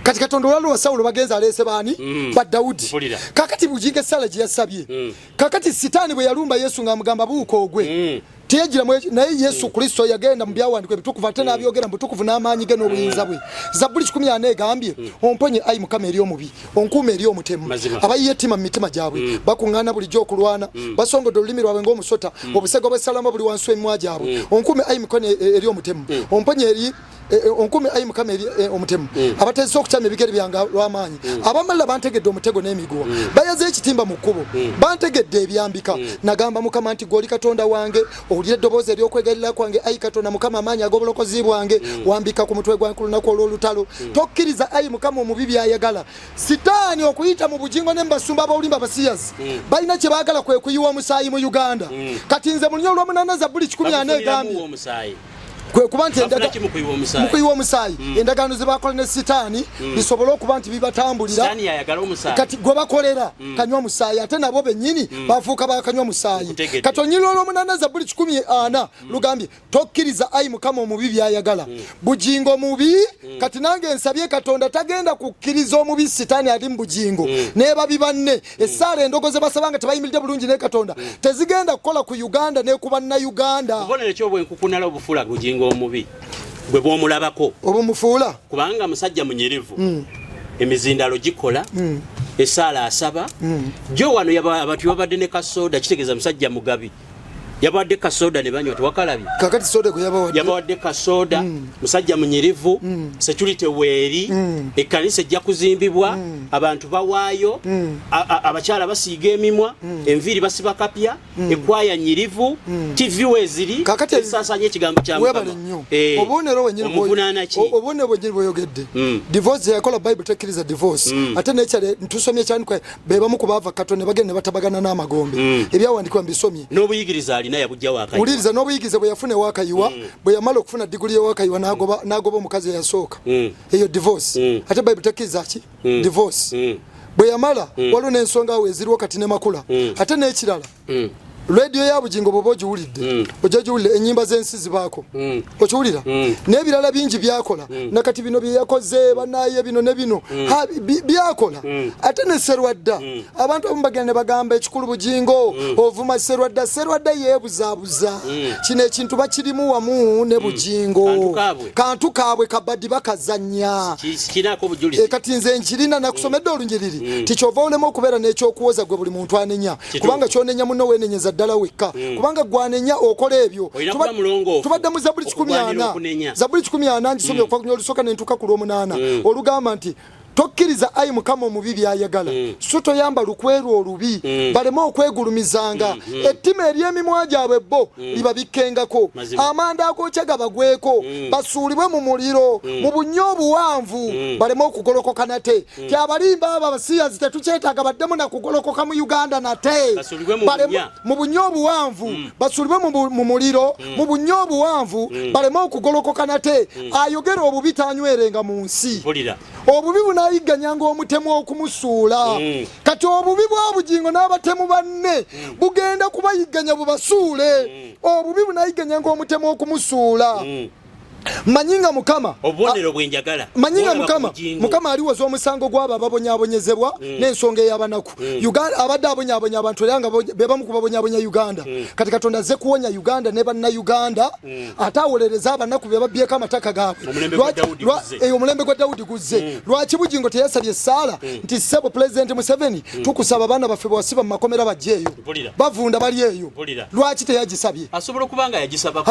kati Katonda olwali wa Sawulo bagenza aleese baani ba Dawudi kakati bujinge Sala gye yasabye kakati sitaani bwe yalumba Yesu ng'amugamba buuko ogwe tiyejira naye Yesu Kristo yagenda mu byawandikwa ebitukuvu ate n'abyogera mu butukuvu n'amaanyi ge n'obuyinza bwe Zabbuli 14 egambye omponye ayi Mukama eri omubi onkuuma eri omutemu abayiye ettima mu mitima gyabwe bakuŋŋaana bulijjo okulwana basongodde olulimi lwabwe ng'omusota obusego bw'essalama buli wansi w'emimwa gyabwe onkuume ayi Mukama eri omutemu omponye eri onkume ayi Mukama eri omutemu abateesa okukyama ebigere byange lw'amaanyi abamalala bantegedde omutego n'emiguwa bayaze ekitimba mu kkubo bantegedde ebyambika nagamba Mukama nti gw'oli Katonda wange owulira eddoboozi ery'okwegalira kwange ayi Katonda Mukama amaanyi ag'obulokozi bwange wambika ku mutwe gwange ku lunaku olw'olutalo tokkiriza ayi Mukama omubi byayagala sitaani okuyita mu bugingo ne mbasumba abawulimba abasiyazi balina kye baagala kwe kuyiwa omusaayi mu Uganda kati nze mu lunya olw'omunaana Zabbuli 14 egambye kwe kuba nti mukuyiwa omusaayi endagaano ze bakola ne sitaani bisobola okuba nti bibatambulira kati gwe bakolera kanywa musaayi ate nabo bennyini bafuuka bakanywa musaayi kati onyirira olw'omunaana Zabbuli 14 lugambye tokkiriza ayi Mukama omubi byayagala bugingo mubi kati nange nsabye Katonda tagenda kukkiriza omubi sitaani ali mu bugingo n'ebabi banne essaala endogoze basabanga tebayimiridde bulungi ne Katonda tezigenda kukola ku Uganda ne ku bannayuganda omubi gwe bw'omulabako obumufuula kubanga musajja munyirivu emizindalo gikola esaala asaba jo wano abantu babadde ne kasoda kitegeeza musajja mugabi yabadde kasoda ne banywa tewakalabye kakati soda gwe yabadde kasoda musajja munyirivu security weeri ekkanisa ejja kuzimbibwa abantu bawaayo abakyala basiiga emimwa enviiri basiba kapya ekwaya nyirivu TV weziri esasanya ekigambo kya Mukama obubonero bwenyini bweyogedde divorce yakola Bible tekkiriza divorce ate nekyale ntusomye kyandikwa bebamu ku baava Katonda bagende batabagana n'amagombe ebyawandikwa mbisomye n'obuyigiriza uliriza n'obuyigiriza bwe yafuna ewakayiwa bwe yamala okufuna diguli y'ewakayiwa n'agoba omukazi eyasooka eyo divorce ate Bible tekkiriza ki divorce bwe yamala waliwo n'ensonga awo eziriwo kati ne makula ate n'ekirala radio ya bugingo bobo giwulidde ojagiwulire ennyimba z'ensi zibaako okiwulira n'ebirala bingi byakola nakati bino bye yakoze banaye bino ne bino byakola ate ne Serwadda abantu abamu bagenda ne bagamba ekikulu bugingo ovuma Serwadda yeebuzaabuza kino ekintu bakirimu wamu ne bugingo kantu kaabwe kabaddi bakazannya kati nze nkirina nakusomedde olunyiriri tikyova olemu okubeera n'ekyokuwoza gwe buli muntu anenya kubanga kyonenya muno weenenyeza ddala wekka kubanga gwanenya okola ebyo tubadde mu Zabbuli 14 Zabbuli 14 ngisomye okuva olusoka n'entuuka ku lw'omunaana olugamba nti tokkiriza ayi Mukama omubi byayagala so toyamba lukweru olubi baleme okwegulumizanga ettima ery'emimwa gyabwe bo libabikkengako amanda agokya gabagweko basuulibwe mu muliro mu bunyo obuwanvu baleme okugolokoka nate ti abalimba abo abasiyazi tetukyetaaga baddemu nakugolokoka mu Uganda nate mu bunyo obuwanvu basuulibwe mu muliro mu bunyo obuwanvu baleme okugolokoka nate ayogera obubi tanywerenga mu nsi obubi bunayiganyanga omutemu okumusuula kati obubi bwa bugingo n'abatemu banne bugenda kubayiganya bubasuule obubi bunayiganyanga omutemu okumusuula manyinga Mukama obubonero bwenjagala manyinga Mukama aliwoza omusango gw'abo ababonyabonyezebwa n'ensonga ey'abanaku Uganda abadde abonyabonya abantu eranga bebamu kubabonyabonya Uganda kati Katonda azze kuwonya Uganda ne banna Uganda ate awolereza abanaku be babyeko amataka gaabwe omulembe gwa Dawudi guzze lwaki bugingo teyasabye Saala nti ssebo President Museveni tukusaba abaana baffe bwasiba mu makomera bajjeeyo bavunda bali eyo lwaki teyagisabye asobola kubanga yagisaba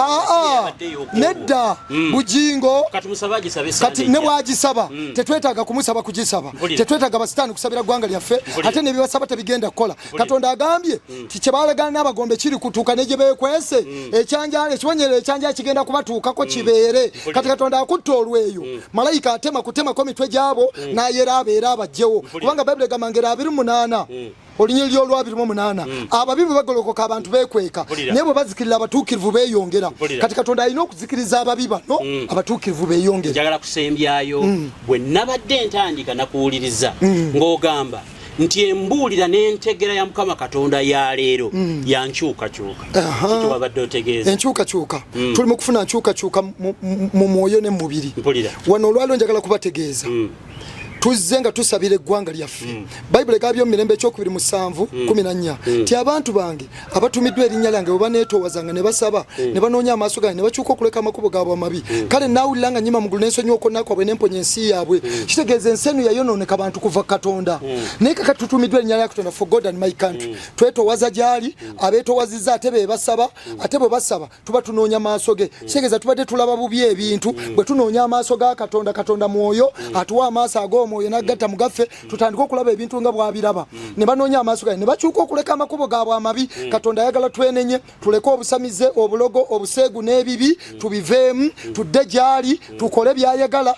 nedda bujingo kati ne bwagisaba tetwetaaga kumusaba kugisaba tetwetaaga basitaani kusabira ggwanga lyaffe ate ne bibasaba tebigenda kukola Katonda agambye tikyebaalagana n'abagombe kiri kutuuka ne gye beekwese ekyanjala ekiwonyerero ekyanjala kigenda kubatuukako kibeere kati Katonda akutta olweyo malayika atema kutemako mitwe gyabo n'ayera abeera abajjewo kubanga Bayibuli egamba ngero 28 Olinyeri olwabiri mu 8 ababibi bagolokoka abantu bekweka naye bwe bazikirira abatuukirivu beeyongera kati Katonda alina okuzikiriza ababiba no abatuukirivu beeyongera njagala kusembyayo bwe nabadde ntandika nakuwuliriza ng'ogamba nti embuulira n'entegera ya Mukama Katonda ya leero yankyukakyuka kiti wabadde otegeeza enkyukakyuka tuli mu kufuna nkyukakyuka mu mwoyo ne mu mubiri wano olwaliro njagala kubategeeza tuzze nga tusabira eggwanga lyaffe Bayibuli egabyo mu mirembe ekyokubiri mu 7:14 ti abantu bange abatumiddwa erinnya lyange bwe baneetoowazanga ne basaba ne banoonya amaaso gange ne bakyuka okuleka amakubo gaabwe amabi kale naawulira nga nyima mu ggulu n'ensonyi okwonna kwabwe n'emponya ensi yaabwe kitegeeza ensi eno yayonooneka abantu kuva Katonda naye kakati tutumiddwa erinnya lya Katonda for God and my country twetoowaza gy'ali abeetoowazizza ate be basaba ate bwe basaba tuba tunoonya maaso ge kitegeeza tubadde tulaba bubi ebintu bwe tunoonya amaaso ga Katonda mwoyo atuwa amaaso ag'omwoyo n'agatta mugaffe tutandika okulaba ebintu nga bwabiraba ne banoonya amaaso gaye ne bakyuka okuleka amakubo gaabwe amabi Katonda ayagala twenenye tuleke obusamize obulogo obuseegu n'ebibi tubiveemu tudde gy'ali tukole byayagala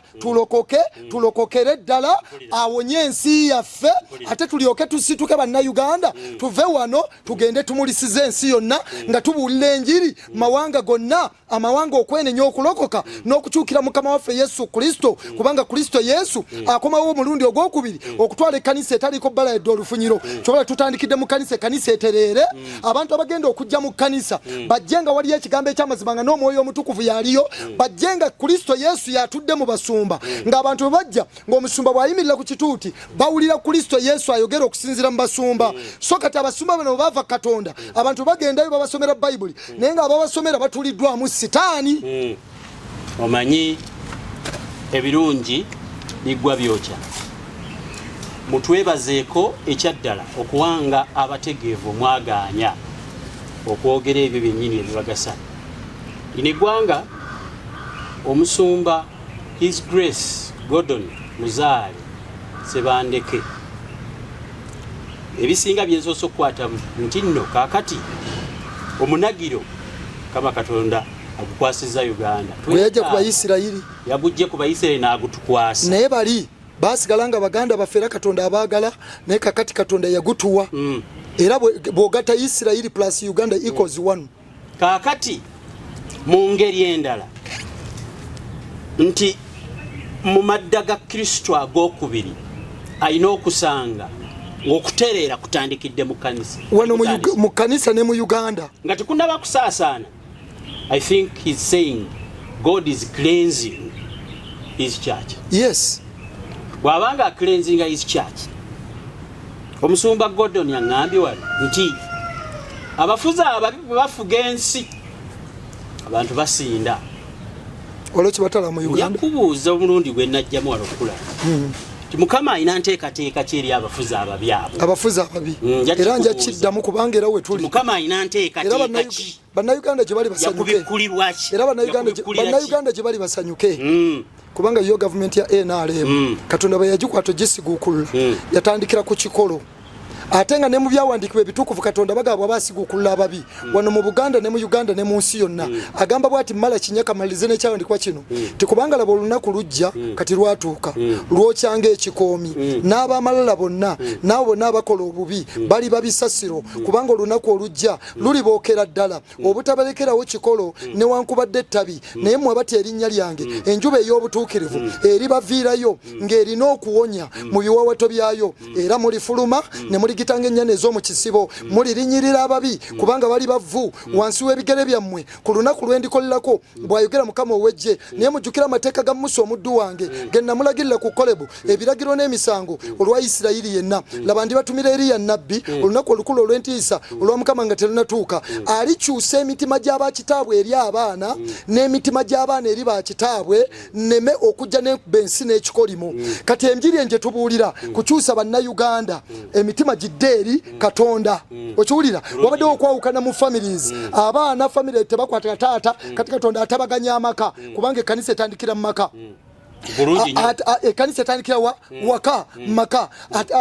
tulokokere ddala awonye ensi yaffe ate tulyoke tusituke bannayuganda tuve wano tugende tumulisize ensi yonna nga tubuulira enjiri mawanga gonna amawanga okwenenya okulokoka n'okukyukira Mukama waffe Yesu Kristo kubanga Kristo Yesu akomawo omulundi ogwokubiri okutwala ekkanisa etaliko bbala yadde olufunyiro kyobala tutandikidde mu kanisa etereere abantu abagenda okujja mu kanisa bajje nga waliyo ekigambo ekyamazima nga n'omwoyo omutukuvu yaliyo bajje nga Kristo Yesu yatudde mu basumba ng'abantu bwe bajja ng'omusumba bw'ayimirira ku kituuti bawulira Kristo Yesu ayogera okusinziira mu basumba so kati abasumba bano bava Katonda abantu bagendayo babasomera Bayibuli naye nga ababasomera batuliddwamu sitaani omanyi ebirungi bigwa byokya mutwebazeeko ekyaddala okuwanga abategeevu mwagaanya okwogera ebyo byennyini ebibagasa lino eggwanga omusumba His Grace Gordon Muzaale Sebandeke ebisinga byensoose okukwatamu nti nno kaakati omunagiro Kama Katonda agukwasiza Uganda yajja ku Bayisirayiri yagujje ku Bayisirayiri n'agutukwasa naye bali basigala nga Baganda bafeera Katonda abaagala naye kakati Katonda yagutuwa era bw'ogatta Isirayiri plus Uganda equals 1 kaakati mu ngeri endala nti mu madda ga Kristo ag'okubiri alina okusanga ng'okutereera kutandikidde mu kanisa wano mu kanisa ne mu Uganda nga tekundaba kusaasaana. I think he's saying God is cleansing his church. Yes. Bwabanga cleansing his church. Omusumba Gordon yangambye wali nti abafuza ababibu bafuga ensi abantu basinda. Olw'ekyo batala mu Uganda. Yakubuuza omulundi gwe najjamu wali okula. Mukama alina nteekateeka ki eri abafuzi ababi abo. Abafuzi ababi. Era nja kiddamu kubanga era we tuli. Mukama alina nteekateeka ki. Bannayuganda gye bali basanyuke. Era bannayuganda gye bali basanyuke. Kubanga yo government ya NRM Katonda bwe yagikwata gisiguukulula yatandikira ku kikolo ate nga ne mu byawandiikibwa ebitukuvu Katonda bagabwa basiguukulula ababi wano mu Buganda ne mu Uganda ne mu nsi yonna agamba bwati mala kinyaka malize ne kyawandikwa kino tikubanga labo olunaku lujja kati lwatuuka lwokyanga ekikoomi n'abamalala bonna nabo bonna abakola obubi bali babisasiro kubanga olunaku olujja lulibookera ddala obutabalekerawo kikolo newankubadde ettabi naye mmwe bati erinnya lyange enjuba ey'obutuukirivu eri baviirayo ng'erina okuwonya mu biwawato byayo era mulifuluma ne gitanga ennyana ez'omu kisibo mulirinyirira ababi kubanga bali bavu wansi w'ebigere byammwe ku lunaku lw'endikolerako bw'ayogera Mukama ow'eggye naye mujjukira amateeka ga Musa omuddu wange ge namulagirira ku Kolebu ebiragiro n'emisango olwa Isirayiri yenna laba ndibatumira Eriya nnabbi olunaku olukulu olw'entiisa olwa Mukama nga terunatuuka alikyusa emitima gy'abakitaabwe eri abaana n'emitima gy'abaana eri bakitaabwe nneme okujja n'ensi n'ekikolimo kati enjiri enje tubuulira kukyusa bannayuganda emitima bajidde eri Katonda. Okiwulira wabaddewo okwawukana mu families, abaana family tebakwata taata kati Katonda atabaganya amaka kubanga ekkanisa etandikira mu maka. Kanisa etandikira waka maka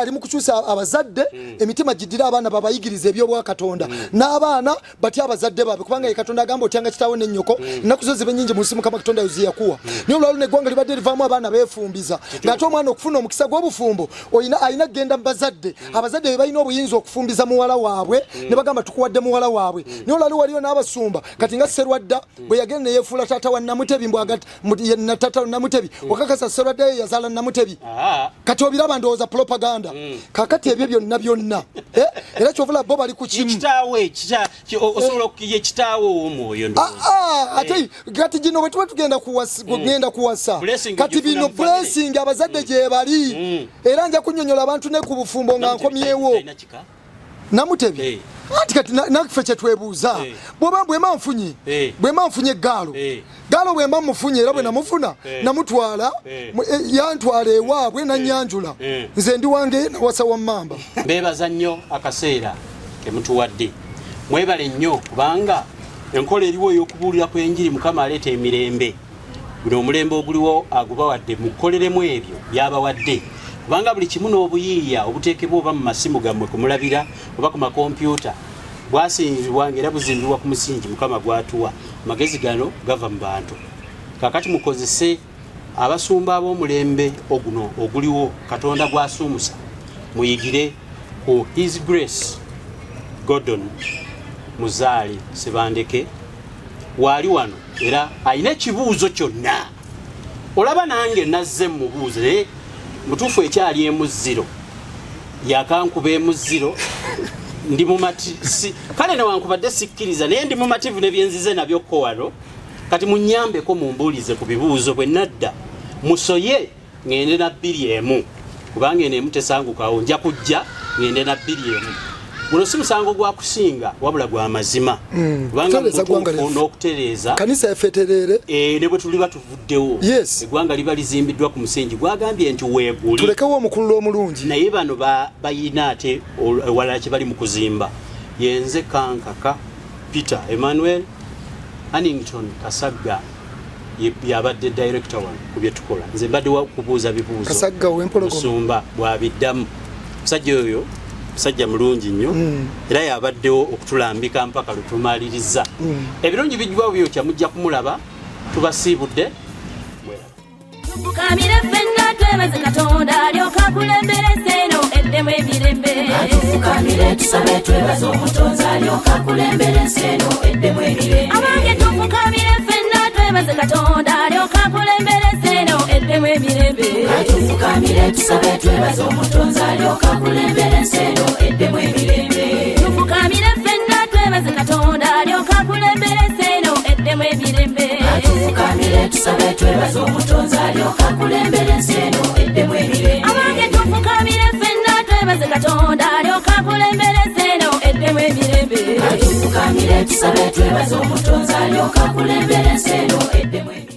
ali mu kukyusa abazadde emitima giddira abaana babayigiriza ebyobwa Katonda n'abaana batya abazadde baabwe kubanga Katonda agamba otyanga kitaawo n'ennyoko ennaku zo zibe nnyingi mu nsi Mukama Katonda yakuwa. Niyo olwalo n'eggwanga libadde livaamu abaana beefumbiza ng'ate omwana okufuna omukisa gw'obufumbo alina kugenda mu bazadde, abazadde be balina obuyinza okufumbiza muwala waabwe ne bagamba tukuwadde muwala waabwe. Niyo olwalo waliyo n'abasumba kati nga Sserwadda bwe yagenda ne yeefuula taata wa Namutebi taata wa Namutebi wakakasa Sserwadda yazaala Namutebi. Kati obiraba ndowooza propaganda. Kakati ebyo byonna era kyovula bo bali ku kimu. Kitaawe osobola okukiye kitaawe omwoyo ndo. Ate kati gino bwe tuba tugenda kuwasa kati bino blessing abazadde gye bali era nja kunnyonnyola abantu ne ku bufumbo nga nkomyewo. Namutebi kati nakife kyetwebuuza bwema nfunye gaalo bwema mufunye era bwe namufuna namutwala yantwala ewaabwe nanyanjula nze ndi wange nawasa wa Mamba. Mbeebaza nnyo akaseera kemutuwadde, mwebale nnyo kubanga enkola eriwo ey'okubuulira kw'enjiri Mukama aleeta emirembe. Guno omulembe oguliwo agubawadde mukoleremu ebyo byabawadde kubanga buli kimu n'obuyiiya obuteekebwa oba mu masimu gammwe kumulabira oba ku makompyuta bwasinzibwa ng'era buzimbibwa ku musingi Mukama gwatuwa. Magezi gano gava mu bantu. Kakati mukozese abasumba ab'omulembe oguno oguliwo Katonda gwasuumusa muyigire ku His Grace Gordon Muzaali Sebandeke waali wano era alina ekibuuzo kyonna. Olaba nange nazze mubuuze mutuufu ekyali emuziro yakankuba emuziro ndi mumatisi kale newankubadde sikkiriza naye ndi mumativu nebyenzize nabyo ko wano kati munyambeko mumbuulize ku bibuuzo bwe nadda musoye ngende na 2 kubanga eno tesangukawo nja kujja ngende na 2 guno si musango gwa kusinga wabula gwa mazima kubanga n'okutereeza kanisa efeterere ne bwe tuli batuvuddewo eggwanga liba lizimbiddwa ku musingi gwagambye nti weeguli tulekewo omukulu omulungi naye bano bayina ate ewalala kye bali mu kuzimba. Yenze Kankaka Peter Emmanuel Annington Kasagga yabadde director wano ku bye tukola. Nze mbadde kubuuza bibuuzo Kasagga w'empologoma musumba bwabiddamu. Musajja oyo musajja mulungi nnyo era yabaddewo okutulambika mpaka lutumaliriza. Ebirungi bijjwa byo kyamujja kumulaba tubasiibudde. Tufukamire ffenna twebaze Katonda alyoka kulembera enseno eddemu emirembe. Tufukamire tusabe twebaze Omutonzi alyoka kulembera enseno eddemu emirembe. Abange tufukamire ffenna twebaze Katonda alyoka kulembera enseno eddemu emirembe. Tufukamire tusabe twebaze Omutonzi alyoka kulembera enseno eddemu emirembe. Tufukamire ffenna twebaze Katonda alyoka kulembera enseno eddemu emirembe. Tufukamire tusabe twebaze Omutonzi alyoka kulembera enseno eddemu emirembe. Abange tufukamire ffenna twebaze Katonda alyoka kulembera enseno eddemu emirembe. Tufukamire tusabe twebaze Omutonzi alyoka kulembera enseno eddemu emirembe.